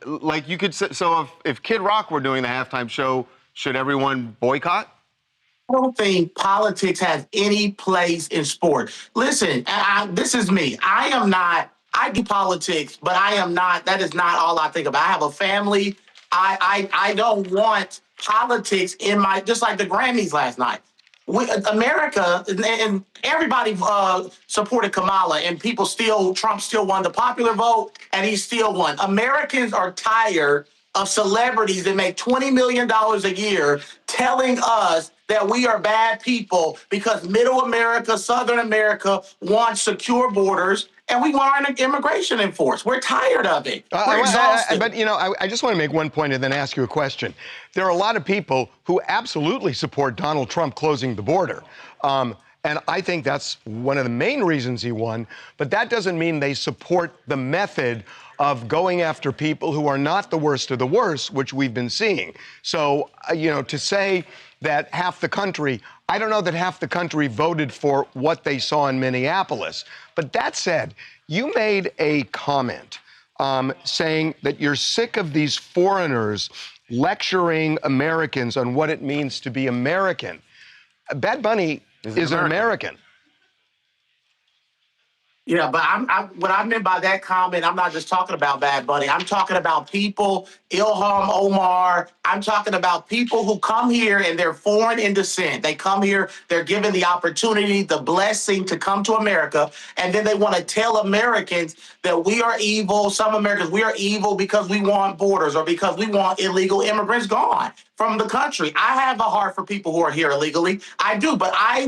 S2: Like you could say, so if Kid Rock were doing the halftime show, should everyone boycott?
S8: I don't think politics has any place in sport. Listen, this is me. I do politics, but that is not all I think about. I have a family. I don't want politics in just like the Grammys last night. America and everybody supported Kamala, and Trump still won the popular vote, and he still won. Americans are tired of celebrities that make $20 million a year telling us that we are bad people because Middle America, Southern America wants secure borders, and we want our immigration enforced. We're tired of it. We're exhausted.
S5: But, I just want to make one point and then ask you a question. There are a lot of people who absolutely support Donald Trump closing the border. And I think that's one of the main reasons he won. But that doesn't mean they support the method of going after people who are not the worst of the worst, which we've been seeing. So, to say that half the country, I don't know that half the country voted for what they saw in Minneapolis. But that said, you made a comment saying that you're sick of these foreigners lecturing Americans on what it means to be American. Bad Bunny is an American.
S8: Yeah, but what I meant by that comment, I'm not just talking about Bad Bunny. I'm talking about people, Ilham Omar. I'm talking about people who come here and they're foreign in descent. They come here, they're given the opportunity, the blessing to come to America, and then they want to tell Americans that we are evil. Some Americans, we are evil because we want borders or because we want illegal immigrants gone from the country. I have a heart for people who are here illegally. I do, but I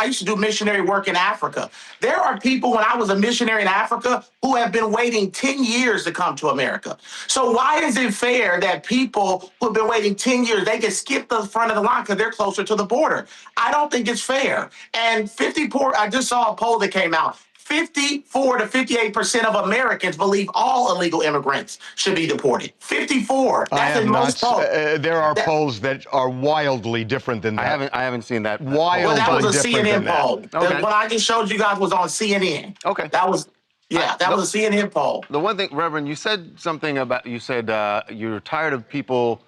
S8: used to do missionary work in Africa. There are people when I was a missionary in Africa who have been waiting 10 years to come to America. So why is it fair that people who have been waiting 10 years, they can skip the front of the line because they're closer to the border? I don't think it's fair. And I just saw a poll that came out. 54 to 58% of Americans believe all illegal immigrants should be deported. 54. That's the most poll.
S5: There are polls that are wildly different than that.
S2: I haven't seen that.
S5: Wildly
S8: that was a
S5: different
S8: CNN poll.
S2: Okay.
S8: What I just showed you guys was on CNN.
S2: Okay.
S8: That was a CNN poll.
S2: The one thing, Reverend, you said something about, you're tired of people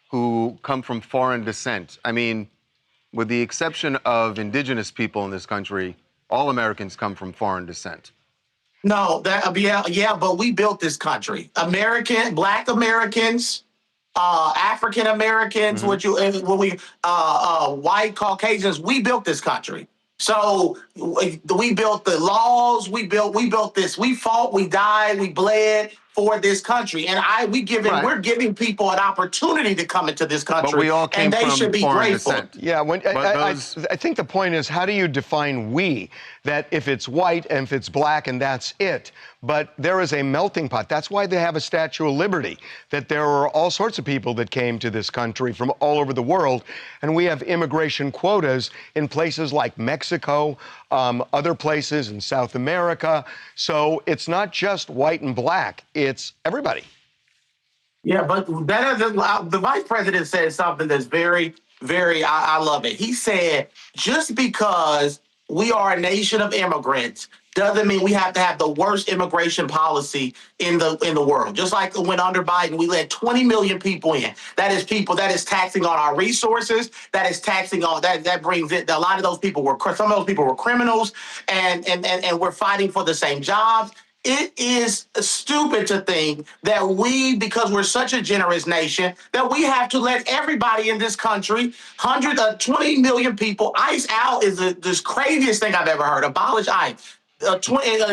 S2: who come from foreign descent. I mean, with the exception of indigenous people in this country, all Americans come from foreign descent.
S8: No, but we built this country. Black Americans, African Americans, white Caucasians, we built this country. So we built the laws, we built this. We fought, we died, we bled for this country. And we're giving people an opportunity to come into this country.
S2: But we all came
S8: and they
S2: from
S8: should be
S2: foreign
S8: grateful.
S2: descent.
S5: Yeah, I think the point is, how do you define we? That if it's white and if it's black and that's it. But there is a melting pot. That's why they have a Statue of Liberty, that there are all sorts of people that came to this country from all over the world. And we have immigration quotas in places like Mexico, other places in South America. So it's not just white and black, it's everybody.
S8: Yeah, but the vice president said something that's very, very, I love it. He said, just because we are a nation of immigrants doesn't mean we have to have the worst immigration policy in the world. Just like when under Biden, we let 20 million people in. That is taxing on our resources. That is taxing on, that brings it, a lot of those people some of those people were criminals, and we're fighting for the same jobs. It is stupid to think that because we're such a generous nation, that we have to let everybody in this country, 20 million people, ICE out is this craziest thing I've ever heard. Abolish ICE. A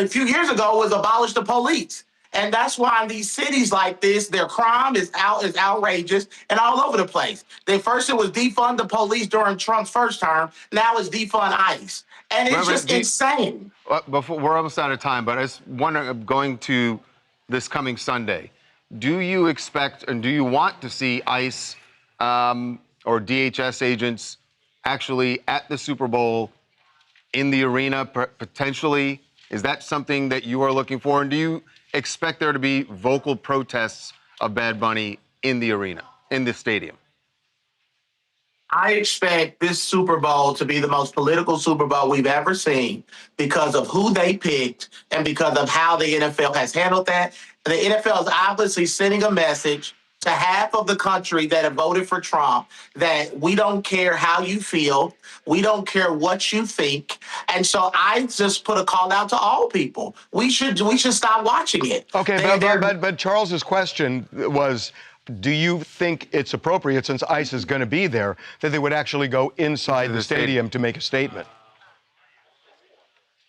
S8: few years ago was abolish the police. And that's why in these cities like this, their crime is outrageous and all over the place. First it was defund the police during Trump's first term. Now it's defund ICE. And it's just insane.
S2: Before, we're almost out of time, but I was wondering, going to this coming Sunday, do you expect and do you want to see ICE or DHS agents actually at the Super Bowl in the arena, potentially? Is that something that you are looking for? And do you expect there to be vocal protests of Bad Bunny in the arena, in the stadium?
S8: I expect this Super Bowl to be the most political Super Bowl we've ever seen because of who they picked and because of how the NFL has handled that. The NFL is obviously sending a message to half of the country that have voted for Trump that we don't care how you feel, we don't care what you think. And so I just put a call out to all people. We should stop watching it.
S5: Okay, but Charles's question was, do you think it's appropriate, since ICE is going to be there, that they would actually go inside the stadium to make a statement?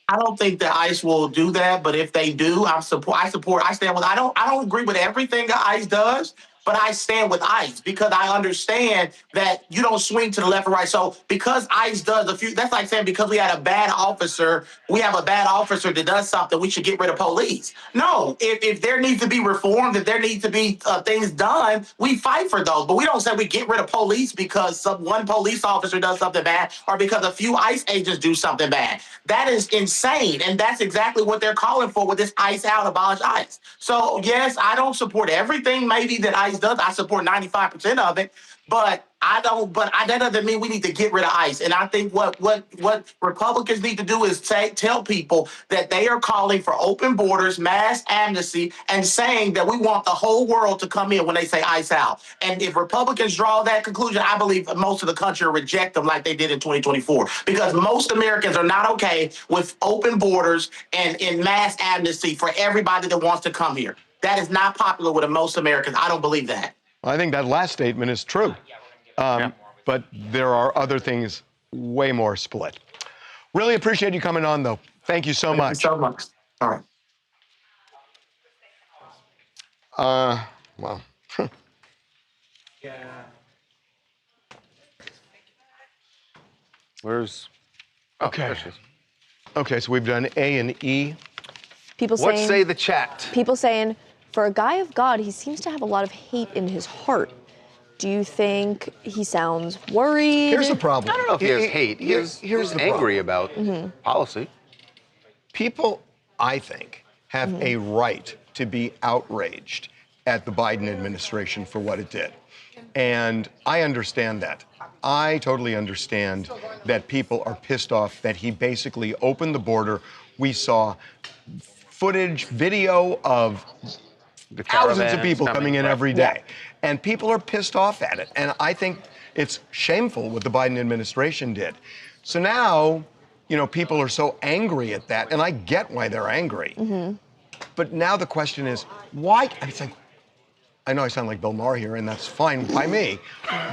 S8: I don't think that ICE will do that, but if they do, I stand with. I don't agree with everything that ICE does, but I stand with ICE because I understand that you don't swing to the left or right. So because ICE does that's like saying because we have a bad officer that does something, we should get rid of police. No, if there needs to be reforms, if there needs to be things done, we fight for those. But we don't say we get rid of police because one police officer does something bad or because a few ICE agents do something bad. That is insane, and that's exactly what they're calling for with this ICE out, abolish ICE. So yes, I don't support everything maybe that ICE does. I support 95% of it, but that doesn't mean we need to get rid of ICE. And I think what Republicans need to do is tell people that they are calling for open borders, mass amnesty, and saying that we want the whole world to come in when they say ICE out. And if Republicans draw that conclusion, I believe most of the country will reject them like they did in 2024, because most Americans are not okay with open borders and mass amnesty for everybody that wants to come here. That is not popular with most Americans. I don't believe that.
S5: I think that last statement is true. But there are other things way more split. Really appreciate you coming on, though. Thank you so much.
S8: Thank you so much. All right.
S5: Well.
S2: Where's...
S5: Okay. Okay, so we've done A and E.
S1: People
S2: What
S1: saying,
S2: say the chat?
S1: People saying, for a guy of God, he seems to have a lot of hate in his heart. Do you think he sounds worried?
S5: Here's the problem.
S2: I don't know if he has hate. Here's
S5: the
S2: angry about policy.
S5: People, I think, have a right to be outraged at the Biden administration for what it did. And I understand that. I totally understand that people are pissed off that he basically opened the border. We saw footage, video of thousands of people coming in every day. And people are pissed off at it. And I think it's shameful what the Biden administration did. So now, people are so angry at that, and I get why they're angry. But now the question is, why? It's like, I know I sound like Bill Maher here, and that's fine by me.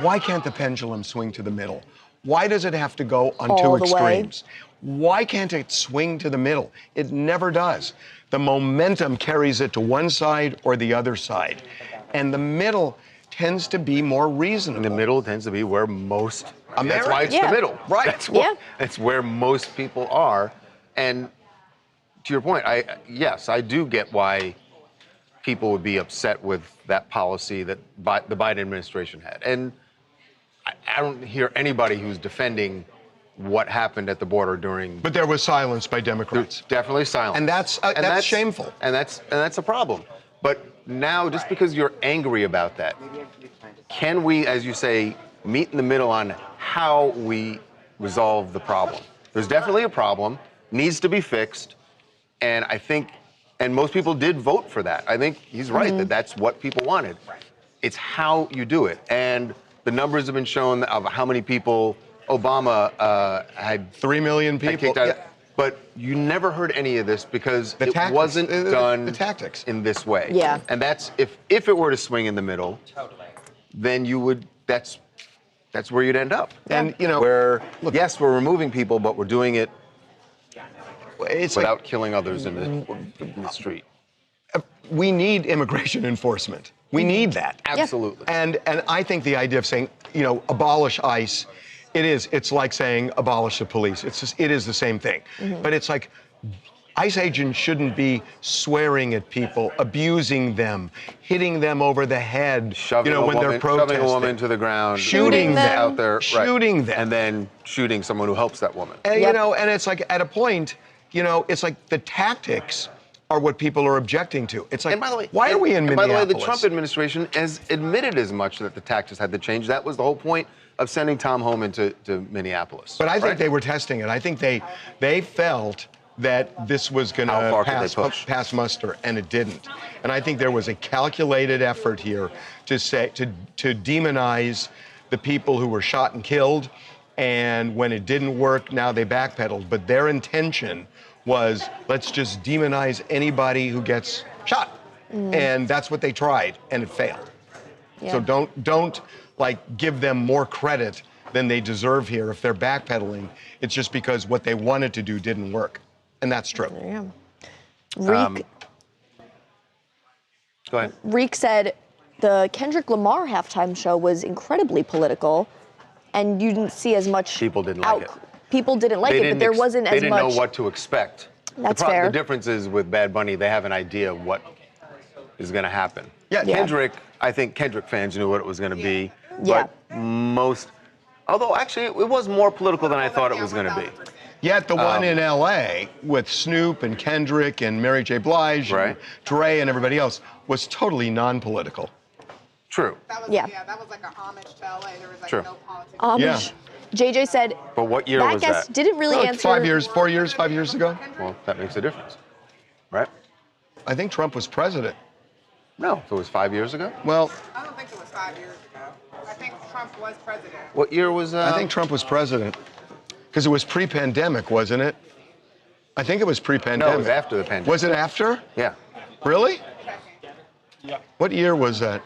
S5: Why can't the pendulum swing to the middle? Why does it have to go on two extremes? Why can't it swing to the middle? It never does. The momentum carries it to one side or the other side. And the middle tends to be more reasonable.
S2: The middle tends to be where most, that's why it's
S1: Yeah.
S2: the middle.
S5: Right.
S2: That's where most people are. And to your point, yes, I do get why people would be upset with that policy that the Biden administration had. And I don't hear anybody who's defending what happened at the border during.
S5: But there was silence by Democrats.
S2: Definitely silence.
S5: And that's shameful.
S2: And that's a problem. But now, just because you're angry about that, can we, as you say, meet in the middle on how we resolve the problem? There's definitely a problem, needs to be fixed, and I think, and most people did vote for that. I think he's right that that's what people wanted. It's how you do it. And the numbers have been shown of how many people Obama had
S5: 3 million people.
S2: kicked out.
S5: Yeah.
S2: But you never heard any of this because
S5: The
S2: it
S5: tactics,
S2: wasn't done
S5: the tactics.
S2: in this way.
S1: Yeah.
S2: And that's if it were to swing in the middle, then you would that's where you'd end up.
S5: And you know,
S2: Where yes, we're removing people, but we're doing it
S5: it's
S2: without killing others in the street.
S5: we need immigration enforcement. We need that.
S2: Absolutely.
S5: And I think the idea of saying, you know, abolish ICE, it's like saying abolish the police. It is the same thing. But it's like ICE agents shouldn't be swearing at people, abusing them, hitting them over the head,
S2: Shoving
S5: when they're protesting.
S2: Shoving a woman to the ground,
S5: Shooting them.
S2: out there,
S5: Shooting them.
S2: and then shooting someone who helps that woman.
S5: And, and it's like at a point, it's like the tactics are what people are objecting to. It's like,
S2: And by the way,
S5: why are we in
S2: and
S5: Minneapolis?
S2: by the way, the Trump administration has admitted as much that the tactics had to change. That was the whole point of sending Tom Homan to Minneapolis.
S5: But I think they were testing it. I think they felt that this was going
S2: How far could
S5: to
S2: they push?
S5: pass muster, and it didn't. And I think there was a calculated effort here to demonize the people who were shot and killed. And when it didn't work, now they backpedaled. But their intention was, let's just demonize anybody who gets shot. And that's what they tried, and it failed.
S1: Yeah.
S5: So don't like give them more credit than they deserve here if they're backpedaling. It's just because what they wanted to do didn't work. And that's true.
S1: Yeah. Reek,
S2: Go ahead.
S1: Reek said the Kendrick Lamar halftime show was incredibly political, and you didn't see as much.
S2: People didn't like it.
S1: People didn't like it, but there wasn't as much.
S2: They didn't know what to expect.
S1: That's fair.
S2: The difference is with Bad Bunny, they have an idea of what is going to happen.
S5: Yeah.
S2: Kendrick, I think Kendrick fans knew what it was going to be.
S1: Yeah.
S2: But although actually it was more political than I thought it was going to be.
S5: Yet the one in L.A. with Snoop and Kendrick and Mary J. Blige and Dre and everybody else was totally non-political.
S2: True.
S3: That was,
S1: Yeah.
S3: That was like a homage to LA. There was like
S2: Sure.
S3: no politics.
S1: Amish. JJ said
S2: But what year
S1: that
S2: was
S1: guest
S2: that?
S1: didn't really
S5: Like
S1: answer.
S5: 5 years, 4 years, 5 years ago.
S2: Well, that makes a difference, right?
S5: I think Trump was president.
S2: No, if it was 5 years ago.
S5: Well,
S3: I don't think it was 5 years ago. I think Trump was president.
S2: What year was that?
S5: I think Trump was president because it was pre-pandemic, wasn't it? I think it was pre-pandemic.
S2: No, it was after the pandemic.
S5: Was it after?
S2: Yeah.
S5: Really? What year was that?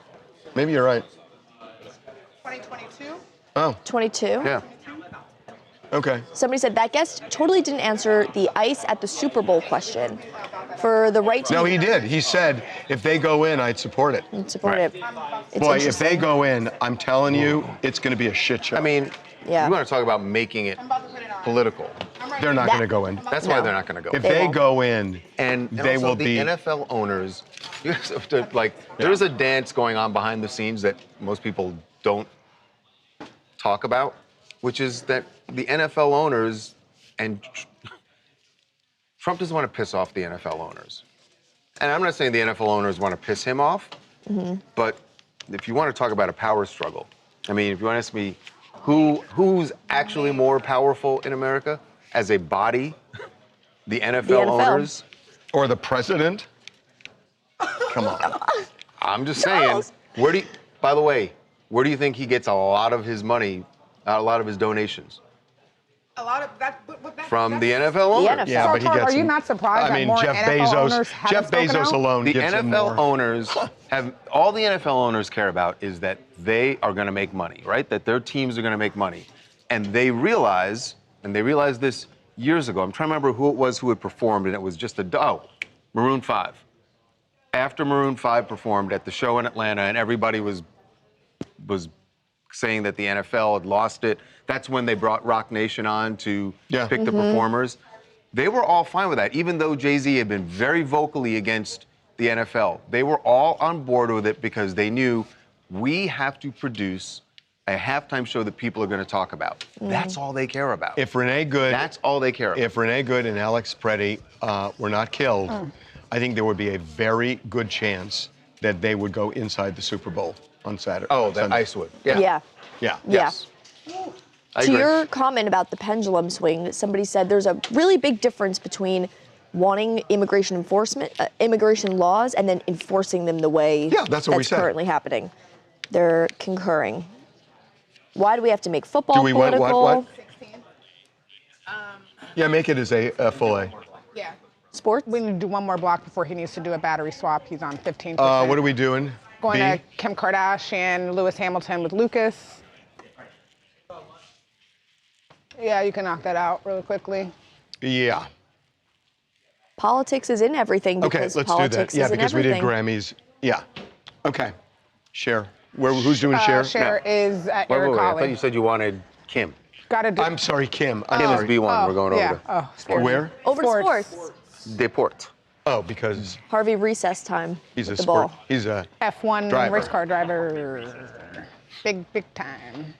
S5: Maybe you're right.
S3: 2022?
S5: Oh,
S1: 22.
S2: Yeah.
S5: okay.
S1: Somebody said that guest totally didn't answer the ICE at the Super Bowl question. For the right to
S5: No, he did. He said, if they go in, I'd support it.
S1: support it. It's
S5: Boy, if
S1: interesting.
S5: they go in, I'm telling you, it's going to be a shit show.
S2: I mean,
S1: Yeah.
S2: you want to talk about making it political.
S5: they're not
S1: that-
S5: going to go in.
S2: That's why
S1: No.
S2: they're not going to go.
S5: If
S1: They
S5: they
S1: won't.
S5: go in,
S2: And
S5: they
S2: also
S5: will
S2: the
S5: be.
S2: NFL owners, you have to, there's a dance going on behind the scenes that most people don't talk about, which is that the NFL owners and Trump doesn't want to piss off the NFL owners. And I'm not saying the NFL owners want to piss him off, but if you want to talk about a power struggle, I mean, if you want to ask me who's actually more powerful in America as a body, the NFL owners.
S5: Or the president? Come on.
S2: I'm just saying, by the way, where do you think he gets a lot of his money, a lot of his donations?
S3: A lot of that. But
S2: From the NFL owners.
S1: NFL.
S5: Yeah, but he
S9: Are
S5: gets.
S9: you not surprised
S5: I mean,
S9: that more
S5: Jeff
S9: NFL
S5: Bezos.
S9: owners haven't
S5: Jeff
S9: spoken
S5: Bezos
S9: out?
S5: alone
S2: The
S5: gives him
S2: NFL
S5: more.
S2: owners all the NFL owners care about is that they are going to make money, right? That their teams are going to make money. And they realize this years ago. I'm trying to remember who it was who had performed, and it was just Maroon 5. After Maroon 5 performed at the show in Atlanta, and everybody was saying that the NFL had lost it, that's when they brought Rock Nation on to pick the performers. They were all fine with that, even though Jay-Z had been very vocally against the NFL. They were all on board with it because they knew we have to produce a halftime show that people are going to talk about. That's all they care about.
S5: If Renee Good,
S2: that's all they care about.
S5: If Renee Good and Alex Preddy were not killed, I think there would be a very good chance that they would go inside the Super Bowl on Saturday.
S2: Oh, that ice would.
S1: Yeah.
S2: Yes.
S1: To your comment about the pendulum swing, somebody said there's a really big difference between wanting immigration enforcement, immigration laws, and then enforcing them the way
S5: that's
S1: currently happening. They're concurring. Why do we have to make football
S5: Do we want
S1: political?
S5: what? Yeah, make it as a full A.
S3: Yeah.
S1: Sports?
S3: We need to do one more block before he needs to do a battery swap. He's on 15%.
S5: What are we doing?
S3: Going
S5: B?
S3: to Kim Kardashian, Lewis Hamilton with Lucas. Yeah, you can knock that out really quickly.
S5: Yeah.
S1: Politics is in everything because
S5: let's do that.
S1: politics
S5: Yeah,
S1: is in
S5: because we did
S1: everything.
S5: Grammys. Yeah. Okay. Cher. Who's doing Cher?
S3: Cher is at
S2: Wait,
S3: Eric
S2: I
S3: Collins.
S2: thought you said you wanted Kim.
S3: Gotta do.
S5: I'm sorry, Kim.
S2: Kim is B1. We're going over
S3: yeah.
S2: to
S3: Scared me.
S5: Where?
S1: Over to sports.
S2: Deport.
S5: Oh, because
S1: Harvey recess time.
S5: he's a
S1: with the
S5: sport.
S1: ball.
S5: He's a
S3: F1
S5: driver.
S3: race car driver. Big time.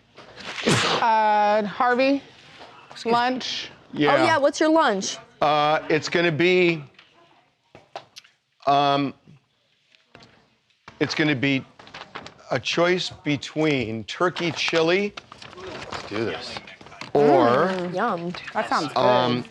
S3: Harvey, lunch.
S5: Yeah.
S1: Oh yeah, what's your lunch?
S5: It's going to be. It's going to be a choice between turkey chili.
S2: Let's do this.
S5: Or
S1: Yum.
S3: That sounds good.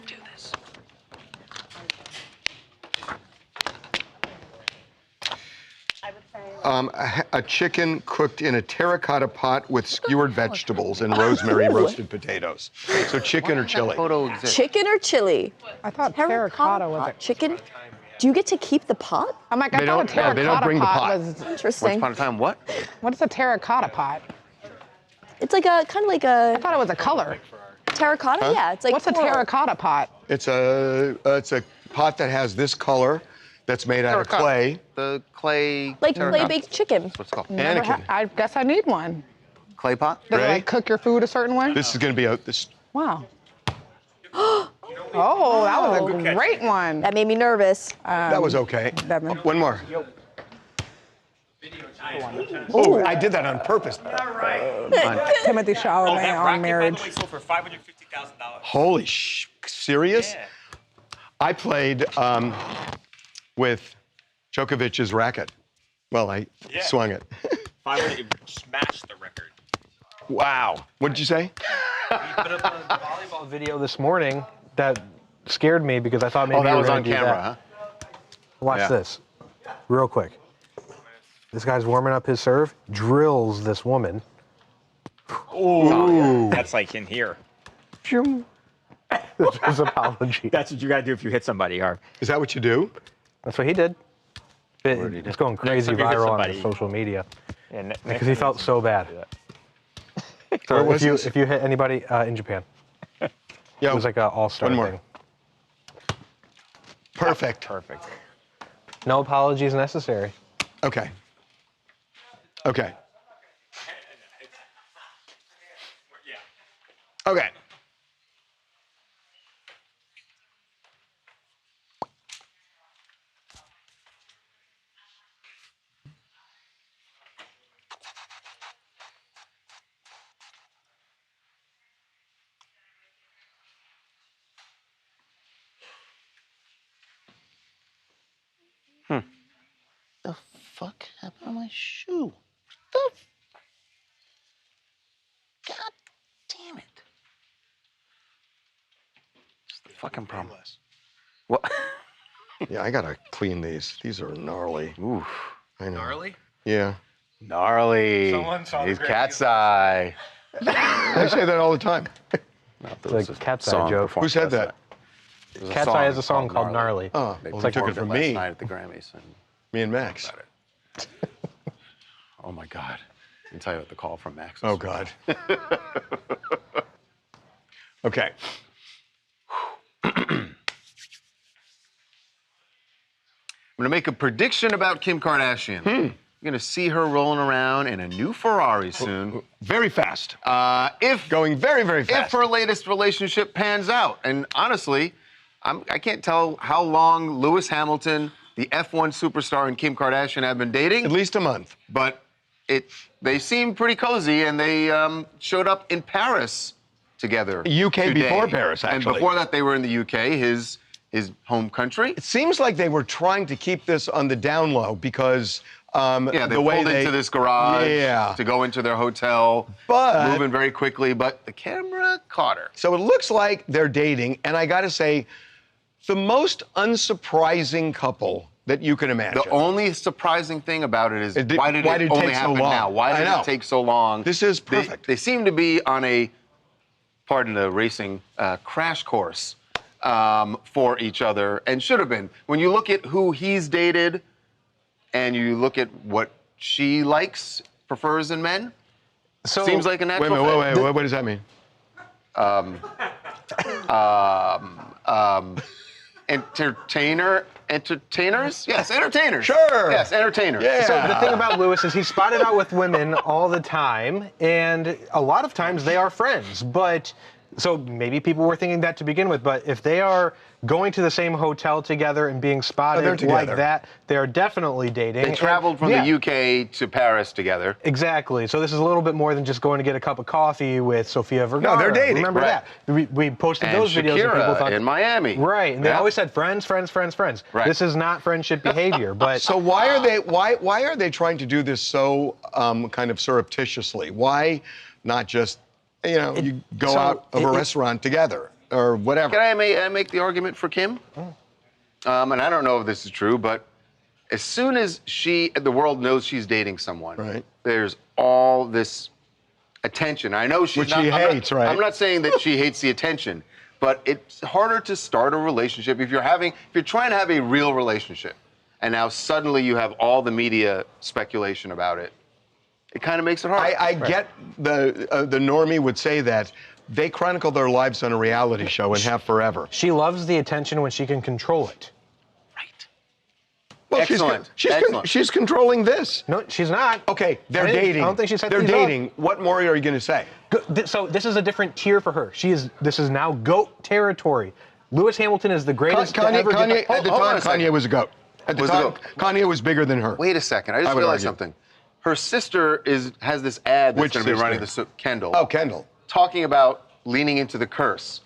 S5: a chicken cooked in a terracotta pot with skewered vegetables and rosemary roasted potatoes. So chicken or chili?
S2: Photo exists.
S1: Chicken or chili?
S3: I thought terracotta was it.
S1: Chicken? Do you get to keep the pot?
S3: I'm like,
S5: They
S3: I thought a
S5: don't- no,
S3: terracotta
S5: they don't bring the pot.
S3: was.
S2: Once
S1: Interesting.
S2: upon a time, what?
S3: What is a terracotta pot?
S1: It's like a kind of like a
S3: I thought it was a color.
S1: terracotta. Yeah, it's like
S3: What's a
S1: coral.
S3: terracotta pot?
S5: It's a pot that has this color that's made out of
S2: Terracotta.
S5: clay.
S2: The clay.
S1: Like
S2: terracotta.
S1: clay baked chicken.
S2: That's what it's called.
S3: Never
S5: Anakin.
S3: I guess I need one.
S2: Clay pot?
S3: Does it
S5: Ray?
S3: like cook your food a certain way?
S5: This is going to be this.
S3: Wow. Oh, that was a great one.
S1: That made me nervous.
S5: That was okay.
S3: Devin.
S5: One more. Oh, I did that on purpose.
S3: Timothy Chalamet on marriage.
S9: Sold for $550,000.
S5: Holy serious?
S9: Yeah.
S5: I played with Djokovic's racket. Well, I swung it.
S9: 500 smashed the record.
S5: Wow. What did you say?
S10: He put up a volleyball video this morning that scared me because I thought maybe
S2: Oh, that
S10: you were
S2: was
S10: gonna
S2: on
S10: do
S2: camera,
S10: that.
S2: huh?
S10: Watch
S2: Yeah.
S10: this, real quick. This guy's warming up his serve, drills this woman.
S9: Ooh. That's like in here.
S10: That's his apology.
S9: That's what you gotta do if you hit somebody, Harv.
S5: Is that what you do?
S10: That's what he did. It's going crazy
S9: time you hit
S10: viral on
S9: somebody.
S10: social media
S9: Yeah,
S10: because he felt so bad.
S5: Where
S10: So
S5: was this?
S10: if you hit anybody in Japan,
S5: Yeah.
S10: it was like an all-star
S5: One more.
S10: thing.
S5: Perfect.
S9: Perfect.
S10: No apologies necessary.
S5: Okay. Okay. Okay.
S2: The fuck happened to my shoe? God damn it. It's the fucking problem. What?
S5: Yeah, I gotta clean these. These are gnarly.
S2: Oof.
S5: I know.
S9: Gnarly?
S5: Yeah.
S2: Gnarly.
S9: Someone saw the
S2: He's
S9: Grammys.
S2: cat's eye.
S5: I say that all the time.
S10: It's like a cat's eye joke.
S5: Who said that?
S10: Cat's Eye has a song called Gnarly.
S5: Oh,
S2: They
S5: well, he took it
S2: performed
S5: from
S2: last
S5: me.
S2: night at the Grammys. And
S5: Me and Max.
S2: about it. Oh my God. I can tell you what the call from Max is.
S5: Oh, God. Okay.
S2: I'm gonna make a prediction about Kim Kardashian. You're gonna see her rolling around in a new Ferrari soon.
S5: Very fast.
S2: If
S5: Going very, very fast.
S2: If her latest relationship pans out, and honestly, I can't tell how long Lewis Hamilton, the F1 superstar, and Kim Kardashian have been dating.
S5: At least a month.
S2: But they seem pretty cozy, and they showed up in Paris together.
S5: UK
S2: today.
S5: before Paris, actually.
S2: And before that, they were in the UK, his home country.
S5: It seems like they were trying to keep this on the down low because
S2: they
S5: the way
S2: pulled into this garage to go into their hotel, moving very quickly, but the camera caught her.
S5: So it looks like they're dating, and I gotta say, the most unsurprising couple that you can imagine.
S2: The only surprising thing about it is why did it
S5: take
S2: only
S5: so
S2: happen
S5: long?
S2: now? Why did it take so long?
S5: This is perfect.
S2: They seem to be on a, pardon the racing, crash course for each other, and should have been. When you look at who he's dated and you look at what she likes, prefers in men,
S10: So
S2: seems like a natural
S5: Wait, what does that mean?
S2: Entertainers? Yes, entertainers.
S5: Sure.
S2: Yes, entertainers.
S5: Yeah.
S10: So the thing about Lewis is he's spotted out with women all the time, and a lot of times they are friends. But so maybe people were thinking that to begin with, but if they are going to the same hotel together and being spotted like that, they're definitely dating.
S2: They traveled from the UK to Paris together.
S10: Exactly. So this is a little bit more than just going to get a cup of coffee with Sofia Vergara.
S5: No, they're dating.
S10: Remember that? We posted
S2: And
S10: those videos and people thought
S2: in Miami.
S10: Right, and they always said friends.
S2: Right.
S10: This is not friendship behavior. But
S5: So why are they trying to do this so kind of surreptitiously? Why not just you go out of a restaurant together or whatever?
S2: Can I make the argument for Kim? And I don't know if this is true, but as soon as the world knows she's dating someone, there's all this attention. I know
S5: Which she hates, right?
S2: I'm not saying that she hates the attention, but it's harder to start a relationship if you're trying to have a real relationship, and now suddenly you have all the media speculation about it. It kind of makes it hard.
S5: I get the normie would say that they chronicle their lives on a reality show and have forever.
S10: she loves the attention when she can control it.
S2: Right.
S5: Well,
S2: Excellent.
S5: She's controlling this.
S10: No, she's not.
S5: Okay, they're dating.
S10: I don't think she said
S5: they're
S10: these up.
S5: dating. What more are you going to say?
S10: So this is a different tier for her. This is now GOAT territory. Lewis Hamilton is the greatest to ever get
S5: At the time, Kanye was a GOAT. At the time, Kanye was bigger than her.
S2: Wait a second. I just realized something. Her sister has this ad that's going to be running Kendall.
S5: Oh, Kendall.
S2: Talking about leaning into the curse.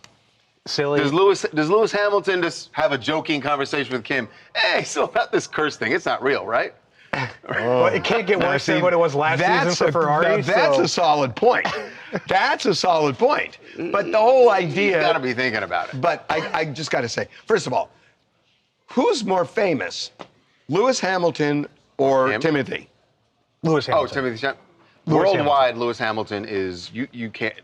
S10: Silly.
S2: Does Lewis Hamilton just have a joking conversation with Kim? Hey, so about this curse thing, it's not real, right?
S10: Well, it can't get worse than what it was last season for Ferrari.
S5: That's a solid point. That's a solid point. But the whole idea.
S2: You got to be thinking about it.
S5: But I just got to say, first of all, who's more famous, Lewis Hamilton or Timothy?
S10: Lewis Hamilton.
S2: Oh, Timothy Chalamet. Worldwide, Lewis Hamilton is you can't.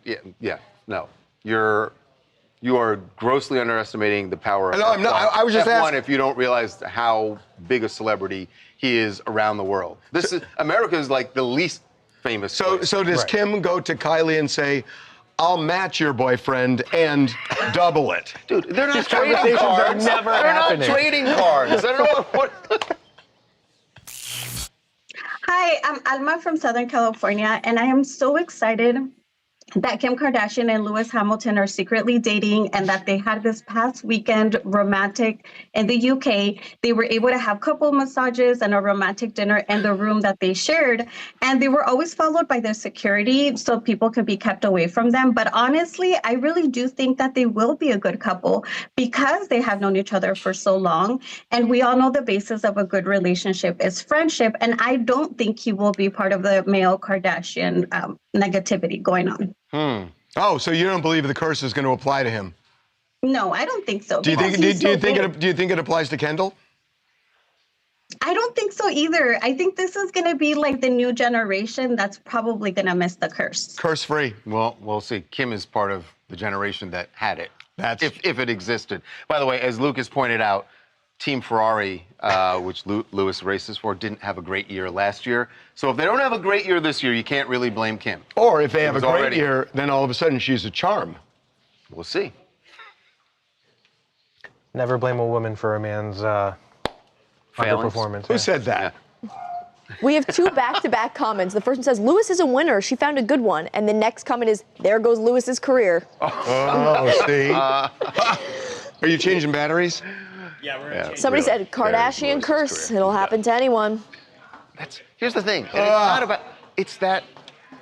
S2: No. You are grossly underestimating the power of
S5: No, I'm not. I was just
S2: F1
S5: asking.
S2: if you don't realize how big a celebrity he is around the world. America is like the least famous.
S5: So does Kim go to Kylie and say, "I'll match your boyfriend and double it"?
S2: Dude, they're not
S10: These
S2: trading
S10: conversations are
S2: cards.
S10: never
S2: They're
S10: happening.
S2: not trading cards. I don't know what.
S11: Hi, I'm Alma from Southern California, and I am so excited that Kim Kardashian and Lewis Hamilton are secretly dating and that they had this past weekend romantic in the UK. They were able to have couple massages and a romantic dinner in the room that they shared. And they were always followed by their security so people could be kept away from them. But honestly, I really do think that they will be a good couple because they have known each other for so long. And we all know the basis of a good relationship is friendship. And I don't think he will be part of the male Kardashian negativity going on.
S5: Oh, so you don't believe the curse is going to apply to him?
S11: No, I don't think so.
S5: Do you think it applies to Kendall?
S11: I don't think so either. I think this is going to be like the new generation that's probably going to miss the curse.
S5: Curse free.
S2: Well, we'll see. Kim is part of the generation that had it. If it existed. By the way, as Lucas pointed out, Team Ferrari, which Lewis races for, didn't have a great year last year. So if they don't have a great year this year, you can't really blame Kim.
S5: Or if they have a great year, then all of a sudden she's a charm.
S2: We'll see.
S10: Never blame a woman for a man's underperformance.
S5: Who said that?
S1: We have two back-to-back comments. The first one says, Lewis is a winner. She found a good one. And the next comment is, there goes Lewis's career.
S5: Oh, see? Are you changing batteries?
S9: Yeah, we're gonna change.
S1: Somebody
S2: Really,
S1: said, Kardashian
S2: Lewis's
S1: curse.
S2: career.
S1: It'll happen to anyone.
S2: Here's the thing. And it's not about. It's that.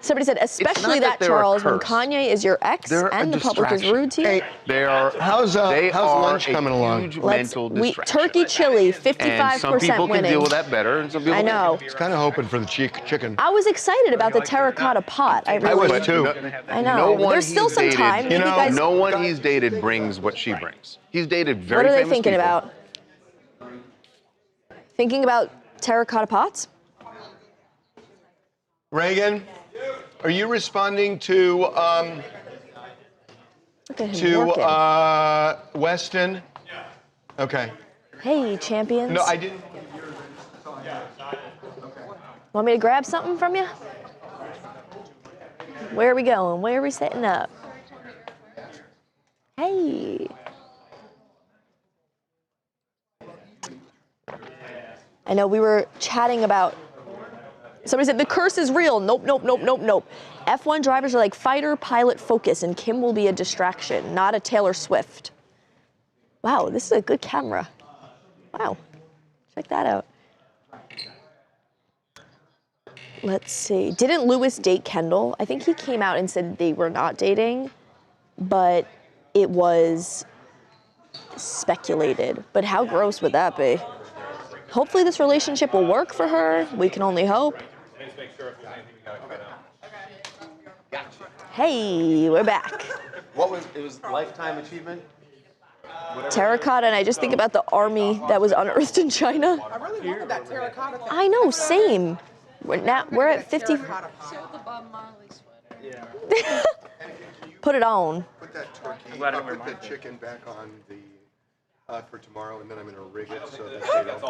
S1: Somebody said, especially
S2: that
S1: that,
S2: they're a
S1: Charles, when
S2: curse.
S1: Kanye is your ex
S2: They're a
S1: and the public is
S2: distraction.
S1: rude to you.
S5: Hey,
S2: They are.
S5: how's lunch
S2: a
S5: coming along?
S2: Huge mental distraction.
S1: Turkey chili, 55%
S2: And some people
S1: winning.
S2: can deal with that better, and some people
S1: I know.
S5: I was kind of hoping for the chicken.
S1: I was excited about the terracotta pot. I
S5: I was
S1: really.
S5: too.
S1: I know.
S2: No one
S1: There's still
S2: he's
S1: some
S2: dated,
S1: time. Maybe you guys.
S2: no one he's dated brings what she brings. He's dated very
S1: What are they
S2: famous
S1: thinking
S2: people.
S1: about? Thinking about terracotta pots?
S5: Reagan, are you responding to
S1: Look at him working.
S5: Weston? Okay.
S1: Hey, champions.
S5: No, I didn't.
S1: Want me to grab something from you? Where are we going? Where are we setting up? Hey. I know we were chatting about. Somebody said the curse is real. Nope, nope, nope, nope, nope. F1 drivers are like fighter pilot focus, and Kim will be a distraction, not a Taylor Swift. Wow, this is a good camera. Wow, check that out. Let's see. Didn't Lewis date Kendall? I think he came out and said they were not dating, but it was speculated. But how gross would that be? Hopefully this relationship will work for her. We can only hope. Hey, we're back.
S2: What was it? Was lifetime achievement?
S1: Terracotta, and I just think about the army that was unearthed in China.
S3: I really wanted that terracotta thing.
S1: I know, same. We're at 50.
S3: Show the Bob Marley sweater.
S1: Put it on.
S5: Put that turkey, put that chicken back on the for tomorrow, and then I'm gonna rig it so that they don't.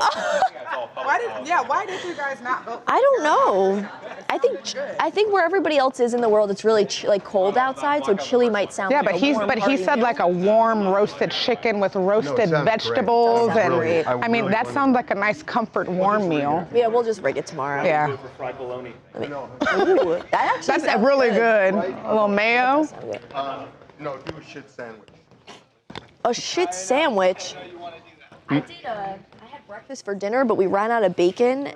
S3: Why did you guys not vote?
S1: I don't know. I think where everybody else is in the world, it's really like cold outside, so chili might sound.
S3: Yeah,
S1: like
S3: but
S1: a
S3: he
S1: warm party
S3: said
S1: meal.
S3: like a warm roasted chicken with roasted
S5: sounds
S3: vegetables,
S5: great.
S3: and
S5: Brilliant.
S3: I mean
S5: really
S3: that
S5: wanna-
S3: sounds like a nice comfort warm meal.
S1: Yeah, we'll just rig it tomorrow.
S3: Yeah,
S9: Fried bologna.
S1: Ooh, that actually
S3: that's
S1: sounds
S3: really good. A little mayo.
S5: No, do a shit sandwich.
S1: A shit sandwich. I had breakfast for dinner, but we ran out of bacon,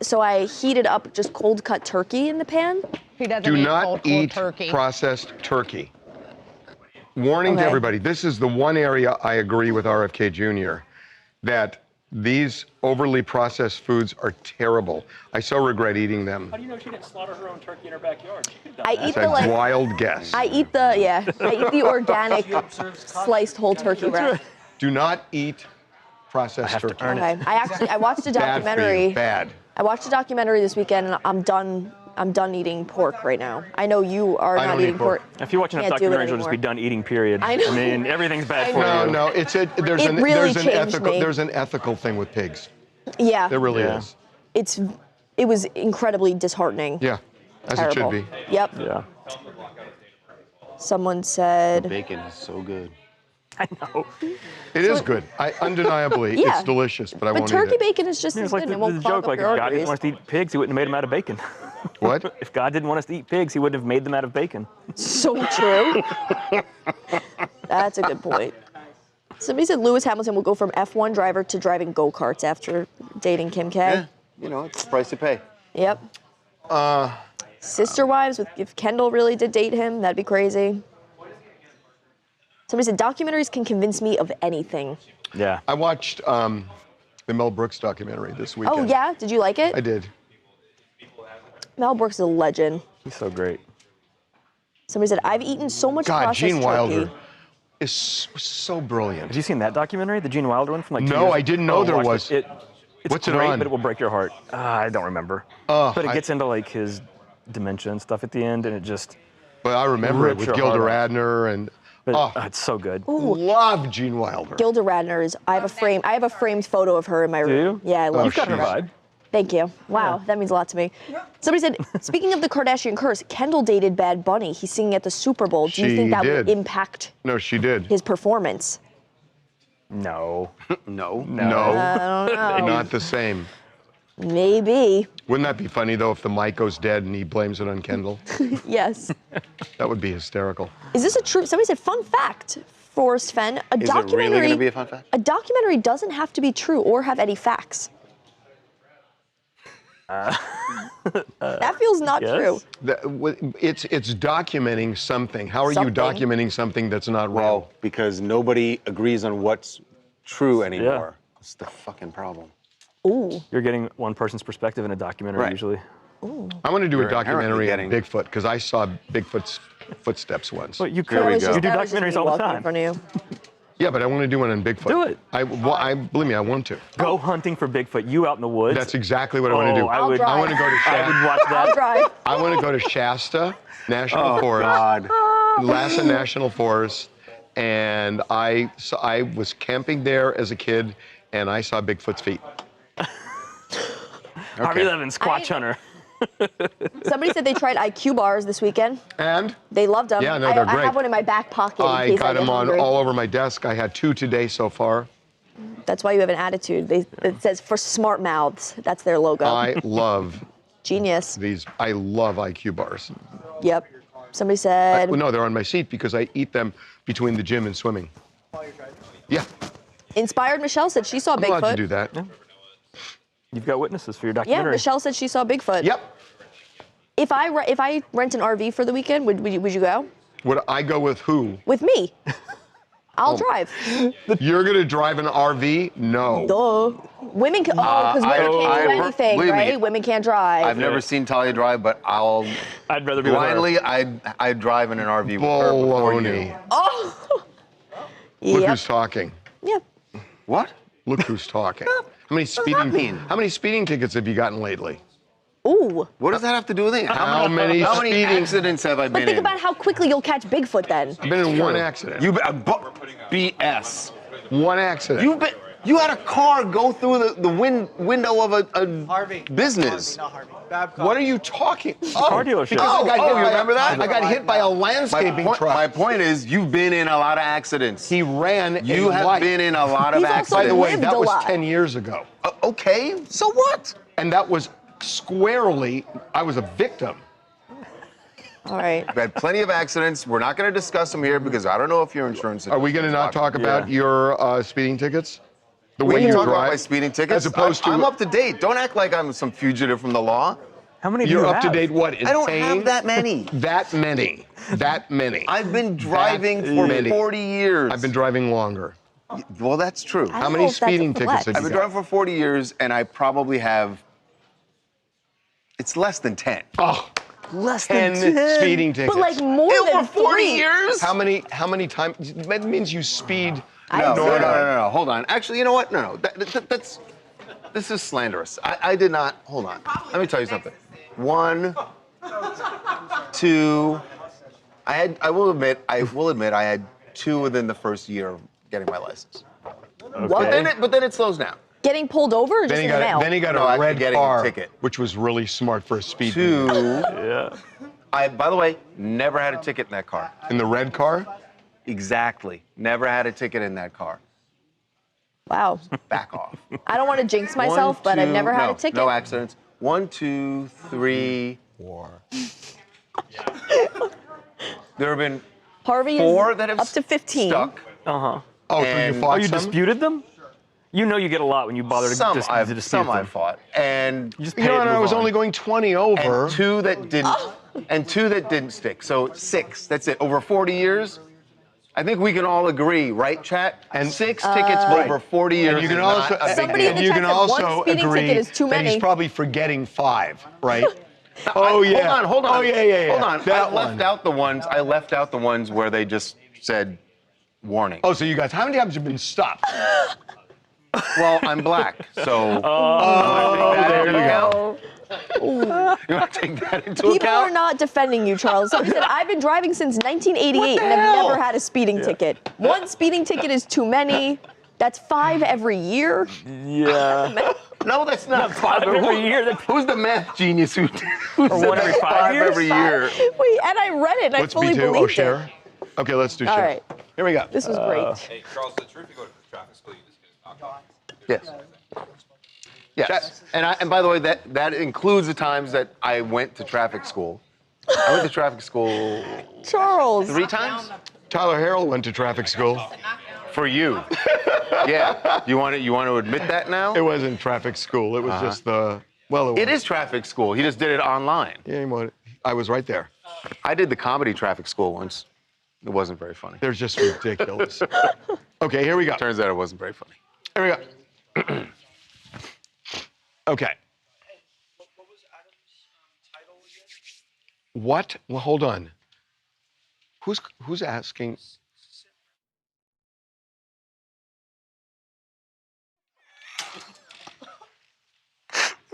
S1: so I heated up just cold cut turkey in the pan.
S3: He doesn't
S5: Do
S3: eat
S5: not
S3: cold
S5: eat
S3: turkey.
S5: processed turkey. Warning to
S1: Okay.
S5: everybody, this is the one area I agree with RFK Jr. that these overly processed foods are terrible. I so regret eating them.
S9: How do you know she didn't slaughter her own turkey in her backyard? She could've done
S1: I
S9: that.
S1: eat
S5: It's
S1: the
S5: a wild guess.
S1: I eat the organic sliced whole turkey wrap.
S5: Do not eat processed turkey.
S1: Okay. I watched a
S5: Bad for
S1: documentary.
S5: you. Bad.
S1: I watched a documentary this weekend, and I'm done eating pork right now. I know you are
S5: I
S1: not
S5: don't eat
S1: eating pork.
S9: If you watch enough
S1: Can't do it
S9: documentaries, you'll just be
S1: anymore.
S9: done eating, period.
S1: I know.
S9: I mean, everything's bad
S1: I
S9: for
S1: know.
S9: you.
S5: No, there's
S1: It really changed
S5: ethical
S1: me.
S5: there's an ethical thing with pigs.
S1: Yeah.
S5: There really
S9: Yeah.
S5: is.
S1: It was incredibly disheartening.
S5: Yeah, as
S1: Terrible.
S5: it should be.
S1: Yep.
S9: Yeah.
S1: Someone said.
S2: Bacon is so good.
S9: I know.
S5: It is good. Undeniably,
S1: Yeah.
S5: it's delicious, but I
S1: But
S5: won't
S1: turkey
S5: eat it.
S1: bacon is just
S9: It's
S1: as
S9: like
S1: good.
S9: the,
S1: It won't
S9: the
S1: clog
S9: joke,
S1: up
S9: like if
S1: your
S9: God
S1: arteries.
S9: didn't want us to eat pigs, he wouldn't have made them out of bacon.
S5: What?
S9: If God didn't want us to eat pigs, he wouldn't have made them out of bacon.
S1: So true. That's a good point. Somebody said Lewis Hamilton will go from F1 driver to driving go-karts after dating Kim K.
S2: Yeah, you know, it's the price you pay.
S1: Yep. Sister wives, if Kendall really did date him, that'd be crazy. Somebody said documentaries can convince me of anything.
S9: Yeah.
S5: I watched the Mel Brooks documentary this weekend.
S1: Oh yeah, did you like it?
S5: I did.
S1: Mel Brooks is a legend.
S9: He's so great.
S1: Somebody said I've eaten so much
S5: God,
S1: processed
S5: Gene
S1: turkey.
S5: Wilder is so brilliant.
S9: Have you seen that documentary, the Gene Wilder one from like 2
S5: No,
S9: years
S5: I didn't know there
S9: watch
S5: was.
S9: It's
S5: What's it
S9: great,
S5: on?
S9: but it will break your heart. I don't remember. But it gets into like his dementia and stuff at the end, and it just.
S5: But I remember it
S9: rips
S5: with
S9: your
S5: Gilda
S9: heart out.
S5: Radner and.
S9: But it's so good.
S5: Love Gene Wilder.
S1: Gilda Radner is. I have a framed photo of her in my room.
S9: Do you?
S1: Yeah, I love
S9: You've got her
S1: her.
S9: vibe.
S1: Thank you. Wow, that means a lot to me. Somebody said, speaking of the Kardashian curse, Kendall dated Bad Bunny. He's singing at the Super Bowl. Do you
S5: She
S1: think that
S5: did.
S1: would impact
S5: No, she did.
S1: his performance?
S9: No.
S2: No.
S5: No.
S1: I don't know.
S5: Not the same.
S1: Maybe.
S5: Wouldn't that be funny though if the mic goes dead and he blames it on Kendall?
S1: Yes.
S5: That would be hysterical.
S1: Is this a true? Somebody said, fun fact, Forrest Fenn.
S2: Is it really going to be a fun fact?
S1: A documentary doesn't have to be true or have any facts. That feels not true.
S5: It's documenting something. How are
S1: Something.
S5: you documenting something that's not real?
S2: Well, because nobody agrees on what's true anymore. That's the fucking problem.
S1: Ooh.
S9: You're getting one person's perspective in a documentary
S2: Right.
S9: usually.
S1: Ooh.
S5: I want to do
S2: You're
S5: a documentary on
S2: inherently
S5: Bigfoot because I saw Bigfoot's footsteps once.
S9: Well, you
S2: There we
S9: could.
S2: go.
S9: You do
S1: That was just
S9: documentaries
S1: me
S9: all the
S1: walking in
S9: time.
S1: front of you.
S5: Yeah, but I want to do one on Bigfoot.
S9: Do it.
S5: I believe me, I want to.
S9: Go hunting for Bigfoot. You out in the woods.
S5: That's exactly what I want to do.
S9: I would.
S1: drive.
S5: I want to go to
S9: I
S5: Shasta.
S9: would watch that.
S1: I'll drive.
S5: I want to go to Shasta National Forest,
S2: God.
S5: Lhasa National Forest, and I was camping there as a kid, and I saw Bigfoot's feet.
S9: Harvey Levin, Squatch
S1: I-
S9: Hunter.
S1: Somebody said they tried IQ bars this weekend.
S5: And
S1: They loved them.
S5: Yeah, no, they're
S1: I
S5: great.
S1: have one in my back pocket in
S5: I
S1: case
S5: got
S1: get
S5: them on
S1: hungry.
S5: all over my desk. I had 2 today so far.
S1: That's why you have an attitude. It says for smart mouths. That's their logo.
S5: I love
S1: Genius.
S5: these. I love IQ bars.
S1: Yep. Somebody said.
S5: Well, no, they're on my seat because I eat them between the gym and swimming. Yeah,
S1: Inspired Michelle said she saw
S5: I'm allowed
S1: Bigfoot.
S5: to do that.
S9: You've got witnesses for your
S1: Yeah,
S9: documentary.
S1: Michelle said she saw Bigfoot.
S5: Yep.
S1: If I rent an RV for the weekend, would you go?
S5: Would I go with who?
S1: With me.
S5: Oh.
S1: I'll drive.
S5: You're gonna drive an RV? No.
S1: Duh. Women can. Oh, because women can't do anything,
S2: believe me,
S1: right? Women can't drive.
S2: I've never seen Talia drive, but
S9: I'd rather be with her.
S2: blindly, I'd drive in an RV with her before you.
S5: Baloney.
S1: Oh.
S5: Look
S1: Yep.
S5: who's talking.
S1: Yep.
S2: What?
S5: Look who's talking. How many speeding tickets have you gotten lately?
S1: Ooh.
S2: What does that have to do with anything?
S5: How many
S2: How many
S5: speeding-
S2: accidents have I
S1: But
S2: been
S1: think
S2: in?
S1: about how quickly you'll catch Bigfoot then.
S5: I've been in one accident.
S2: BS.
S5: One accident.
S2: You had a car go through the window of a
S4: Harvey.
S2: business.
S4: No, Harvey. Babcock.
S5: What are you talking?
S9: Car dealership.
S5: because I got hit
S2: you
S5: by
S2: remember that?
S5: I got hit by a landscaping truck.
S2: My point is, you've been in a lot of accidents.
S5: He ran.
S2: You
S5: a
S2: have
S5: light.
S2: been in a lot of
S1: He's also
S2: accidents.
S5: By the way,
S1: lived
S5: that
S1: a
S5: was
S1: lot.
S5: 10 years ago,
S2: Okay, so what?
S5: and that was squarely. I was a victim.
S1: All right.
S2: I've had plenty of accidents. We're not going to discuss them here because I don't know if your insurance.
S5: Are we going to not talk about your speeding tickets? The
S2: We
S5: way
S2: can
S5: you
S2: talk about
S5: drive?
S2: my speeding tickets.
S5: As opposed to.
S2: I'm up to date. Don't act like I'm some fugitive from the law.
S9: How many do
S5: You're
S9: you
S5: up
S9: have?
S5: to date. What? Insane?
S2: I don't have that many.
S5: That many. That many.
S2: I've been driving for
S5: many.
S2: 40 years.
S5: I've been driving longer.
S2: Well, that's true.
S1: I
S5: How
S1: don't
S5: many
S1: know if that's a
S5: speeding tickets
S1: flex.
S5: have
S2: I've
S5: you
S2: been
S5: got?
S2: driving for 40 years, and I probably have. It's less than 10.
S5: Oh,
S9: Less
S5: 10
S9: than 10.
S5: speeding tickets.
S1: But like more than
S2: Over 40
S1: 3.
S2: years?
S5: How many times? That means you speed.
S2: No. Hold on. Actually, you know what? No. This is slanderous. I did not. Hold on. Let me tell you something. 1, 2. I will admit I had 2 within the first year of getting my license.
S1: What?
S2: But then it slows down.
S1: Getting pulled over or just
S5: Then
S1: in the mail?
S5: he got
S2: No,
S5: a
S2: actually
S5: red
S2: getting a
S5: car,
S2: ticket.
S5: which was really smart for a speed.
S2: 2.
S9: Yeah.
S2: By the way, never had a ticket in that car.
S5: In the red car?
S2: Exactly. Never had a ticket in that car.
S1: Wow.
S2: Back off.
S1: I don't want to jinx myself,
S2: 1,
S1: but I've
S2: 2,
S1: never had
S2: no,
S1: a ticket.
S2: No accidents. 1, 2, 3, 4. There have been
S1: Harvey
S2: 4
S1: is
S2: that have
S1: up to 15.
S2: stuck.
S9: Uh-huh.
S5: Oh, so
S2: And-
S5: you fought
S9: Oh, you
S5: some?
S9: disputed them? You know you get a lot when you bother to
S2: Some
S9: dispute
S2: I've
S9: them.
S2: fought, and
S9: You just
S5: You
S9: pay it
S5: know,
S9: and
S5: and I
S9: move
S5: was
S9: on.
S5: only going 20 over.
S2: 2 that didn't, and 2 that didn't stick. So 6. That's it. Over 40 years. I think we can all agree, right, chat? And 6 tickets over 40 years.
S5: And you can
S2: is
S5: also,
S2: not a big
S1: Somebody
S2: deal.
S1: in the
S5: and you
S1: chat
S5: can
S1: said one
S5: also
S1: speeding
S5: agree
S1: ticket is too
S5: that he's
S1: many.
S5: probably forgetting 5, right? Oh yeah.
S2: Hold on.
S5: Oh yeah.
S2: Hold on.
S5: That
S2: I left out the ones where they just said warning.
S5: Oh, so you guys, how many times have you been stopped?
S2: Well, I'm black, so.
S5: There you go.
S2: You want to take that into
S1: People
S2: account?
S1: are not defending you, Charles. Somebody said, I've been driving since 1988 and have never had a speeding ticket. 1 speeding ticket is too many. That's 5 every year.
S9: Yeah.
S2: No, that's not
S9: 5 every year.
S2: Who's the math genius who said
S9: 1 every 5 years?
S2: every year?
S1: Wait, and I read it and
S5: What's
S1: I fully
S5: B2?
S1: believed
S5: Oh,
S1: it.
S5: Cher? Okay, let's do
S1: All
S5: Cher.
S1: right.
S5: Here we go.
S1: This was great.
S12: Hey, Charles, the truth you go to
S2: Yes. Yes. And by the way, that includes the times that I went to traffic school. I went to traffic school
S1: Charles.
S2: 3 times.
S5: Tyler Harrell went to traffic school.
S2: For you. Yeah. You want to admit that now?
S5: It wasn't traffic school. It was just the, well,
S2: It is traffic school. He just did it online.
S5: Yeah, I was right there.
S2: I did the comedy traffic school once. It wasn't very funny.
S5: They're just ridiculous. Okay, here we go.
S2: Turns out it wasn't very funny.
S5: Here we go. Okay.
S12: What was Adam's title again?
S5: What? Well, hold on. Who's asking?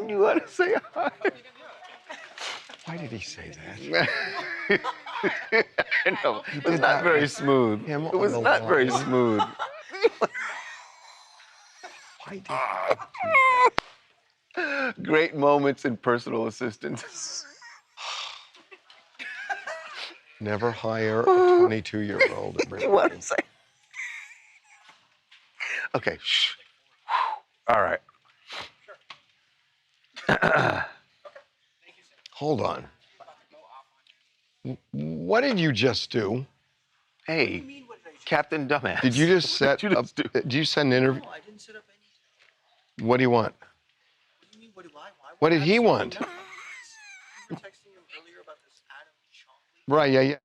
S2: You want to say hi?
S5: Why did he say that?
S2: I know. It was not very smooth. It was not very smooth.
S5: Why did
S2: Great moments in personal assistance.
S5: Never hire a 22-year-old.
S2: What to say? Okay. Shh. All right.
S5: Hold on. What did you just do?
S2: Hey, Captain Dumbass.
S5: Did you just set up? Did you send an interview?
S12: No, I didn't set up anything.
S5: What do you want?
S12: What do you mean, what do I want?
S5: What did he want?
S12: You were texting him earlier about this Adam Chong.
S5: Right, yeah.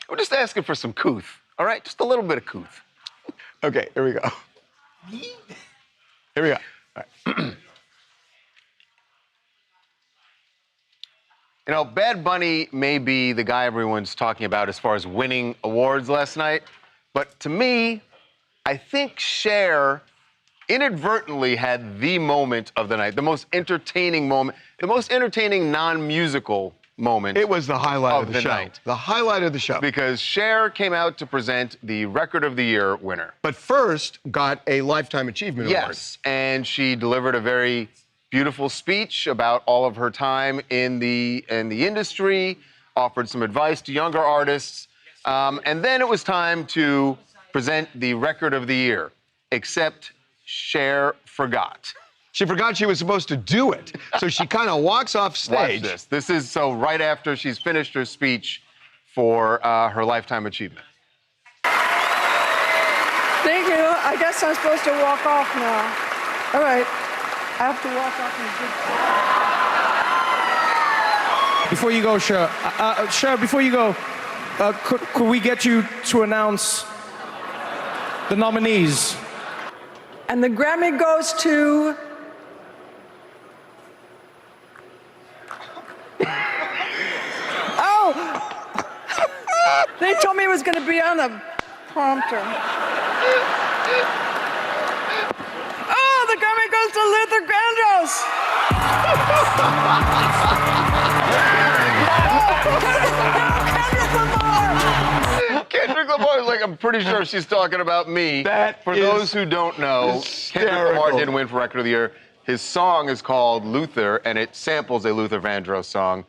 S2: We're just asking for some couth, all right? Just a little bit of couth.
S5: Okay, here we go. Here we go. All right.
S2: You know, Bad Bunny may be the guy everyone's talking about as far as winning awards last night, but to me, I think Cher inadvertently had the moment of the night, the most entertaining moment, the most entertaining non-musical moment.
S5: It was the highlight of the show.
S2: Night.
S5: The highlight of the show.
S2: Because Cher came out to present the Record of the Year winner.
S5: But first got a Lifetime Achievement Award.
S2: Yes, and she delivered a very beautiful speech about all of her time in the industry, offered some advice to younger artists, and then it was time to present the Record of the Year, except Cher forgot.
S5: She forgot she was supposed to do it, so she kind of walks off stage.
S2: Watch this. This is so right after she's finished her speech for her Lifetime Achievement.
S13: Thank you. I guess I'm supposed to walk off now. All right. I have to walk off and Before you go, Sher. Sher, before you go, could we get you to announce the nominees?
S14: And the Grammy goes to... Oh! They told me it was going to be on the prompter. Oh, the Grammy goes to Luther Vandross.
S2: Kendrick Lamar is like, I'm pretty sure she's talking about me. For those who don't know, Kendrick Lamar didn't win for Record of the Year. His song is called Luther, and it samples a Luther Vandross song.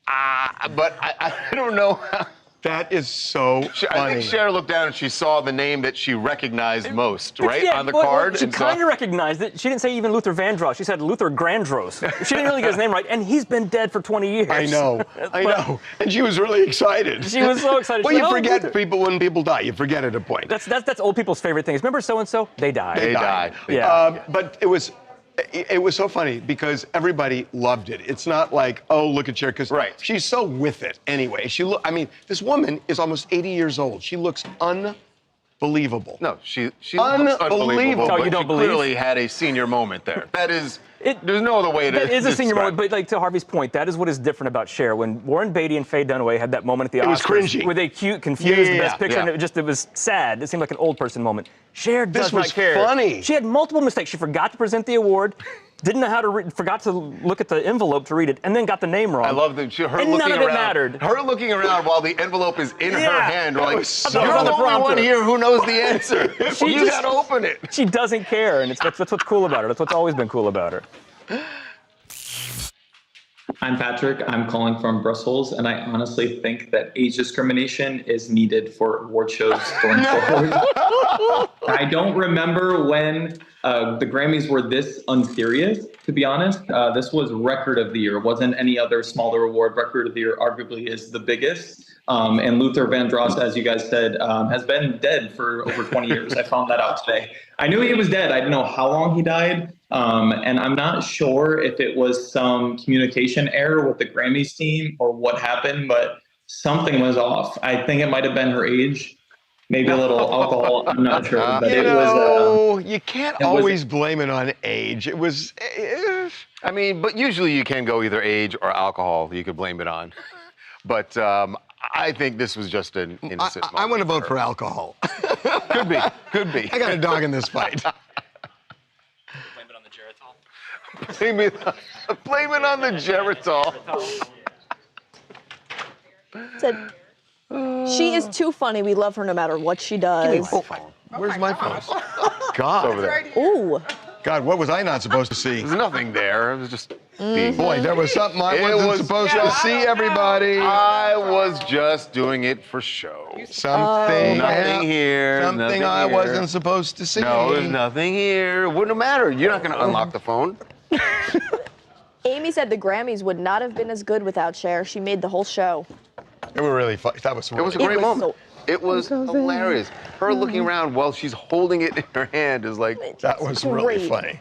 S2: But I don't know how.
S5: That is so funny.
S2: I think Cher looked down and she saw the name that she recognized most, right,
S9: Yeah,
S2: on the
S9: well,
S2: card.
S9: She kind of recognized it. She didn't say even Luther Vandross. She said Luther Grandros. She didn't really get his name right, and he's been dead for 20 years.
S5: I know. I know. And she was really excited.
S9: She was so excited.
S5: Well,
S9: She
S5: you
S9: said,
S5: forget
S9: Luther.
S5: people when people die. You forget at a point.
S9: That's old people's favorite things. Remember so-and-so? They died.
S2: They died.
S9: Yeah.
S5: But it was so funny because everybody loved it. It's not like, oh, look at Cher, because she's so with it anyway. I mean, this woman is almost 80 years old. She looks unbelievable.
S2: No, she looks
S5: unbelievable.
S2: unbelievable.
S9: Oh,
S2: But
S9: you don't
S2: she
S9: believe?
S2: clearly had a senior moment there. That is, there's no other way to
S9: That is a senior
S2: describe
S9: moment, but like to Harvey's point, that is what is different about Cher. When Warren Beatty and Faye Dunaway had that moment at the Oscars,
S5: It was cringy.
S9: where they confused
S5: Yeah,
S9: Best Picture,
S5: yeah.
S9: and it was sad. It seemed like an old person moment. Cher does not care.
S5: This was funny.
S9: She had multiple mistakes. She forgot to present the award, didn't know how to forgot to look at the envelope to read it, and then got the name wrong.
S2: I love her
S9: and
S2: looking
S9: none of
S2: around.
S9: it mattered.
S2: Her looking around while the envelope is in her hand. We're like, you're
S9: on
S2: the
S9: the
S2: only one
S9: prompter.
S2: here who knows the answer. You gotta open it.
S9: She doesn't care, and that's what's cool about her. That's what's always been cool about her.
S15: I'm Patrick. I'm calling from Brussels, and I honestly think that age discrimination is needed for award shows going forward. I don't remember when the Grammys were this unserious, to be honest. This was record of the year. It wasn't any other smaller award. Record of the year arguably is the biggest. And Luther Vandross, as you guys said, has been dead for over 20 years. I found that out today. I knew he was dead. I didn't know how long he died. And I'm not sure if it was some communication error with the Grammys team or what happened, but something was off. I think it might have been her age, maybe a little alcohol. I'm not sure. But
S5: you can't always blame it on age. It was.
S2: I mean, but usually you can go either age or alcohol. You could blame it on. But I think this was just an innocent moment.
S5: I want to vote for alcohol.
S2: Could be. Could be.
S5: I got a dog in this fight.
S2: Blame it on the Geritol.
S1: Said, she is too funny. We love her no matter what she does.
S5: Where's my phone? God.
S2: Over there.
S1: Ooh.
S5: God, what was I not supposed to see?
S2: There's nothing there. It was just being.
S5: Boy, there was something I wasn't supposed to see, everybody.
S2: I was just doing it for show.
S5: Something.
S2: Nothing here.
S5: Something
S2: nothing
S5: I
S2: here.
S5: wasn't supposed to see.
S2: No, there's nothing here. Wouldn't matter. You're not going to unlock the phone.
S1: Amy said the Grammys would not have been as good without Cher. She made the whole show.
S5: It was really fun. That was really
S2: It was a great moment. It was hilarious. Her looking around while she's holding it in her hand is like,
S5: that was really funny.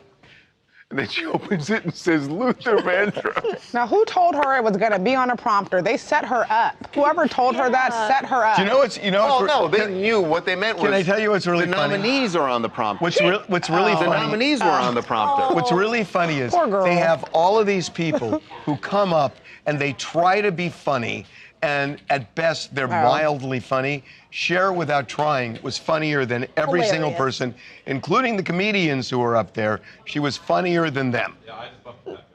S2: And then she opens it and says, Luther Vandross.
S3: Now, who told her it was going to be on a prompter? They set her up. Whoever told her that set her up.
S5: Do you know what's?
S2: Oh no, they knew what they meant was.
S5: Can I tell you what's really
S2: the
S5: funny?
S2: nominees are on the prompter.
S5: What's really
S2: The
S5: funny?
S2: nominees were on the prompter.
S5: What's really funny is
S3: Poor girl.
S5: they have all of these people who come up and they try to be funny, and at best they're mildly funny. Cher, without trying, was funnier than every single person, including the comedians who were up there. She was funnier than them.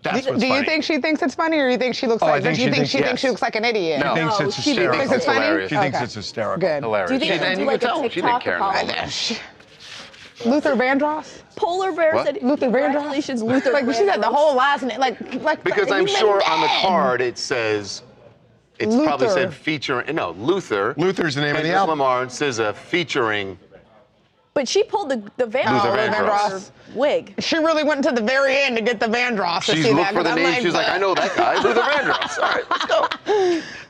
S5: That's what's
S3: Do
S5: funny.
S3: you think she thinks it's funny, or you think she looks
S5: I
S3: like?
S5: think
S3: Do you think
S5: she
S3: she thinks she looks like an idiot?
S5: She thinks it's
S3: She
S5: hysterical.
S3: thinks it's funny?
S2: hilarious.
S5: She thinks
S3: Okay.
S5: it's hysterical.
S3: Good.
S2: Hilarious.
S1: Do you think
S2: And
S1: she'll do
S2: you
S1: like
S2: could
S1: a
S2: tell she didn't
S1: TikTok
S2: care.
S1: apology?
S3: Luther Vandross?
S1: Polar Bear
S2: What?
S1: said,
S3: Luther Vandross?
S1: congratulations, Luther
S3: Like, she said the
S1: Vandross."
S3: whole last name, like.
S2: Because I'm
S3: you've been
S2: sure on the
S3: dead.
S2: card it says, it's probably
S3: Luther.
S2: said featuring, no, Luther.
S5: Luther's the name of the
S2: Kendrick
S5: album.
S2: Lamar and SZA featuring.
S1: But she pulled the Vandross wig.
S3: She really went to the very end to get the Vandross to
S2: She's
S3: see
S2: looked
S3: that.
S2: for the
S3: 'cause I'm
S2: name. She's like, I know that guy, Luther Vandross. All right, let's go.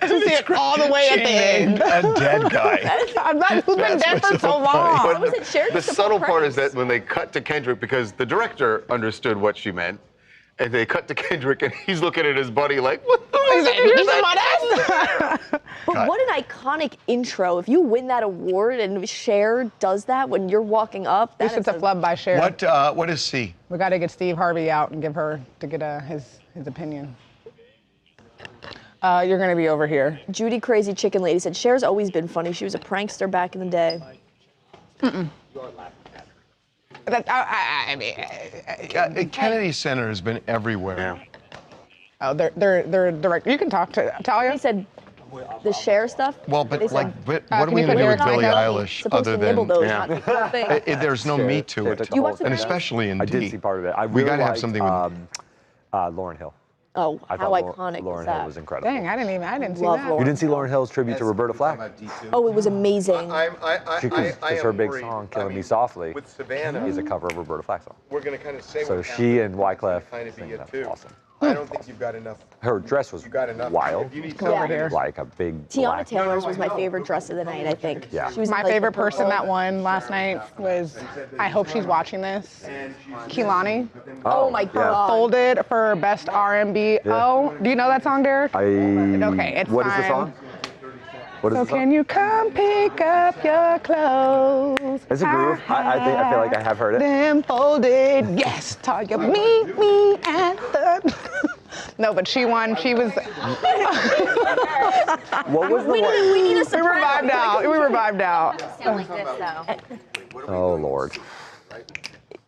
S3: To see it all the way at the end.
S5: A dead guy.
S3: I'm not, who's been dead for so long?
S1: What was it, Cher?
S2: The subtle part is that when they cut to Kendrick, because the director understood what she meant, and they cut to Kendrick, and he's looking at his buddy like, what the
S3: He's like, "Here's somebody else."
S1: But what an iconic intro. If you win that award and Cher does that when you're walking up,
S3: This is a flub by Cher.
S5: What is C?
S3: We got to get Steve Harvey out and give her to get his opinion. You're gonna be over here.
S1: Judy Crazy Chicken Lady said, Cher's always been funny. She was a prankster back in the day.
S3: I mean,
S5: Kennedy Center has been everywhere.
S3: oh, they're direct. You can talk to Talia.
S1: He said the Cher stuff.
S5: Well, but
S1: They
S5: like,
S1: said,
S5: what
S3: can
S5: are we
S3: you
S5: gonna
S3: put
S5: do with
S3: Eric
S5: Billie
S3: on?
S5: Eilish
S1: supposed
S5: other
S1: to nibble
S5: than?
S1: those, not the whole thing.
S5: There's no meat to it,
S1: You watched the
S5: and
S1: video?
S5: especially in
S16: I did
S5: D.
S16: see part of it. I
S5: We
S16: really
S5: gotta have
S16: liked,
S5: something with.
S16: Lauryn Hill.
S1: Oh,
S16: I
S1: how
S16: thought
S1: iconic
S16: Lauryn
S1: is
S16: Hill
S1: that?
S16: was incredible.
S3: Dang, I didn't see
S1: Love
S3: that.
S1: Lauryn.
S16: You didn't see Lauryn Hill's tribute to Roberta Flack?
S1: Oh, it was amazing.
S16: Because her big song, Killing Me Softly,
S4: with Savannah,
S16: is a cover of a Roberta Flack song.
S4: we're going to kind of say
S16: So
S4: what
S16: she and
S4: happened,
S16: Wyclef
S4: kind of be
S16: sing
S4: it
S16: that.
S4: too.
S16: Awesome.
S4: I don't think you've got enough.
S16: Her dress was
S4: You got enough.
S16: wild.
S4: If you need
S3: Come over here.
S16: Like a big
S1: Tiana
S16: black.
S1: Taylor's was my favorite dress of the night, I think.
S16: Yeah.
S1: She was
S3: My
S1: like,
S3: favorite
S1: the purple.
S3: person that won last night was, I hope she's watching this, Kehlani.
S1: Oh my God.
S3: Folded for best R&B. Oh, do you know that song, Derek? Okay, it's
S16: What is the
S3: fine.
S16: song? What is
S3: So
S16: the song?
S3: can you come pick up your clothes?
S16: Is it groove? I feel like I have heard it.
S3: Them folded, yes. Talia, meet me at the. No, but she won. She was.
S16: What was the one?
S1: We need a
S3: We
S1: soprano.
S3: revived out. We revived out.
S1: Sound like this, though.
S16: Oh, Lord.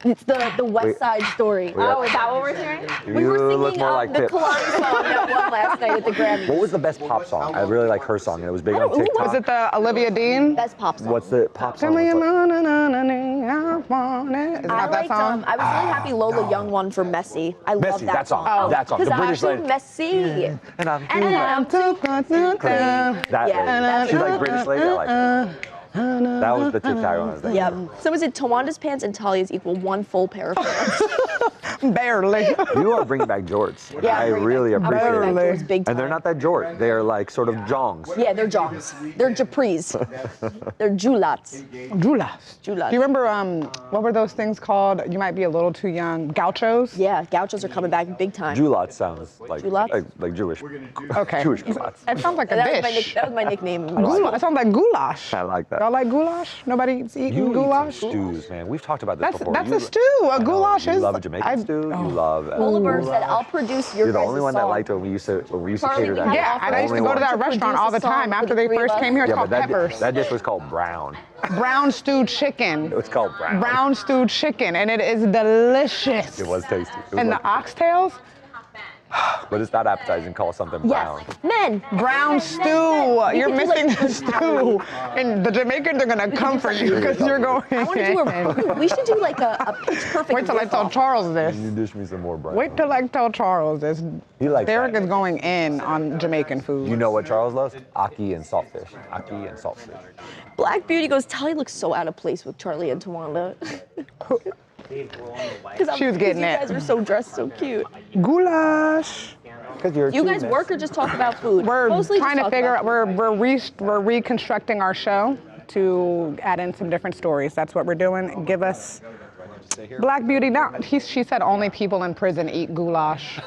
S1: It's the West Side Story.
S16: Oh,
S1: is that what we're hearing? We
S16: You
S1: were
S16: look
S1: singing
S16: more like
S1: the
S16: Pip.
S1: Kalani song that won last night at the Grammys.
S16: What was the best pop song? I really like her song, and it was big on TikTok.
S3: Was it the Olivia Dean?
S1: Best pop song.
S16: What's the pop song?
S3: Tell me
S16: What's
S3: I
S1: I
S3: want it. Is it not that
S1: liked,
S3: song?
S1: I was really happy Lola Young won for Messy. I love
S16: Messy, that song.
S1: Oh,
S16: That song. The
S1: because I'm
S16: British
S1: too
S16: lady.
S1: messy.
S16: And I'm
S1: too
S16: That
S1: Yeah,
S16: lady. She's like British lady. I like her. That was the TikTok one. I was like,
S1: Yep. So was it Tawanda's pants and Talia's equal one full pair of pants?
S3: Barely.
S16: You are bringing back jorts.
S1: Yeah,
S16: I really appreciate
S1: bringing back
S16: it.
S1: jorts big
S16: And they're not that jort. They are like sort of jongs.
S1: Yeah, they're jongs. They're japris. They're julats.
S3: Julas.
S1: Julas.
S3: Do you remember, what were those things called? You might be a little too young. Gauchos?
S1: Yeah, gauchos are coming back big time.
S16: Julat sounds like
S1: Julat?
S16: like Jewish.
S3: Okay.
S16: Jewish culats.
S3: It sounds like a
S1: That was
S3: dish.
S1: that was my nickname.
S3: It sounds like goulash.
S16: I like that.
S3: Y'all like goulash? Nobody's eating
S16: You
S3: goulash?
S16: eat some stews, man. We've talked about this
S3: That's
S16: before.
S3: that's
S16: You
S3: a stew. A goulash
S16: you
S3: is.
S16: love a Jamaican stew. You love.
S1: Oliver said, "I'll produce your
S16: You're the
S1: guys'
S16: only one that
S1: song."
S16: liked it when we used to
S1: Charlie,
S16: cater
S1: we
S16: that.
S1: have
S3: Yeah, and I used to go to that restaurant all the time after they first came here. It's
S16: Yeah,
S3: called
S16: but
S3: Peppers.
S16: that dish was called brown.
S3: Brown stewed chicken.
S16: It was called brown.
S3: Brown stewed chicken, and it is delicious.
S16: It was tasty. It was
S3: And
S16: like-
S3: the oxtails?
S16: But it's not appetizing. Call something brown.
S1: Yes, men.
S3: Brown stew.
S1: We
S3: You're
S1: could do,
S3: missing
S1: like,
S3: the stew. And the Jamaicans are gonna come for you because you're going.
S1: I want to do we should do like a pitch perfect.
S3: Wait till I tell Charles this.
S16: Can you dish me some more brown?
S3: Wait till I tell Charles this.
S16: He likes
S3: Derek
S16: that.
S3: is going in on Jamaican food.
S16: You know what Charles loves? Aki and saltfish. Aki and saltfish.
S1: Black Beauty goes, Talia looks so out of place with Charlie and Tawanda.
S3: She was getting
S1: you
S3: it.
S1: guys are so dressed, so cute.
S3: Goulash.
S1: You guys work or just talk about food?
S3: We're
S1: Mostly
S3: trying
S1: just
S3: to
S1: talk
S3: figure
S1: about
S3: out. We're reconstructing our show to add in some different stories. That's what we're doing. Give us Black Beauty. Now she said only people in prison eat goulash.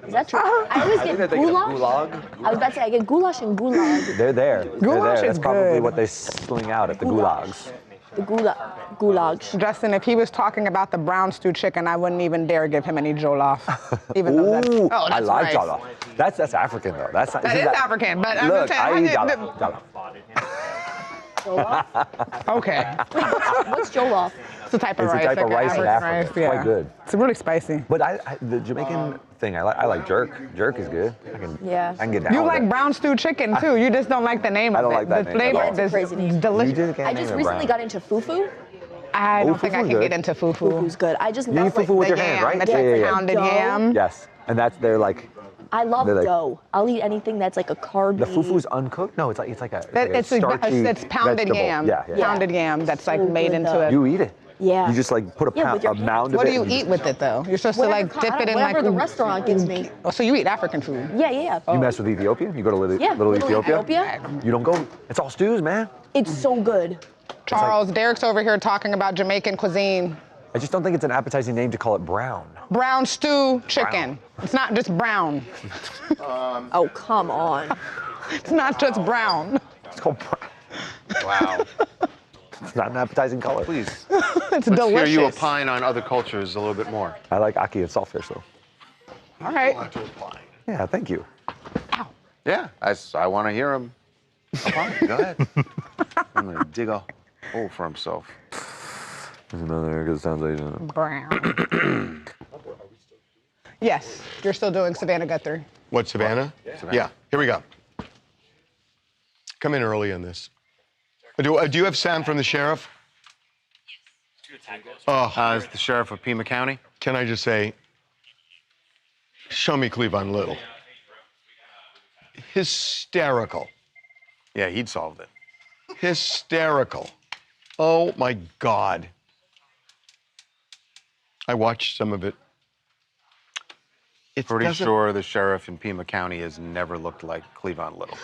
S1: Is that true? I always get
S16: they're thinking of
S1: goulash.
S16: gulag.
S1: I was about to say I get goulash and gulag.
S16: They're there.
S3: Goulash
S16: They're there.
S3: is
S16: That's probably
S3: good.
S16: what they sling out at the gulags.
S1: The gulags.
S3: Justin, if he was talking about the brown stew chicken, I wouldn't even dare give him any jollof. Even though that's,
S16: Ooh,
S3: oh, that's
S16: I like
S3: rice.
S16: jollof. That's African though. That's not,
S3: That
S16: isn't
S3: is African, but I'm
S16: Look,
S3: just
S16: I
S3: saying.
S16: eat jollof.
S3: Okay.
S1: What's jollof?
S3: It's a type of
S16: It's a
S3: rice.
S16: type of
S3: like
S16: rice in
S3: African
S16: Africa.
S3: rice,
S16: It's
S3: yeah.
S16: quite good.
S3: It's really spicy.
S16: But the Jamaican thing, I like jerk. Jerk is good.
S1: Yeah.
S16: I can get down
S3: You
S16: with
S3: like
S16: it.
S3: brown stew chicken too. You just don't like the name
S16: I
S3: of
S16: don't
S3: it.
S16: like that
S3: the
S16: name at
S3: flavor
S16: all.
S3: is
S1: Crazy name.
S3: delicious.
S16: You can't
S1: I
S16: name
S1: just
S16: it
S1: recently
S16: brown.
S1: got into fufu.
S3: I don't
S16: Ooh,
S3: think I
S16: fufu's
S3: can
S16: good.
S3: get into fufu.
S1: Fufu's good. I just
S16: You
S1: love
S16: eat fufu with
S3: the
S16: your hand,
S3: yam,
S16: right?
S3: the pounded
S1: dough.
S3: yam.
S16: Yes, and they're like
S1: I love
S16: They're like-
S1: dough. I'll eat anything that's like a carb.
S16: the fufu's uncooked. No, it's like a
S3: It's
S16: starchy
S3: it's pounded
S16: vegetable.
S3: yam.
S16: Yeah, yeah.
S3: Pounded yam that's like
S1: So
S3: made
S1: good,
S3: into
S1: though.
S3: it.
S16: You eat it.
S1: Yeah.
S16: You just like put
S1: Yeah, with your
S16: a mound of
S3: What
S16: it.
S3: do you
S16: and
S3: eat with it though? You're supposed to
S1: Whatever
S3: like dip it in
S1: whatever
S3: like
S1: the restaurant gives me.
S3: Oh, so you eat African food?
S1: Yeah, yeah.
S16: You mess with Ethiopia? You go to little,
S1: Yeah,
S16: little
S1: Little
S16: Ethiopia?
S1: Ethiopia.
S16: You don't go. It's all stews, man.
S1: It's so good.
S3: Charles, Derek's over here talking about Jamaican cuisine.
S16: I just don't think it's an appetizing name to call it brown.
S3: Brown stew chicken. It's not just brown.
S1: Oh, come on.
S3: It's not just brown.
S16: It's called brown. Wow. It's not an appetizing color.
S2: Please.
S3: It's
S2: Let's
S3: delicious.
S2: hear you opine on other cultures a little bit more.
S16: I like aki and saltfish though.
S3: All right.
S16: Yeah, thank you.
S2: Yeah, I want to hear him. Opine. Go ahead. I'm gonna dig a hole for himself.
S16: There's another because it sounds like
S3: Brown. Yes, you're still doing Savannah Guthrie.
S5: What, Savannah? Yeah, here we go. Come in early on this. Do you have sound from the sheriff?
S2: Is the sheriff of Pima County?
S5: Can I just say, show me Cleavon Little. Hysterical.
S2: Yeah, he'd solved it.
S5: Hysterical. Oh my God. I watched some of it. It's
S2: Pretty sure the sheriff in Pima County has never looked like Cleavon Little.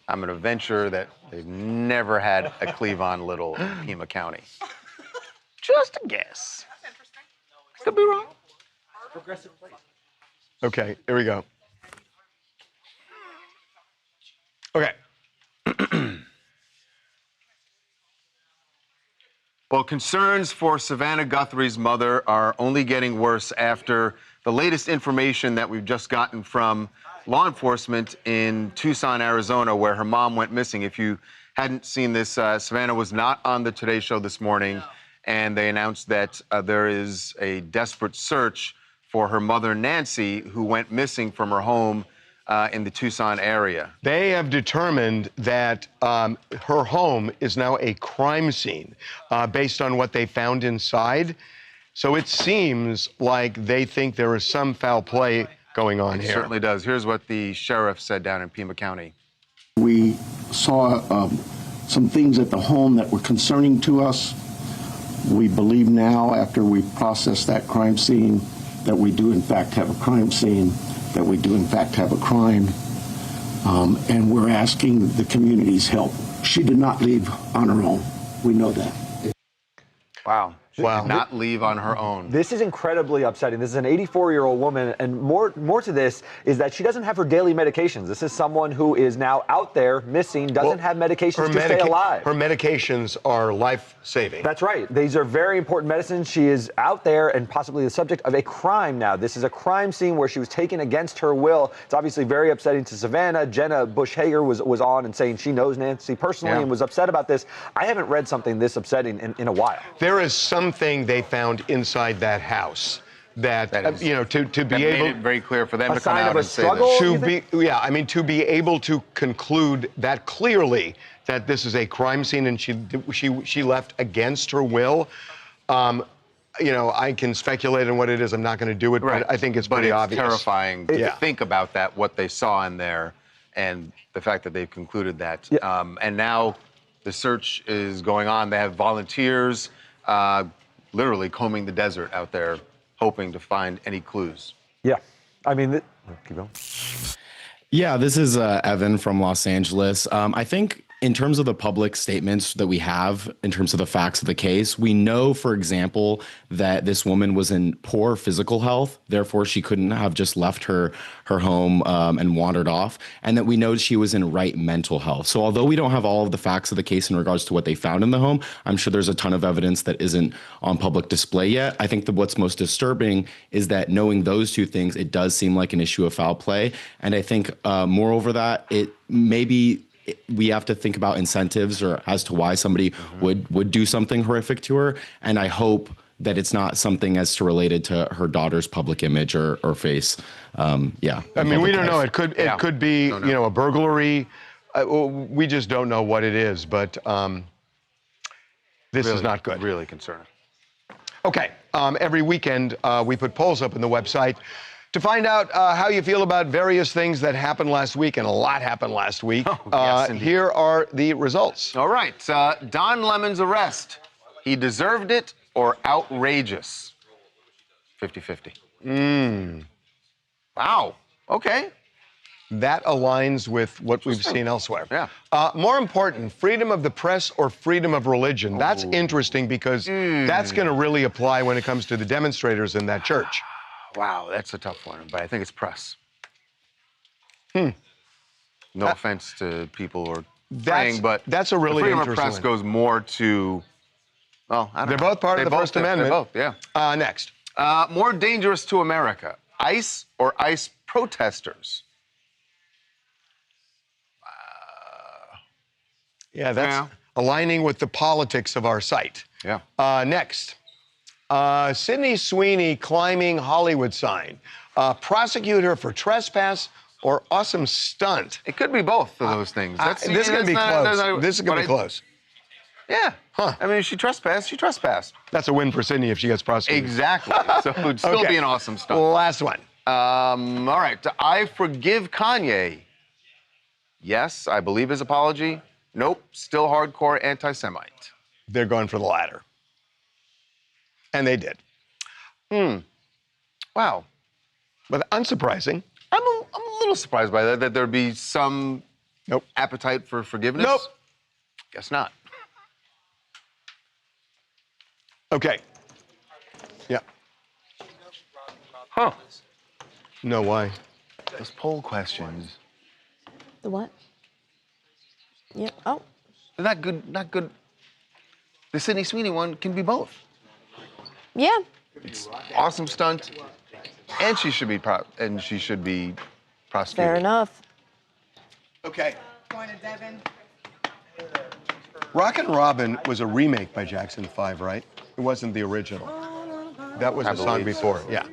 S2: I'm gonna venture that they've never had a Cleavon Little in Pima County. Just a guess. That's interesting. Could be wrong.
S5: Okay, here we go. Okay.
S2: Well, concerns for Savannah Guthrie's mother are only getting worse after the latest information that we've just gotten from law enforcement in Tucson, Arizona, where her mom went missing. If you hadn't seen this, Savannah was not on the Today Show this morning, and they announced that there is a desperate search for her mother, Nancy, who went missing from her home in the Tucson area.
S5: They have determined that her home is now a crime scene based on what they found inside. So it seems like they think there is some foul play going on
S2: It
S5: here.
S2: certainly does. Here's what the sheriff said down in Pima County.
S17: We saw some things at the home that were concerning to us. We believe now, after we processed that crime scene, that we do in fact have a crime scene, that we do in fact have a crime, and we're asking the community's help. She did not leave on her own. We know that.
S2: Wow. She did not leave on her own.
S16: This is incredibly upsetting. This is an 84-year-old woman, and more to this is that she doesn't have her daily medications. This is someone who is now out there missing, doesn't have medications to stay alive.
S5: Her medications are life-saving.
S16: That's right. These are very important medicines. She is out there and possibly the subject of a crime now. This is a crime scene where she was taken against her will. It's obviously very upsetting to Savannah. Jenna Bush Hager was on and saying she knows Nancy personally and was upset about this. I haven't read something this upsetting in a while.
S5: There is something they found inside that house that you know, to be able,
S2: made it very clear for them to come
S16: sign
S2: out
S16: of a
S2: and say
S16: struggle,
S2: this.
S5: to be, I mean, to be able to conclude that clearly that this is a crime scene and she left against her will. You know, I can speculate on what it is. I'm not going to do it, but I think it's pretty obvious.
S2: Terrifying to think about that, what they saw in there, and the fact that they've concluded that. And now the search is going on. They have volunteers literally combing the desert out there, hoping to find any clues.
S16: Yeah, I mean, keep going.
S18: Yeah, this is Evan from Los Angeles. I think in terms of the public statements that we have, in terms of the facts of the case, we know, for example, that this woman was in poor physical health. Therefore, she couldn't have just left her home and wandered off. And that we know she was in right mental health. So although we don't have all of the facts of the case in regards to what they found in the home, I'm sure there's a ton of evidence that isn't on public display yet. I think that what's most disturbing is that knowing those two things, it does seem like an issue of foul play. And I think moreover that, we have to think about incentives or as to why somebody would do something horrific to her. And I hope that it's not something as to related to her daughter's public image or face. I
S5: mean, we don't know. It could be, you know, a burglary. We just don't know what it is, but this is not good.
S2: Really concerning.
S5: Okay, every weekend we put polls up on the website to find out how you feel about various things that happened last week, and a lot happened last week. Here are the results.
S2: All right, Don Lemon's arrest. He deserved it or outrageous? 50-50. Wow, okay.
S5: That aligns with what we've seen elsewhere.
S2: Yeah.
S5: More important, freedom of the press or freedom of religion? That's interesting because that's going to really apply when it comes to the demonstrators in that church.
S2: Wow, that's a tough one, but I think it's press. No offense to people who are praying, but
S5: that's a really
S2: freedom of
S5: interesting
S2: press
S5: one.
S2: goes more to, well, I don't know.
S5: They're both part of the First Amendment.
S2: They're both, yeah.
S5: Next.
S2: More dangerous to America, ICE or ICE protesters?
S5: Yeah, that's aligning with the politics of our site.
S2: Yeah.
S5: Next. Sydney Sweeney climbing Hollywood sign. Prosecute her for trespass or awesome stunt.
S2: It could be both of those things.
S5: This is going to be close. This is going to be close.
S2: Yeah. I mean, if she trespassed, she trespassed.
S5: That's a win for Sydney if she gets prosecuted.
S2: Exactly. So it would still be an awesome stunt.
S5: Last one.
S2: All right. I forgive Kanye. Yes, I believe his apology. Nope. Still hardcore anti-Semite.
S5: They're going for the latter. And they did.
S2: Wow.
S5: But unsurprising.
S2: I'm a little surprised by that there'd be some appetite for forgiveness.
S5: Nope.
S2: Guess not.
S5: Okay. Yeah.
S2: Huh.
S5: No, why?
S2: Those poll questions.
S1: The what? Yeah. Oh.
S2: They're not good. Not good. The Sydney Sweeney one can be both.
S1: Yeah.
S2: It's awesome stunt, and she should be prosecuted.
S1: Fair enough.
S5: Okay.
S3: Going to Devin.
S5: Rockin' Robin was a remake by Jackson 5, right? It wasn't the original. That was
S2: I
S5: a song
S2: believe
S5: before,
S2: so.
S5: yeah.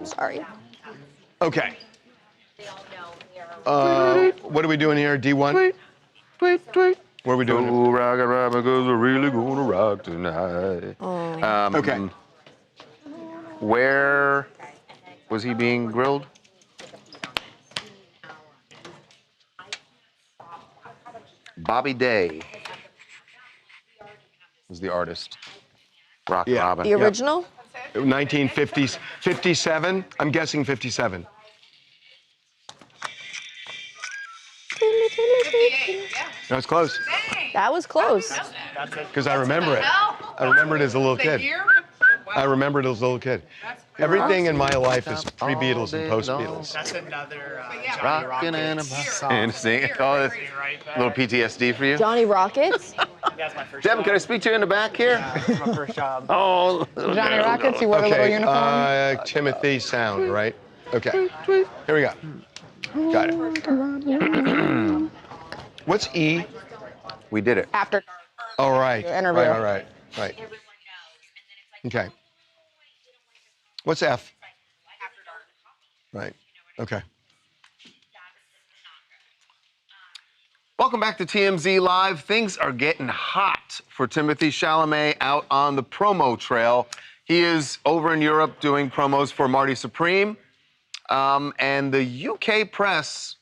S1: Sorry.
S5: Okay. What are we doing here, D1? What are we doing?
S2: Oh, rockin' Robin, 'cause we're really gonna rock tonight.
S5: Okay.
S2: Where was he being grilled? Bobby Day was the artist. Rock Robin.
S1: The original?
S5: 1950s, 57? I'm guessing 57. That was close.
S1: That was close.
S5: Because I remember it. I remember it as a little kid. I remember it as a little kid. Everything in my life is pre-Beatles and post-Beatles.
S12: That's another
S2: Rockin' in a and sing. Oh, that's a little PTSD for you?
S1: Johnny Rockets?
S12: That's my first
S2: Devin, can I speak to you in the back here?
S12: That's my first job.
S2: Oh,
S3: Johnny Rockets, you wore a little uniform?
S5: Timothy Sound, right? Okay. Here we go. Got it. What's E?
S2: We did it.
S3: After.
S5: Oh, right.
S3: Interview.
S5: Right. Okay. What's F? Right. Okay.
S2: Welcome back to TMZ Live. Things are getting hot for Timothy Chalamet out on the promo trail. He is over in Europe doing promos for Marty Supreme. And the UK press,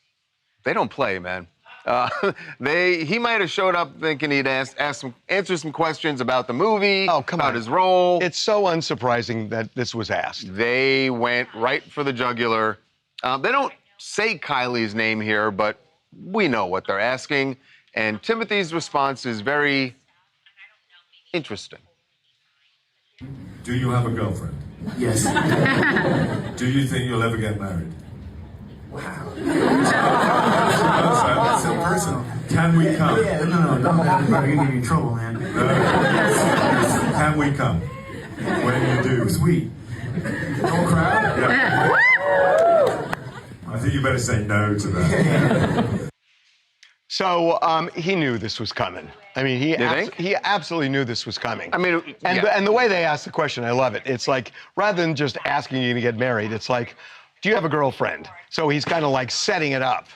S2: they don't play, man. He might have showed up thinking he'd answer some questions about the movie, about his role.
S5: It's so unsurprising that this was asked.
S2: They went right for the jugular. They don't say Kylie's name here, but we know what they're asking. And Timothy's response is very interesting.
S19: Do you have a girlfriend?
S20: Yes.
S19: Do you think you'll ever get married?
S20: Wow.
S19: That's so personal. Can we come?
S20: Yeah, no, don't get me in trouble, man.
S19: Can we come? When you do.
S20: Sweet.
S19: Don't cry? Yeah. I think you better say no to that.
S5: So he knew this was coming. I mean, he absolutely knew this was coming.
S2: I mean,
S5: and the way they asked the question, I love it. It's like, rather than just asking you to get married, it's like, do you have a girlfriend? So he's kind of like setting it up.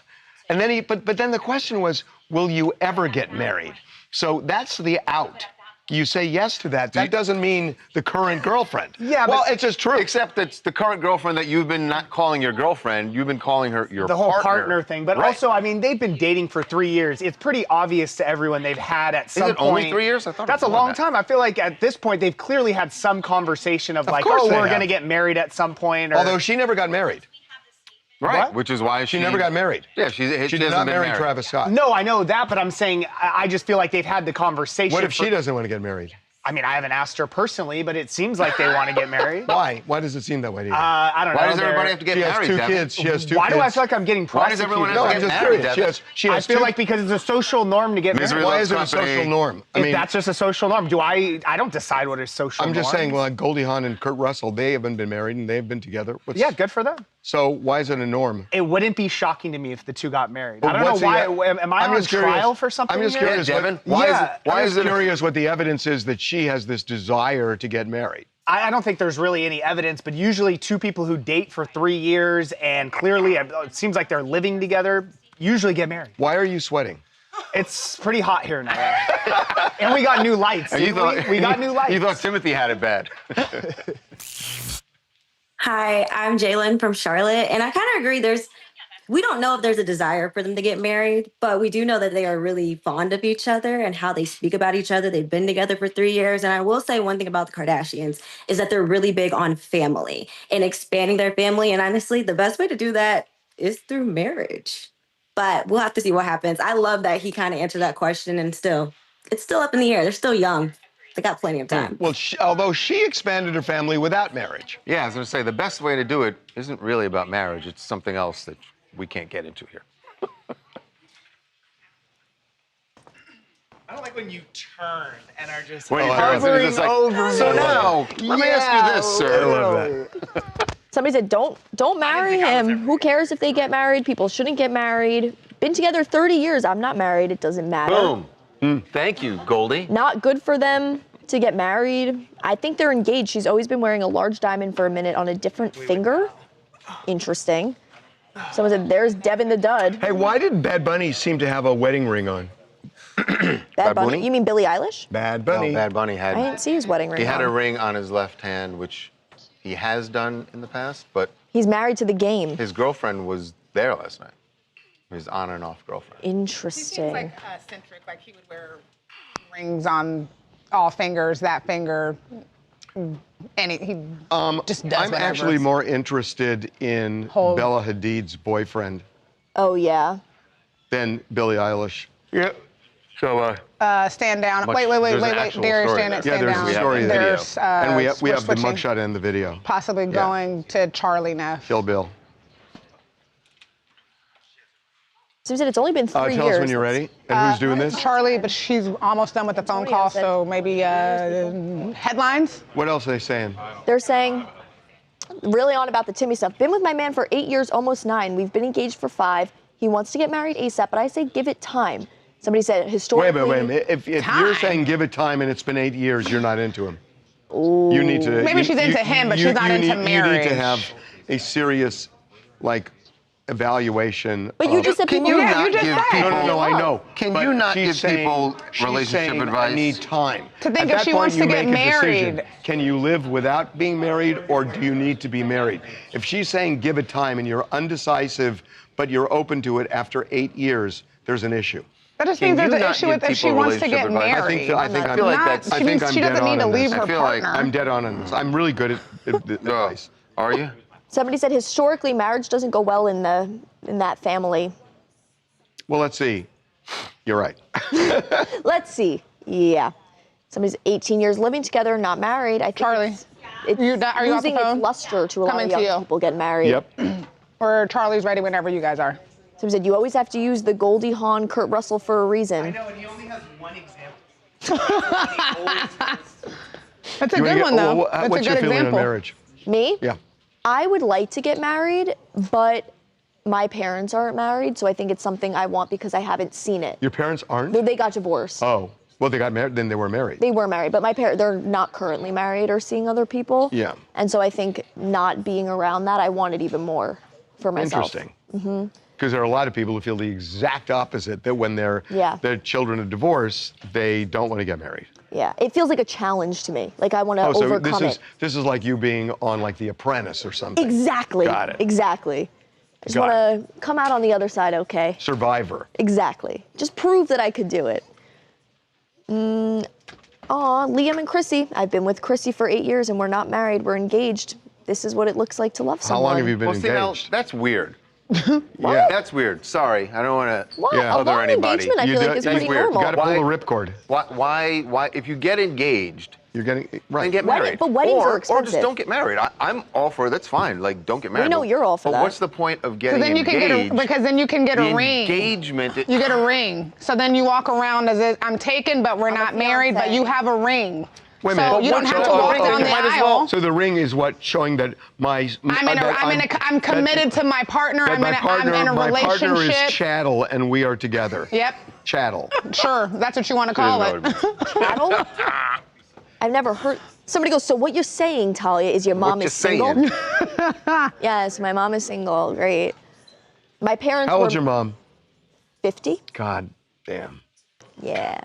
S5: And then but then the question was, will you ever get married? So that's the out. You say yes to that. That doesn't mean the current girlfriend.
S2: Yeah,
S5: well,
S2: but
S5: it's just true.
S2: Except it's the current girlfriend that you've been not calling your girlfriend. You've been calling her your
S12: The whole
S2: partner
S12: thing. But
S2: Right.
S12: also, I mean, they've been dating for 3 years. It's pretty obvious to everyone they've had at some
S2: Is it
S12: point.
S2: only 3 years? I thought it
S12: That's
S2: was
S12: a
S2: more
S12: long
S2: than
S12: time. I feel like at this point, they've clearly had some conversation of like,
S5: course
S12: oh,
S5: they
S12: we're
S5: have.
S12: going to get married at some point. Or...
S5: Although she never got married.
S2: Right,
S12: What?
S2: which is why
S5: She never got married.
S2: Yeah, she
S5: did
S2: hasn't
S5: not
S2: been
S5: marry
S2: married.
S5: Travis Scott.
S12: No, I know that, but I'm saying I just feel like they've had the conversation.
S5: What if she doesn't want to get married?
S12: I mean, I haven't asked her personally, but it seems like they want to get married.
S5: Why? Why does it seem that way to you?
S12: I don't know.
S2: Why does everybody have to get
S5: She
S2: married?
S5: has two
S2: Devin?
S5: kids. She has two
S12: Why
S5: kids.
S12: do I feel like I'm getting
S2: Why does
S12: prosecuted?
S2: everyone have
S5: No,
S2: to
S5: I'm
S2: get
S5: just
S2: married?
S5: curious.
S2: Devin?
S5: She
S12: I
S5: has
S12: feel
S5: two-
S12: like because it's a social norm to get married.
S2: Misery
S5: Why
S2: loves
S5: is it a
S2: company.
S5: social norm?
S12: If that's just a social norm, I don't decide what is social
S5: I'm just
S12: norm.
S5: saying, well, Goldie Hawn and Kurt Russell, they haven't been married and they've been together.
S12: Yeah, good for them.
S5: So why is it a norm?
S12: It wouldn't be shocking to me if the two got married.
S5: But
S12: I don't know
S5: what's
S12: why. Am I
S5: I'm
S12: on
S5: just curious-
S12: trial for something?
S5: I'm just
S12: here?
S5: curious.
S2: Devin,
S5: Why is it curious what the evidence is that she has this desire to get married?
S12: I don't think there's really any evidence, but usually two people who date for 3 years and clearly it seems like they're living together usually get married.
S5: Why are you sweating?
S12: It's pretty hot here now. And we got new lights.
S2: And you
S12: didn't we got new lights.
S2: You thought Timothy had it bad.
S21: Hi, I'm Jalen from Charlotte, and I kind of agree. We don't know if there's a desire for them to get married, but we do know that they are really fond of each other and how they speak about each other. They've been together for 3 years. And I will say one thing about the Kardashians is that they're really big on family and expanding their family. And honestly, the best way to do that is through marriage. But we'll have to see what happens. I love that he kind of answered that question, and it's still up in the air. They're still young. They got plenty of time.
S5: Well, although she expanded her family without marriage.
S2: Yeah, I was going to say, the best way to do it isn't really about marriage. It's something else that we can't get into here.
S12: I don't like when you turn and are just
S2: When you turn,
S12: hovering
S2: it's like,
S12: over
S2: so
S12: me.
S2: now, let me ask you this, sir.
S5: I love that.
S1: Somebody said, don't marry him. Who cares if they get married? People shouldn't get married. been together 30 years. I'm not married. It doesn't matter.
S2: Boom. Thank you, Goldie.
S1: Not good for them to get married. I think they're engaged. She's always been wearing a large diamond for a minute on a different finger. Interesting. Someone said, there's Devin the Dud.
S5: Hey, why did Bad Bunny seem to have a wedding ring on?
S1: Bad Bunny? You mean Billie Eilish?
S5: Bad Bunny.
S2: No, Bad Bunny had.
S1: I didn't see his wedding ring
S2: He had
S1: on.
S2: a ring on his left hand, which he has done in the past, but
S1: He's married to the game.
S2: his girlfriend was there last night. His on and off girlfriend.
S1: Interesting.
S3: He seems like eccentric, like he would wear rings on all fingers, that finger. And he just does
S5: I'm
S3: whatever.
S5: actually more interested in Bella Hadid's boyfriend
S1: Oh, yeah.
S5: than Billie Eilish. Yeah. So,
S3: stand down.
S5: much-
S3: Wait.
S5: there's an actual
S3: Darius,
S5: story
S3: stand
S5: there.
S3: down.
S5: Yeah, there's a story in the video.
S3: There's,
S5: And we have
S3: we're
S5: the
S3: switching.
S5: mugshot and the video.
S3: Possibly
S5: Yeah.
S3: going to Charlie Neff.
S5: Kill Bill.
S1: So he said it's only been 3 years.
S5: Tell us when you're ready. And who's doing this?
S3: Charlie, but she's almost done with the phone call, so maybe headlines?
S5: What else are they saying?
S1: They're saying, really on about the Timmy stuff. Been with my man for 8 years, almost 9. We've been engaged for 5. He wants to get married ASAP, but I say give it time. Somebody said historically.
S5: Wait a minute. If you're saying give it time and it's been 8 years, you're not into him. You need to.
S3: Maybe she's into him, but she's not into marriage.
S5: You need to have a serious, evaluation.
S1: But you just said
S2: Can
S1: people.
S2: you not give people?
S5: No, I know.
S2: Can
S5: But
S2: you not
S5: she's
S2: give people
S5: she's
S2: relationship
S5: saying,
S2: advice?
S5: I need time.
S3: To think
S5: At
S3: if
S5: that
S3: she
S5: point,
S3: wants
S5: you
S3: to get
S5: make a decision.
S3: married.
S5: Can you live without being married, or do you need to be married? If she's saying give it time and you're undecisive, but you're open to it after 8 years, there's an issue.
S3: That just means there's an issue with if she wants to get married.
S5: I think
S3: She doesn't need to leave her partner.
S5: I'm dead on this. I'm really good at advice.
S2: Are you?
S1: Somebody said historically marriage doesn't go well in that family.
S5: Well, let's see. You're right.
S1: Let's see. Yeah. Somebody's 18 years living together, not married. I think
S3: Charlie,
S1: it's
S3: are you off the
S1: losing
S3: phone?
S1: its luster to a lot
S3: Coming
S1: of
S3: to
S1: young
S3: you.
S1: people getting married.
S5: Yep.
S3: Or Charlie's ready whenever you guys are.
S1: Somebody said you always have to use the Goldie Hawn, Kurt Russell for a reason.
S12: I know, and he only has one example.
S3: That's a good one, though. That's
S5: What's
S3: a
S5: your
S3: good
S5: feeling on
S3: example.
S5: marriage?
S1: Me?
S5: Yeah.
S1: I would like to get married, but my parents aren't married, so I think it's something I want because I haven't seen it.
S5: Your parents aren't?
S1: They got divorced.
S5: Oh, well, they got married, then they were married.
S1: They were married, but they're not currently married or seeing other people.
S5: Yeah.
S1: And so I think not being around that, I want it even more for myself.
S5: Interesting.
S1: Mm-hmm.
S5: Because there are a lot of people who feel the exact opposite, that when their children are divorced, they don't want to get married.
S1: Yeah, it feels like a challenge to me. Like I want to
S5: Oh, so
S1: overcome
S5: this is like you being on like The Apprentice or something.
S1: Exactly.
S5: Got it.
S1: Exactly. I just
S5: Got
S1: want to come out on the other side okay.
S5: Survivor.
S1: Exactly. Just prove that I could do it. Liam and Chrissy. I've been with Chrissy for 8 years and we're not married. We're engaged. This is what it looks like to love someone.
S5: How long have you been
S2: See, now,
S5: engaged?
S2: that's weird.
S5: Yeah.
S2: That's weird. Sorry, I don't want to
S1: What? A
S2: bother
S1: long
S2: anybody.
S1: engagement, I feel like, is
S2: That's
S1: pretty
S2: weird.
S1: normal.
S5: You got to pull the ripcord.
S2: Why? If you get engaged,
S5: you're getting right.
S2: Then get married.
S1: But weddings are
S2: Or
S1: expensive.
S2: just don't get married. I'm all for it. That's fine. Like, don't get married.
S1: know you're all for
S2: but
S1: that.
S2: what's the point of getting
S3: then you
S2: engaged?
S3: because then you can get a
S2: The
S3: ring.
S2: Engagement.
S3: You get a ring. So then you walk around as if I'm taken, but we're not married, but you have a ring.
S5: Wait a
S3: so
S5: minute.
S3: you don't have to walk down the aisle.
S5: So the ring is what showing that
S3: I'm committed to my partner. I'm in a
S5: my
S3: relationship.
S5: partner is chattel, and we are together.
S3: Yep.
S5: Chattel.
S3: Sure, that's what you want to call it.
S1: Chattel? I've never heard. Somebody goes, so what you're saying, Talia, is your mom is single? Yes, my mom is single. Great. My parents
S5: How
S1: were
S5: old's your mom?
S1: 50.
S5: God damn.
S1: Yeah.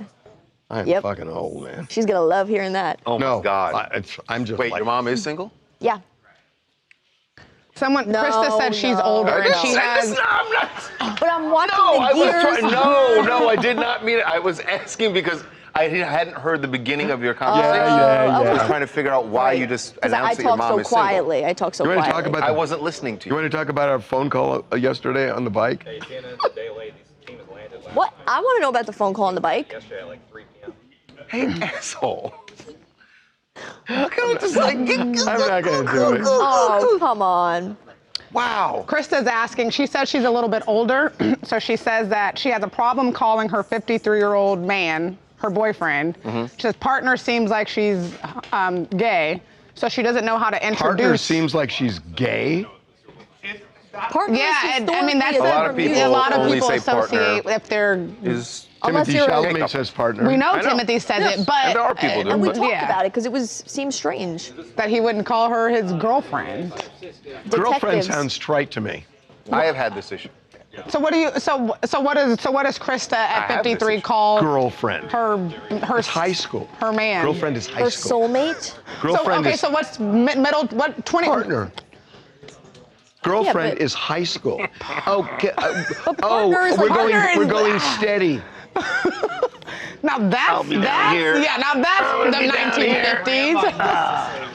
S5: I'm fucking old, man.
S1: She's going to love hearing that.
S2: Oh, my God.
S5: I'm just
S2: Wait,
S5: like,
S2: your mom is single?
S1: Yeah.
S3: Krista said she's older and she has.
S1: But I'm watching
S2: No,
S1: the gears.
S2: No, I did not mean it. I was asking because I hadn't heard the beginning of your conversation.
S5: Yeah.
S2: I was trying to figure out why you just announced that your mom is single.
S1: I talk so
S5: You want to
S1: quietly.
S5: talk about
S2: I wasn't listening to
S5: You
S2: you.
S5: want to talk about our phone call yesterday on the bike?
S1: What? I want to know about the phone call on the bike.
S15: Yesterday at like 3 p.m.
S2: Hey, asshole.
S5: I'm not going to do it.
S1: Oh, come on.
S5: Wow.
S3: Krista's asking, she says she's a little bit older, so she says that she has a problem calling her 53-year-old man, her boyfriend. She says partner seems like she's gay, so she doesn't know how to introduce.
S5: Partner seems like she's gay?
S1: Partner
S3: Yeah,
S1: is
S3: and I mean that's
S2: A lot of people
S3: a lot of
S2: only
S3: people
S2: say
S3: associate
S2: partner
S3: if they're.
S2: Is
S3: Unless
S5: Timothy
S3: you're-
S5: Chalamet says partner.
S3: We know
S2: I know.
S3: Timothy says
S2: Yes,
S3: it, but
S2: and there are people
S1: And we
S2: do.
S1: talked about it because it seemed strange.
S3: that he wouldn't call her his girlfriend.
S5: Girlfriend
S1: Detectives.
S5: sounds trite to me.
S2: I have had this issue.
S3: So what do you? So what does Krista at
S2: have this
S3: 53
S2: issue.
S3: call
S5: Girlfriend.
S3: her
S5: It's high school.
S3: her man?
S5: Girlfriend is high
S1: Her
S5: school.
S1: soulmate?
S5: Girlfriend
S3: So okay,
S5: is
S3: so what's middle? What 20?
S5: partner. Girlfriend
S1: but-
S5: is high school. Okay.
S1: partner is
S5: we're
S1: like-
S5: going.
S1: partner
S5: We're
S1: is-
S5: going steady.
S3: Now that's
S2: be down here.
S3: yeah. Now that's the
S2: be down here.
S3: 1950s.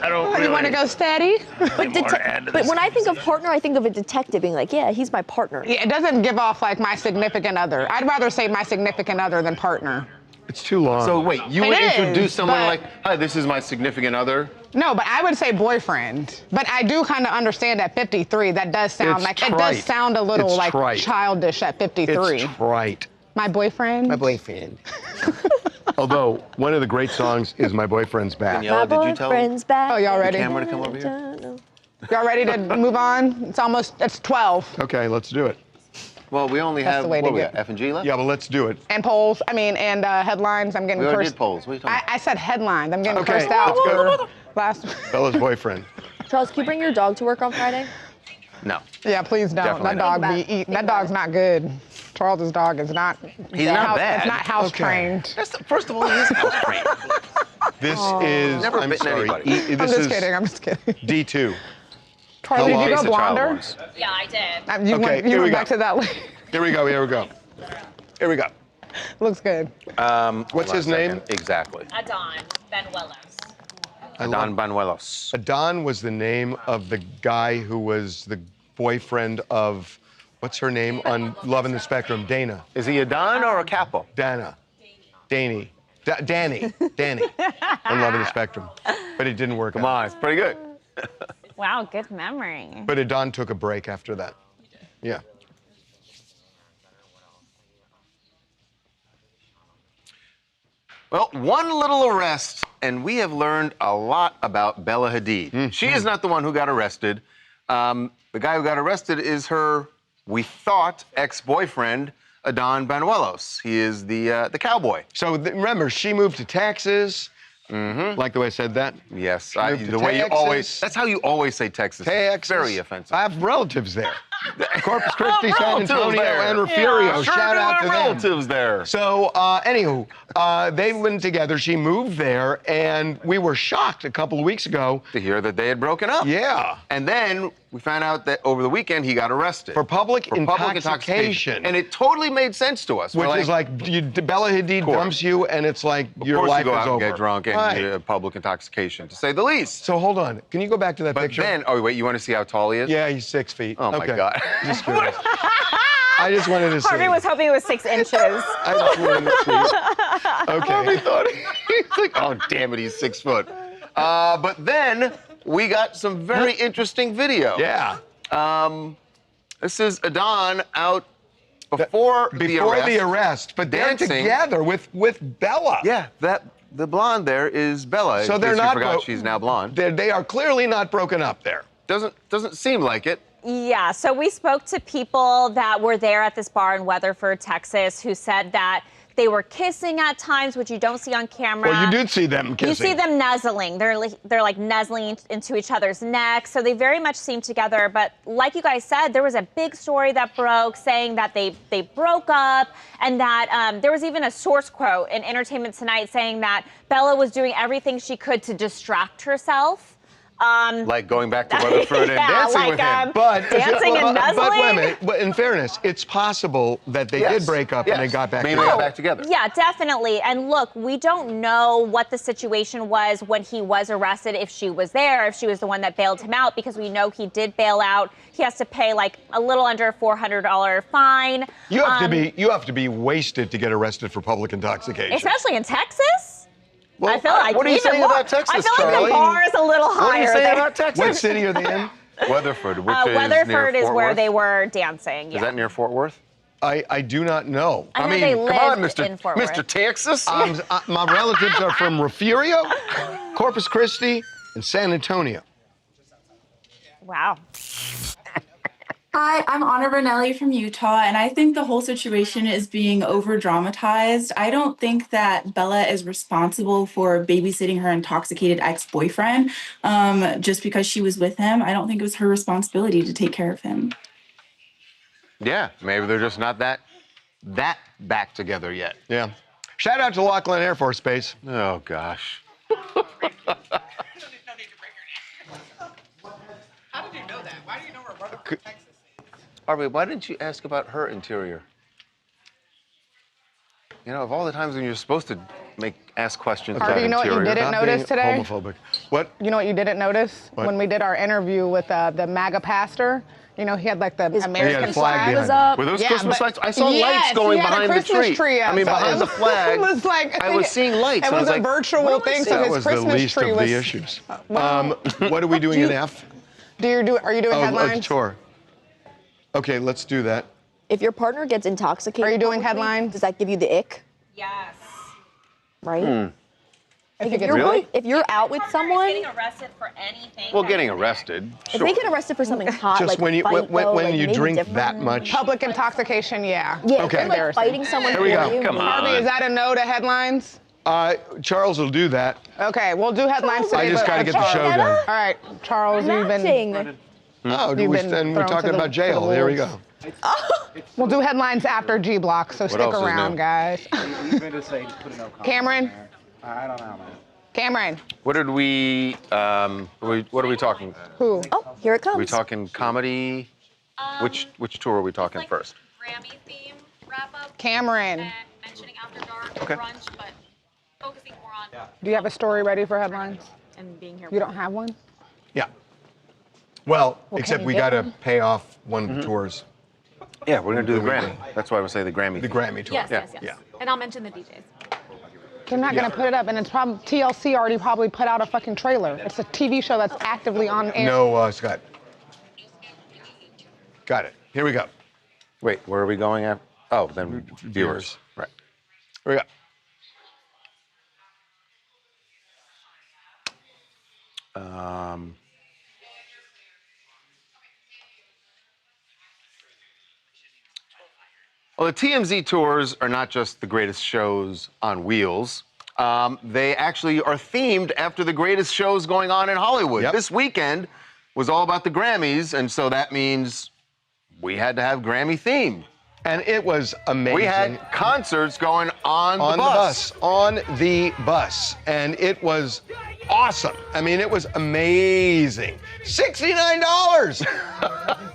S2: I don't
S3: You want to go steady?
S1: But when I think of partner, I think of a detective being like, yeah, he's my partner.
S3: Yeah, it doesn't give off like my significant other. I'd rather say my significant other than partner.
S5: It's too long.
S2: So wait, you
S3: It
S2: would
S3: is,
S2: introduce someone
S3: but-
S2: like, hi, this is my significant other?
S3: No, but I would say boyfriend. But I do kind of understand at 53 that does sound
S5: It's
S3: like it
S5: trite.
S3: does sound a little
S5: It's
S3: like
S5: trite.
S3: childish at 53.
S5: It's trite.
S3: My boyfriend.
S5: My boyfriend. Although one of the great songs is "My Boyfriend's Back."
S2: Daniela, did you tell
S1: Friends back.
S3: Oh, y'all
S2: the
S3: ready?
S2: camera to come over here?
S3: Y'all ready to move on? It's 12.
S5: Okay, let's do it.
S2: Well, we only
S3: That's
S2: have,
S3: the way
S2: what
S3: to
S2: we
S3: get-
S2: got, F and G left?
S5: Yeah, but let's do it.
S3: And polls. And headlines. I'm getting
S2: We already
S3: cursed.
S2: did polls. What are you talking about?
S3: I said headlines. I'm getting
S5: Okay,
S3: cursed out
S5: let's go.
S3: for last.
S5: Bella's boyfriend.
S1: Charles, can you bring your dog to work on Friday?
S2: No.
S3: Yeah, please don't.
S2: Definitely
S3: That dog
S1: not.
S3: be eating. That dog's not good. Charles's dog is not.
S2: He's not bad.
S3: It's not house
S5: Okay.
S3: trained.
S2: First of all, he is house trained.
S5: This is.
S2: Never
S5: I'm
S2: bitten
S5: sorry.
S2: anybody.
S5: This
S3: I'm just
S5: is
S3: kidding. I'm just kidding.
S5: D2.
S3: Charlie, did you go
S2: Chase the child
S3: blonder?
S2: once.
S6: Yeah, I did.
S3: You
S5: Okay,
S3: went,
S5: here
S3: you
S5: we
S3: went
S5: go.
S3: back to that.
S5: Here we go. Here we go. Here we go.
S3: Looks good.
S5: What's
S2: Hold on
S5: his
S2: a
S5: name?
S2: second. Exactly.
S6: Adon Banuelos.
S2: Adon Banuelos.
S5: Adon was the name of the guy who was the boyfriend of, what's her name on Love in the Spectrum? Dana.
S2: Is he a Don or a Capo?
S5: Dana. Danny. Danny. Danny. On Love in the Spectrum. But it didn't work
S2: Come
S5: out.
S2: on, it's pretty good.
S6: Wow, good memory.
S5: But Adon took a break after that. Yeah.
S2: Well, one little arrest, and we have learned a lot about Bella Hadid. She is not the one who got arrested. The guy who got arrested is her, we thought, ex-boyfriend, Adon Banuelos. He is the cowboy.
S5: So remember, she moved to Texas. Like the way I said that?
S2: Yes,
S5: Moved to
S2: the way you
S5: Texas.
S2: always, that's how you always say Texas.
S5: Texas.
S2: Very offensive.
S5: I have relatives there. Corpus Christi, San
S2: Relatives
S5: Antonio,
S2: there.
S5: and Refugio.
S2: Sure
S5: Shout
S2: do
S5: out
S2: have
S5: to them.
S2: relatives there.
S5: So, anywho, they went together. She moved there, and we were shocked a couple of weeks ago
S2: to hear that they had broken up.
S5: Yeah.
S2: And then we found out that over the weekend he got arrested.
S5: For public intoxication.
S2: And it totally made sense to us.
S5: Which
S2: We're
S5: is like Bella Hadid dumps you, and it's like
S2: of
S5: your
S2: course
S5: life
S2: you go
S5: is
S2: out
S5: over.
S2: and get drunk and
S5: Right.
S2: public intoxication, to say the least.
S5: So hold on. Can you go back to that
S2: But
S5: picture?
S2: then, oh wait, you want to see how tall he is?
S5: Yeah, he's 6 feet.
S2: Oh my
S5: Okay.
S2: God.
S5: Just curious. I just wanted to see.
S6: Harvey was hoping it was 6 inches.
S5: I just wanted to see. Okay.
S2: Harvey thought he's like, oh damn it, he's 6 foot. But then we got some very interesting video.
S5: Yeah.
S2: This is Adon out before the arrest.
S5: But they're
S2: dancing
S5: together with Bella.
S2: Yeah, the blonde there is Bella.
S5: So
S2: in
S5: they're
S2: case you
S5: not
S2: forgot she's now blonde.
S5: They are clearly not broken up there.
S2: Doesn't seem like it.
S6: Yeah, so we spoke to people that were there at this bar in Weatherford, Texas, who said that they were kissing at times, which you don't see on camera.
S5: Well, you did see them kissing.
S6: You see them nuzzling. They're like nuzzling into each other's necks. So they very much seem together. But like you guys said, there was a big story that broke saying that they broke up, and that there was even a source quote in Entertainment Tonight saying that Bella was doing everything she could to distract herself.
S2: Like going back to Weatherford and dancing with him.
S6: Dancing and nuzzling.
S5: But wait a minute. But in fairness, it's possible that they did break up and they got back
S2: Maybe
S5: together.
S2: they got back together.
S6: Yeah, definitely. And look, we don't know what the situation was when he was arrested, if she was there, if she was the one that bailed him out, because we know he did bail out. He has to pay like a little under a $400 fine.
S5: You have to be wasted to get arrested for public intoxication.
S6: Especially in Texas.
S5: Well,
S6: I feel like
S2: what are you
S6: even
S2: saying
S6: more,
S2: about Texas,
S6: I feel like
S2: Charlie?
S6: the bar is a little higher.
S2: What are you saying
S6: there.
S2: about Texas?
S5: What city are they in?
S2: Weatherford, which is near
S6: Weatherford is
S2: Fort
S6: where
S2: Worth?
S6: they were dancing.
S2: Is
S6: Yeah.
S2: that near Fort Worth?
S5: I do not know.
S6: I know they
S2: come on,
S6: lived in Fort Worth.
S2: Mr. Texas.
S5: My relatives are from Refugio, Corpus Christi, and San Antonio.
S6: Wow.
S7: Hi, I'm Anna Ranelli from Utah, and I think the whole situation is being over-dramatized. I don't think that Bella is responsible for babysitting her intoxicated ex-boyfriend just because she was with him. I don't think it was her responsibility to take care of him.
S2: Yeah, maybe they're just not that back together yet.
S5: Yeah. Shout out to Laughlin Air Force Base.
S2: Oh, gosh.
S3: How did you know that? Why do you know we're running from Texas?
S2: Harvey, why didn't you ask about her interior? You know, of all the times when you're supposed to ask questions
S3: Harvey,
S2: about
S3: you know
S2: interior.
S3: what you didn't notice today?
S5: Homophobic. What?
S3: You know what you didn't notice?
S5: What?
S3: When we did our interview with the MAGA pastor, you know, he had like the American
S2: flag
S3: was
S2: behind
S3: up.
S2: him. Were those
S3: Yeah,
S2: Christmas
S3: but-
S2: lights? I saw
S3: Yes,
S2: lights going
S3: he had a
S2: behind the
S3: Christmas
S2: tree.
S3: up,
S2: I mean,
S3: so
S2: behind
S3: it
S2: the flag.
S3: It was like
S2: I was seeing lights.
S3: It
S2: I
S3: was
S2: was
S3: a
S2: like,
S3: virtual
S2: what am I
S3: thing, so
S2: seeing?
S5: That
S3: his
S5: was the
S3: Christmas
S5: least
S3: tree
S5: of
S3: was.
S5: the issues.
S3: Well,
S5: What are we doing in F?
S3: Are you doing headlines?
S5: Sure. Okay, let's do that.
S1: If your partner gets intoxicated,
S3: Are you doing
S1: publicly,
S3: headlines?
S1: Does that give you the ick?
S6: Yes.
S1: Right? Like
S3: If
S1: if, you're
S2: Really?
S1: if you're out with someone,
S6: Getting arrested for anything.
S2: Well, getting arrested,
S1: if
S2: sure.
S1: they get arrested for something hot,
S5: Just
S1: like
S5: when
S1: a
S5: you
S1: fight, though,
S5: when
S1: like
S5: you
S1: maybe
S5: drink
S1: different.
S5: that much.
S3: Public intoxication, yeah.
S1: Yeah,
S5: Okay.
S1: if you're like fighting someone
S5: Here we
S1: for
S5: go.
S1: you.
S2: Come on.
S3: Harvey, is that a no to headlines?
S5: Charles will do that.
S3: Okay, we'll do headlines today.
S5: I just
S3: but-
S5: got to get the show done.
S3: All right, Charles, you've been.
S5: Oh,
S3: You've
S5: we're
S3: been thrown
S5: talking
S3: to the-
S5: about jail.
S3: to the
S5: Here we
S3: wolves.
S5: go.
S3: We'll do headlines after G Block, so stick
S2: else is
S3: around,
S2: new?
S3: guys. Cameron?
S20: I don't know, man.
S3: Cameron,
S2: What did we? What are we talking?
S3: who?
S1: Oh, here it comes.
S2: Are we talking comedy? Which tour are we talking first?
S6: Grammy theme wrap up.
S3: Cameron.
S6: And mentioning After Dark
S2: Okay.
S6: brunch, but focusing more on
S3: Do you have a story ready for headlines?
S6: and being here.
S3: You don't have one?
S5: Yeah. Well,
S3: Well,
S5: except
S3: can
S5: we
S3: you
S5: got
S3: get
S5: to
S3: one?
S5: pay off one of the tours.
S2: Yeah, we're gonna do the Grammy. That's why I would say the Grammy.
S5: The Grammy tour.
S6: Yes,
S2: Yeah.
S6: yes, yes.
S5: Yeah.
S6: And I'll mention the DJs.
S3: They're not gonna put it up, and it's probably TLC already probably put out a fucking trailer. It's a TV show that's actively on air.
S5: No, Scott. Got it. Here we go.
S2: Wait, where are we going at? Oh, then viewers. Right.
S5: Here we go.
S2: Well, the TMZ tours are not just the greatest shows on wheels. They actually are themed after the greatest shows going on in Hollywood.
S5: Yep.
S2: This weekend was all about the Grammys, and so that means we had to have Grammy theme.
S5: And it was amazing.
S2: We had concerts going on the bus.
S5: On the bus. And it was awesome. I mean, it was amazing. $69.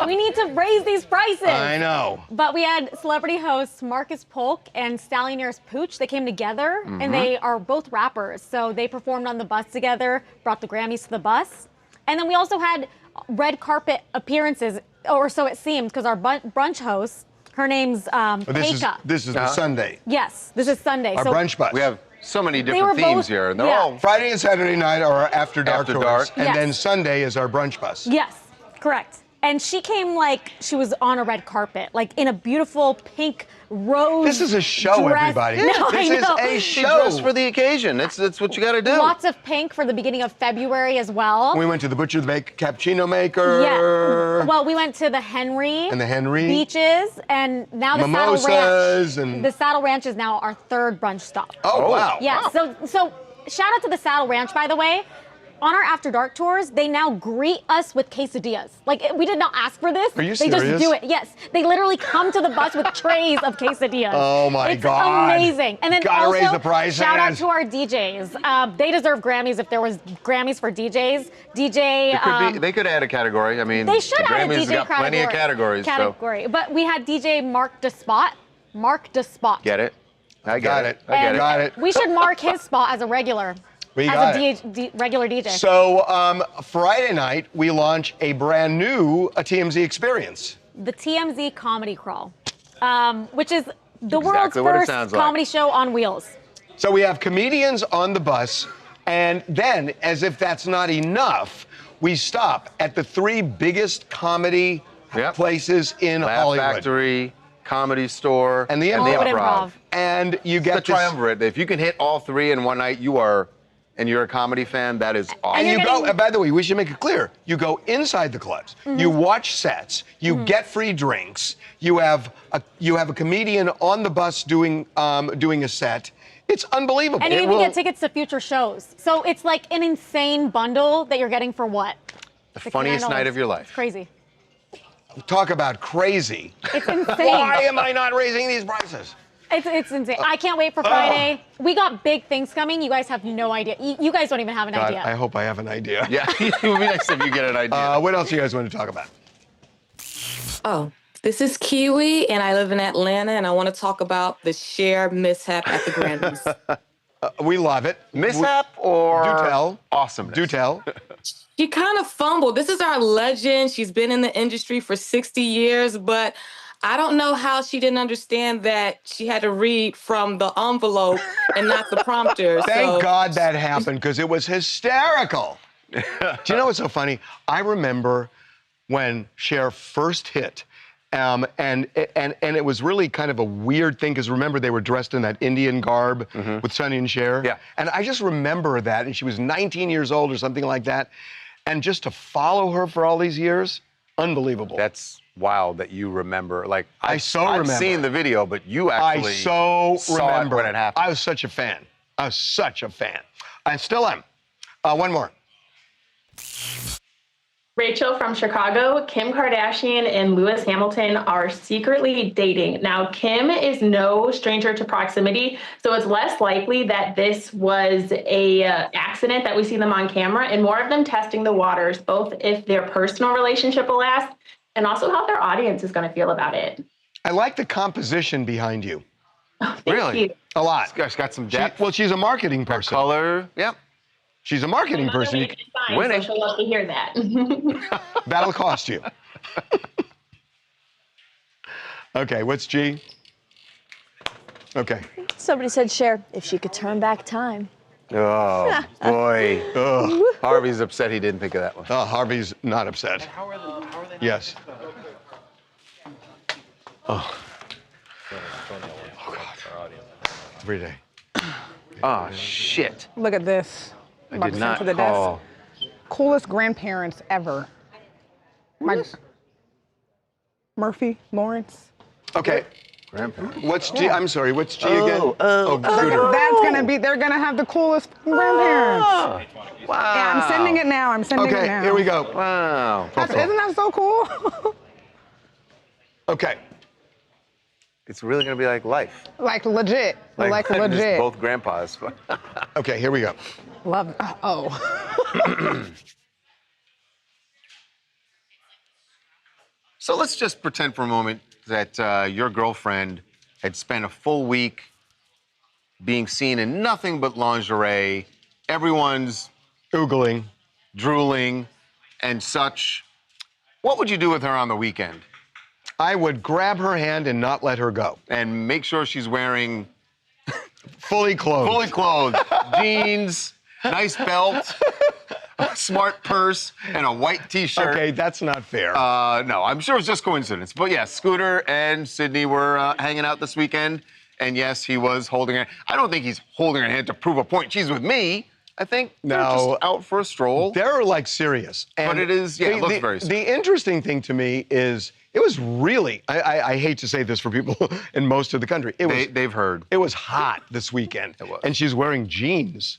S6: We need to raise these prices.
S5: I know.
S6: But we had celebrity hosts Marcus Polk and Stallionaires Pooch. They came together, and they are both rappers. So they performed on the bus together, brought the Grammys to the bus. And then we also had red carpet appearances, or so it seemed, because our brunch host, her name's Peika.
S5: This is the Sunday.
S6: Yes, this is Sunday.
S5: Our
S6: so
S5: brunch bus.
S2: We have so many
S6: were
S2: different themes
S6: both-
S2: here, and they're
S6: yeah.
S2: all
S5: Friday and Saturday night are our After Dark
S2: After
S5: tours.
S2: Dark.
S5: And
S6: Yes.
S5: then Sunday is our brunch bus.
S6: Yes, correct. And she came like she was on a red carpet, like in a beautiful pink rose.
S5: This is a show,
S6: dress.
S5: everybody.
S6: No,
S2: This
S6: I
S2: is
S6: know.
S2: a show. Just for the occasion. That's what you got to do.
S6: Lots of pink for the beginning of February as well.
S5: We went to the Butcher, the Cappuccino Maker.
S6: Yeah. Well, we went to the Henry.
S5: And the Henry.
S6: Beaches, and now the Saddle
S5: Mimosas
S6: Ranch.
S5: and-
S6: The Saddle Ranch is now our third brunch stop.
S5: Oh, wow.
S6: Yeah.
S5: Wow.
S6: So shout out to the Saddle Ranch, by the way. On our After Dark tours, they now greet us with quesadillas. Like, we did not ask for this.
S5: Are you
S6: They just
S5: serious?
S6: do it. Yes. They literally come to the bus with trays of quesadillas.
S5: Oh, my
S6: it's
S5: God.
S6: amazing. And then
S5: Gotta
S6: also,
S5: raise the price,
S6: shout
S5: man.
S6: out to our DJs. They deserve Grammys if there was Grammys for DJs. DJ.
S2: They could add a category. I mean,
S6: They should
S2: the
S6: add a
S2: Grammys
S6: DJ
S2: got plenty of categories.
S6: But we had DJ Mark DeSpot. Mark DeSpot.
S2: Get it? I
S5: Got
S2: get
S5: it.
S2: it. I get
S6: And
S2: it.
S5: Got it.
S6: We should mark his spot as a regular.
S5: We
S6: as
S5: got
S6: a regular DJ.
S5: So Friday night, we launch a brand new TMZ experience.
S6: The TMZ Comedy Crawl, which is the
S2: Exactly
S6: world's
S2: what it
S6: first
S2: sounds like.
S6: comedy show on wheels.
S5: So we have comedians on the bus, and then, as if that's not enough, we stop at the three biggest comedy places in
S2: Laugh
S5: Hollywood.
S2: Factory, Comedy Store,
S5: and the
S6: Hollywood Improv.
S5: And you get
S2: the triumvirate. If you can hit all three in one night, you are and you're a comedy fan, that is awesome.
S5: And you go, by the way, we should make it clear. You go inside the clubs, you watch sets, you get free drinks, you have a comedian on the bus doing a set. It's unbelievable.
S8: And you even get tickets to future shows. So it's like an insane bundle that you're getting for what?
S2: The funniest night of your life.
S8: It's crazy.
S5: Talk about crazy.
S8: It's insane.
S5: Why am I not raising these prices?
S8: It's insane. I can't wait for Friday. We got big things coming. You guys have no idea. You guys don't even have an idea.
S5: I hope I have an idea.
S2: Yeah, it would be nice if you get an idea.
S5: What else do you guys want to talk about?
S22: Oh, this is Kiwi, and I live in Atlanta, and I want to talk about the Cher mishap at the Grammys.
S5: We love it.
S2: Mishap or
S5: do tell.
S2: Awesomeness?
S5: Do tell.
S22: She kind of fumbled. This is our legend. She's been in the industry for 60 years, but I don't know how she didn't understand that she had to read from the envelope and not the prompter.
S5: Thank God that happened, because it was hysterical. Do you know what's so funny? I remember when Cher first hit, and it was really kind of a weird thing, because remember, they were dressed in that Indian garb with Sonny and Cher?
S2: Yeah.
S5: And I just remember that, and she was 19 years old or something like that. And just to follow her for all these years, unbelievable.
S2: That's wild that you remember. Like,
S5: I've
S2: seen the video, but you actually
S5: saw
S2: remember
S5: it
S2: when it happened.
S5: I was such a fan. I was such a fan. I still am. One more.
S23: Rachel from Chicago. Kim Kardashian and Lewis Hamilton are secretly dating. Now, Kim is no stranger to proximity, so it's less likely that this was a accident that we see them on camera, and more of them testing the waters, both if their personal relationship will last and also how their audience is going to feel about it.
S5: I like the composition behind you.
S2: Really?
S23: you.
S5: A lot.
S2: She's got some depth.
S5: She's a marketing person.
S2: Color. Yep.
S5: She's a marketing person.
S23: Winning. So she'll love to hear that.
S5: That'll cost you. Okay, what's G? Okay.
S1: Somebody said, Cher, if she could turn back time.
S2: Oh, boy. Ugh. Harvey's upset he didn't think of that one.
S5: Oh, Harvey's not upset. How are they? Yes. Oh. Oh, God. Every day.
S2: Oh, shit.
S3: Look at this.
S2: I
S3: About
S2: did
S3: to send
S2: not
S3: to the
S2: call.
S3: desk. Coolest grandparents ever. Murphy, Lawrence.
S5: Okay.
S2: Grandparents.
S5: What's G? I'm sorry, what's G again?
S3: Scooter. That's gonna be, they're gonna have the coolest grandparents.
S2: Wow.
S3: Yeah, I'm sending it now. I'm sending it now.
S5: Okay, here we go.
S2: Wow.
S3: Isn't that so cool?
S5: Okay.
S2: It's really going to be like life.
S3: Like legit. Like
S2: just
S3: legit.
S2: both grandpas.
S5: Okay, here we go.
S3: Love. Oh.
S2: So let's just pretend for a moment that your girlfriend had spent a full week being seen in nothing but lingerie. Everyone's
S5: oogling,
S2: drooling, and such. What would you do with her on the weekend?
S5: I would grab her hand and not let her go.
S2: And make sure she's wearing
S5: fully clothed.
S2: Fully clothed. Jeans, nice belt, a smart purse, and a white t-shirt.
S5: Okay, that's not fair.
S2: No, I'm sure it's just coincidence. But yes, Scooter and Sydney were hanging out this weekend. And yes, he was holding her. I don't think he's holding her hand to prove a point. She's with me. I think they're just out for a stroll.
S5: They're like serious.
S2: But it is, yeah, it looks very serious.
S5: The interesting thing to me is it was really, I hate to say this for people in most of the country.
S2: They've heard.
S5: It was hot this weekend.
S2: It was.
S5: And she's wearing jeans.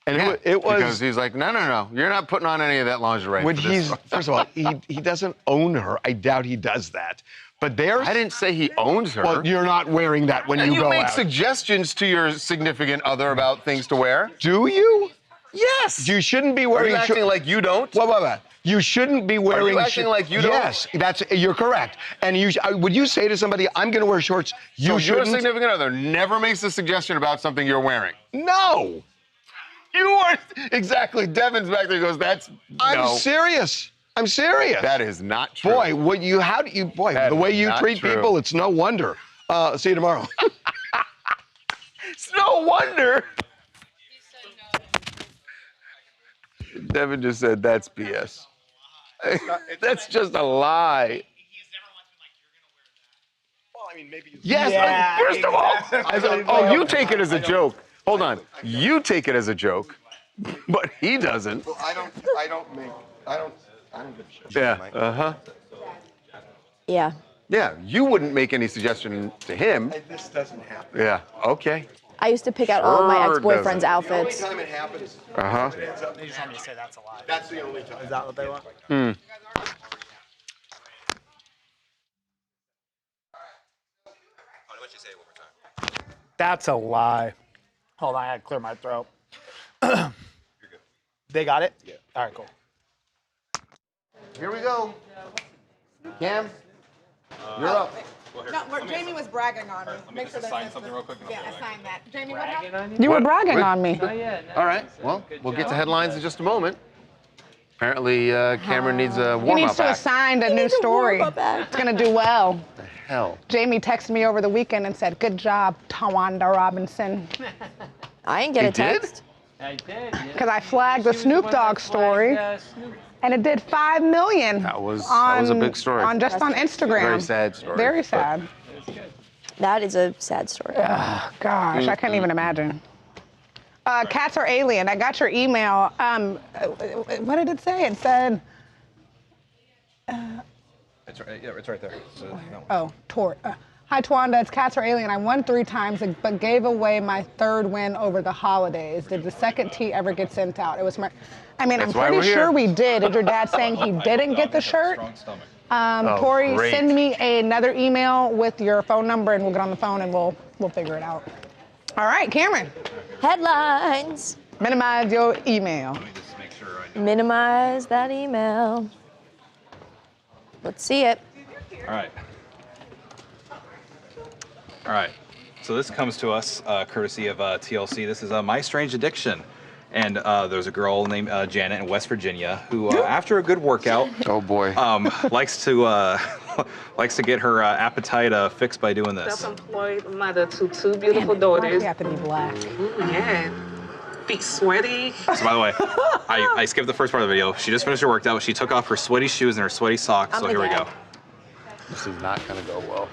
S5: And
S2: Yeah,
S5: it was.
S2: because he's like, no, you're not putting on any of that lingerie.
S5: When
S2: for this.
S5: first of all, he doesn't own her. I doubt he does that. But there's.
S2: I didn't say he owns her.
S5: Well, you're not wearing that when
S2: And
S5: you go
S2: make
S5: out.
S2: suggestions to your significant other about things to wear.
S5: Do you?
S2: Yes.
S5: You shouldn't be wearing.
S2: Are you acting like you don't?
S5: Wait. You shouldn't be wearing.
S2: Are you acting like you don't?
S5: Yes, you're correct. And would you say to somebody, "I'm going to wear shorts"? You
S2: So
S5: shouldn't.
S2: your significant other never makes a suggestion about something you're wearing.
S5: No.
S2: You are exactly. Devin's back there. Goes.
S5: I'm serious. I'm serious.
S2: That is not true.
S5: Boy, the way you treat people, it's no wonder. See you tomorrow.
S2: It's no wonder. Devin just said that's BS. That's just a lie. Yes, first of all, you take it as a joke. Hold on. You take it as a joke. but he doesn't.
S4: Well, I don't give a shit.
S2: Yeah. Uh-huh.
S1: Yeah.
S2: Yeah, you wouldn't make any suggestion to him.
S4: This doesn't happen.
S2: Yeah, okay.
S1: I used to pick out all of my
S2: Sure
S1: ex-boyfriend's
S2: doesn't.
S1: outfits.
S4: The only time it happens.
S2: Uh-huh.
S12: They just want me to say that's a lie.
S4: That's the only time.
S12: Is that what they want?
S2: Hmm.
S12: That's a lie. Hold on, I had to clear my throat. They got it? Yeah. All right, cool.
S2: Here we go. Cam, you're up.
S3: No, Jamie was bragging on me. Make sure
S10: sign something real quick.
S3: Yeah, I signed that. Jamie, what happened? You were bragging on me.
S2: All right, well, we'll get to headlines in just a moment. Apparently, Cameron needs a
S3: He
S2: warm-up
S3: needs to
S2: act.
S3: assign a new story. It's gonna do well.
S2: The hell?
S3: Jamie texted me over the weekend and said, "Good job, Tawanda Robinson."
S1: I didn't get
S2: He
S1: a text.
S10: I did.
S3: Because I flagged the Snoop Dogg story, and it did 5 million.
S2: That was a big story.
S3: On Instagram.
S2: Very sad story.
S3: Very sad.
S1: That is a sad story.
S3: Oh, gosh, I can't even imagine. Cats are alien. I got your email. What did it say? It said.
S10: It's right, yeah, it's right there. So,
S3: Hi, Twanda. It's Cats are alien. I won 3 times, but gave away my 3rd win over the holidays. Did the second tee ever get sent out? It was my. I mean,
S2: That's
S3: I'm
S2: why
S3: pretty
S2: we're
S3: sure
S2: here.
S3: we did. Is your dad saying he didn't get the shirt? Tori,
S2: great.
S3: send me another email with your phone number, and we'll get on the phone and we'll figure it out. All right, Cameron.
S1: Headlines.
S3: Minimize your email.
S1: Minimize that email. Let's see it.
S10: All right. All right. So this comes to us courtesy of TLC. This is My Strange Addiction. And there's a girl named Janet in West Virginia who, after a good workout,
S2: oh boy,
S10: likes to get her appetite fixed by doing this.
S11: Self-employed mother to 2 beautiful daughters.
S3: You have to be black.
S11: Yeah. Feet sweaty.
S10: So by the way, I skipped the first part of the video. She just finished her workout. She took off her sweaty shoes and her sweaty socks. So here we go.
S2: This is not gonna go well.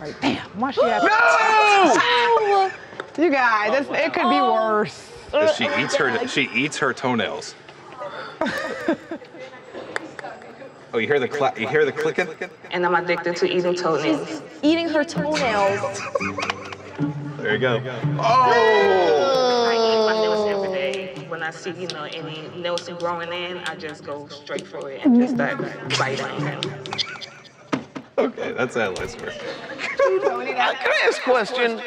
S3: Right. Damn. Why she have
S2: No!
S3: You guys, it could be worse.
S10: She eats her toenails. Oh, you hear the clicking?
S11: And I'm addicted to eating toenails.
S1: She's eating her toenails.
S10: There you go.
S11: I eat my nails every day. When I see, any nails growing in, I just go straight for it and just start biting.
S10: Okay, that's that listener.
S2: Can I ask a question?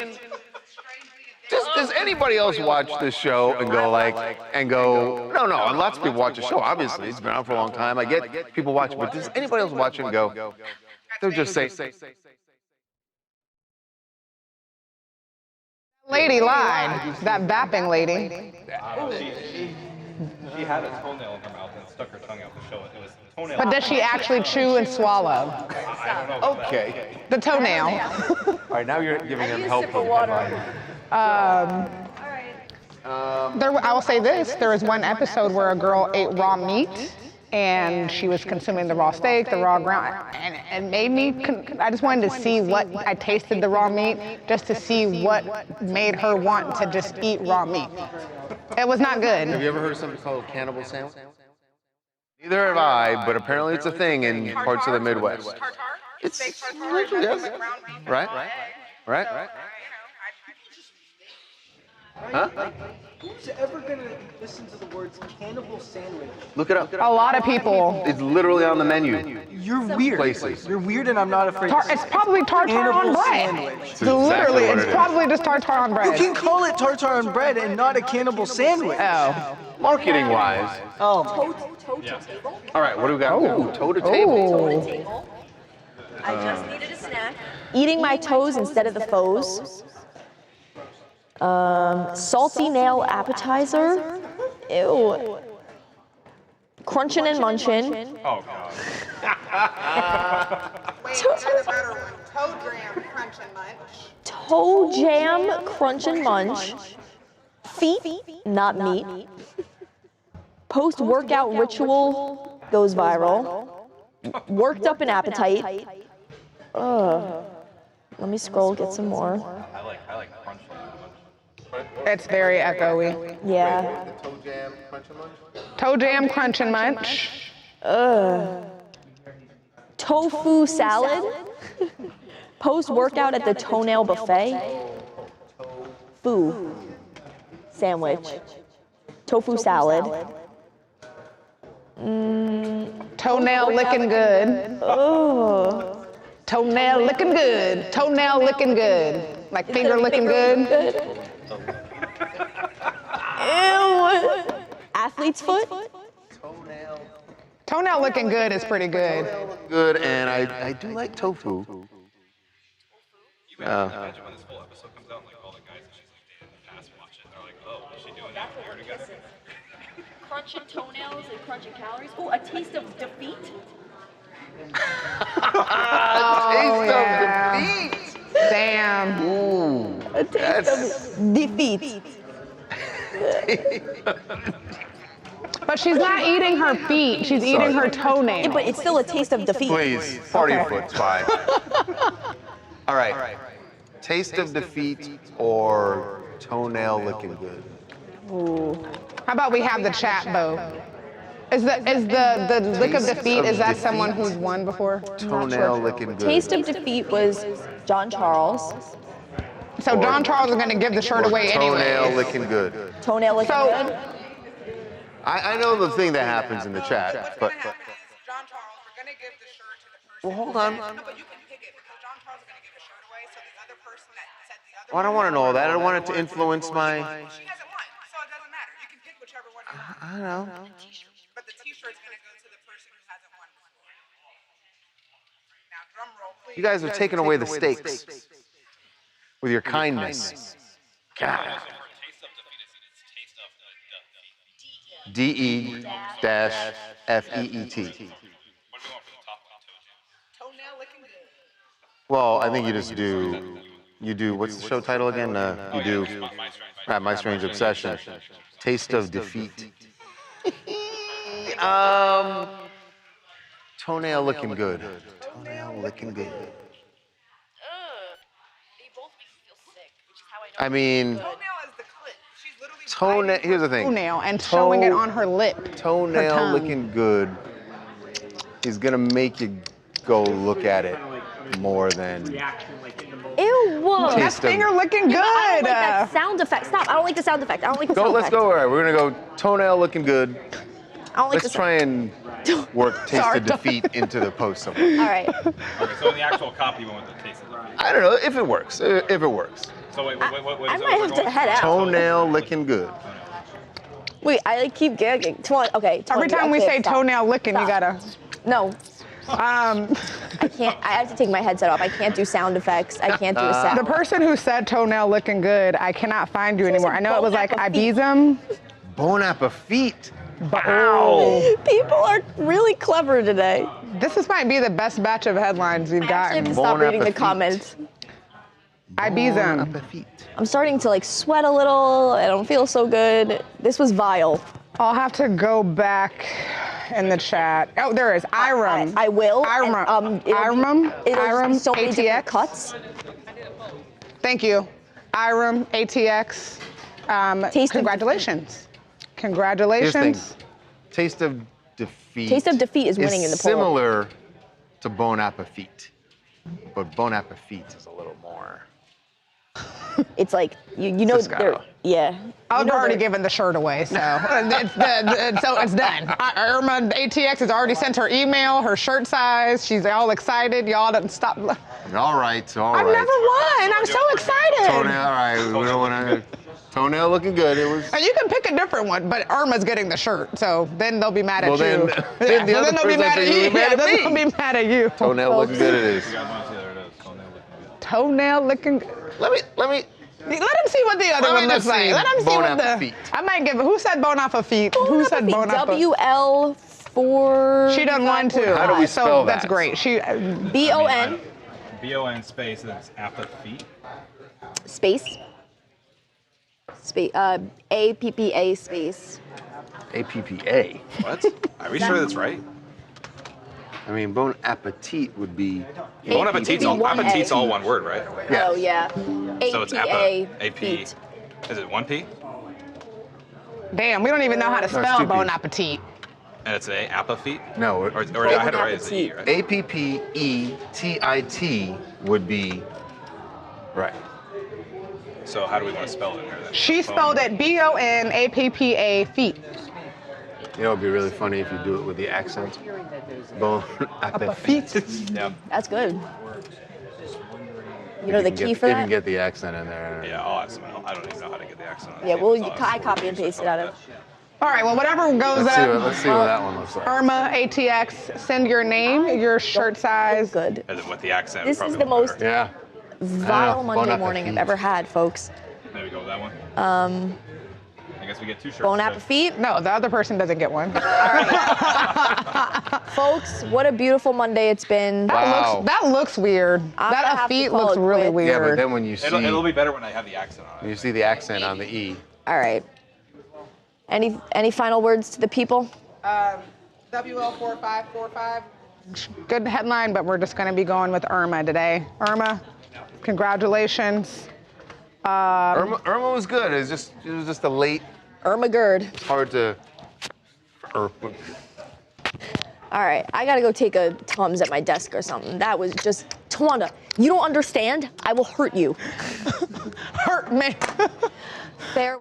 S2: Does anybody else watch this show and go no, and lots of people watch the show, obviously, it's been out for a long time, I get people watch it, but does anybody else watch it and go, they'll just say,
S3: Lady lied. That vapping lady.
S10: She had a toenail in her mouth and stuck her tongue out to show it. It was toenail.
S3: But does she actually chew and swallow?
S10: I don't know.
S2: Okay.
S3: The toenail.
S2: All right, now you're giving him helpful advice.
S3: I will say this, there was one episode where a girl ate raw meat and she was consuming the raw steak, the raw ground, and it made me, I just wanted to see I tasted the raw meat just to see what made her want to just eat raw meat. It was not good.
S2: Have you ever heard of something called cannibal sandwich? Neither have I, but apparently it's a thing in parts of the Midwest. It's yes. Right? Huh?
S13: Who's ever gonna listen to the words cannibal sandwich?
S2: Look it up.
S3: A lot of people.
S2: It's literally on the menu.
S13: You're weird.
S2: Places.
S13: You're weird, and I'm not afraid.
S3: It's probably tartare on
S13: Cannibal
S3: bread.
S13: sandwich.
S3: Literally,
S2: what
S3: it's
S2: it is.
S3: probably just tartare on bread.
S13: You can call it tartare on bread and not a cannibal sandwich.
S3: Oh.
S2: Marketing wise.
S13: Oh.
S1: Toe to table.
S2: All right, what do we got? Ooh, toe to table.
S1: Toe to table. I just needed a snack. Eating my toes instead of the foes. Salty nail appetizer. Ew. Crunching and munching.
S10: Oh, God.
S1: Toe jam, crunch and munch. Feet, not meat. Post-workout ritual goes viral. Worked up an appetite. Let me scroll, get some more.
S10: I like crunch.
S3: It's very echoey.
S1: Yeah.
S3: Toe jam, crunch and munch.
S1: Tofu salad. Post-workout at the toenail buffet. Foo. Sandwich. Tofu salad.
S3: Toenail licking good.
S1: Oh.
S3: Toenail licking good. Toenail licking good. Like finger licking good.
S1: Ew. Athlete's foot?
S3: Toenail looking good is pretty good.
S2: Good, and I do like tofu.
S10: Imagine when this whole episode comes out, like all the guys that she's like dated in the past watch it. They're like, oh, is she doing that when we were together?
S1: Crunching toenails and crunching calories. Oh, a taste of defeat.
S2: Defeat.
S3: Damn.
S2: Ooh.
S1: A taste of defeat.
S3: But she's not eating her feet. She's eating her toenails.
S1: Yeah, but it's still a taste of defeat.
S2: Please, party foot's fine. All right. Taste of defeat or toenail looking good?
S3: Ooh. How about we have the chat vote? Is the lick of defeat, is that someone who's won before?
S2: Toenail looking good.
S1: Taste of defeat was John Charles.
S3: So John Charles is going to give the shirt away anyway.
S2: Toenail looking good.
S1: Toenail looking good?
S2: I know the thing that happens in the chat, but.
S3: John Charles, we're going to give the shirt to the person.
S2: Well, hold on.
S3: No, but you can pick it because John Charles is going to give the shirt away, so the other person that said the other
S2: Well, I don't want to know that. I don't want it to influence my.
S3: She hasn't won, so it doesn't matter. You can pick whichever one you want.
S2: I don't know.
S3: But the t-shirt's going to go to the person who hasn't won before. Now, drum roll, please.
S2: You guys are taking away the stakes with your kindness. God. DE-FEET. Well, I think you just do, what's the show title again? You do My Strange Obsession. Taste of Defeat. Toenail looking good. Toenail looking good. I mean, toenail, here's the thing.
S3: Toenail and showing it on her lip.
S2: Toenail looking good is gonna make you go look at it more than.
S1: Ew, whoa.
S3: That finger looking good.
S1: I don't like that sound effect. Stop, I don't like the sound effect. I don't like the sound effect.
S2: Let's go, all right, we're gonna go toenail looking good.
S1: I don't like
S2: Let's try and work taste of defeat into the post somewhere.
S1: All right.
S10: Okay, so in the actual copy, we went with the taste of defeat.
S2: I don't know, if it works, if it works.
S10: So wait, what
S1: I
S10: is
S1: might have to head out.
S2: Toenail licking good.
S1: Wait, I like keep gagging. Okay.
S3: Every time we say toenail licking, you gotta.
S1: No. I can't. I have to take my headset off. I can't do sound effects. I can't do a sound.
S3: The person who said toenail looking good, I cannot find you anymore. I know it was like Ibizum.
S2: Bon appetit.
S3: Wow.
S1: People are really clever today.
S3: This might be the best batch of headlines we've
S1: I actually
S3: gotten.
S1: have to stop reading the comments.
S3: Ibizum.
S1: I'm starting to like sweat a little. I don't feel so good. This was vile.
S3: I'll have to go back in the chat. Oh, there is. Iram.
S1: I will.
S3: Iram.
S1: It'll be so many different
S3: ATX.
S1: cuts.
S3: Thank you. Iram, ATX. Congratulations. Congratulations.
S2: Here's the thing. Taste of defeat.
S1: Taste of defeat is winning in the poll.
S2: Similar to bon appetit, but bon appetit is a little more.
S1: It's like you know yeah.
S3: I've already given the shirt away, so it's done. Irma ATX has already sent her email, her shirt size. She's all excited. Y'all didn't stop.
S2: All right.
S3: I've never won. I'm so excited.
S2: Toenail. All right. We don't want to. Toenail looking good. It was.
S3: You can pick a different one, but Irma's getting the shirt, so then they'll be mad at you.
S2: Then the other
S3: they'll be mad at you.
S2: mad at me.
S3: They'll be mad at you.
S2: Toenail looking good. It is.
S3: Toenail looking good.
S2: Let me.
S3: Let him see what the other one looks like. Let him see what the. I might give. Who said bon appetit? Who said bon appetit?
S1: WL4.
S3: She done one too.
S2: How do we spell that?
S3: That's great. She.
S1: BON.
S10: BON space and it's apathy.
S1: Space. APPA space.
S2: APPA.
S10: What? Are we sure that's right?
S2: I mean, bon appetit would be.
S10: Bon appetit's all one word, right?
S1: Oh yeah.
S10: So it's AP. Is it 1P?
S3: Damn, we don't even know how to
S2: No, it's
S3: spell
S2: 2
S3: bon
S2: Ps.
S3: appetit.
S10: And it's a apathy?
S2: No.
S10: Or I had it right as E, right?
S2: APPETIT would be right.
S10: So how do we want to spell it in here then?
S3: She spelled it BONAPPA feet.
S2: You know, it'd be really funny if you do it with the accent. Bon appetit.
S10: Yeah.
S1: That's good. You know the key for
S2: You
S1: that?
S2: can get the accent in there.
S10: Yeah, I'll add some. I don't even know how to get the accent on.
S1: Yeah, well, I copy and paste it out of.
S3: All right, well, whatever goes
S2: Let's
S3: up.
S2: see what that one looks like.
S3: Irma ATX, send your name, your shirt size.
S1: Good.
S10: And then with the accent.
S1: This
S10: probably
S1: is the
S10: look
S1: most
S10: better.
S1: vile
S2: Bon
S1: Monday morning I've
S2: appetit.
S1: ever had, folks.
S10: There we go with that one. I guess we get 2 shirts.
S1: Bon
S10: today.
S1: appetit.
S3: No, the other person doesn't get one.
S1: Folks, what a beautiful Monday it's been.
S3: That looks weird.
S1: I'm gonna
S3: That
S1: have to
S3: feet
S1: call
S3: looks
S1: it
S3: really
S1: quits.
S3: weird.
S2: Yeah, but then when you see
S10: It'll be better when I have the accent on it.
S2: you see the accent on the E.
S1: All right. Any final words to the people?
S3: WL4545. Good headline, but we're just going to be going with Irma today. Irma, congratulations.
S2: Irma was good. It was just a late.
S1: Irma Gerd.
S2: It's hard to.
S1: All right, I gotta go take a Tums at my desk or something. That was just, Tawanda, you don't understand? I will hurt you.
S3: Hurt me.
S1: Fair.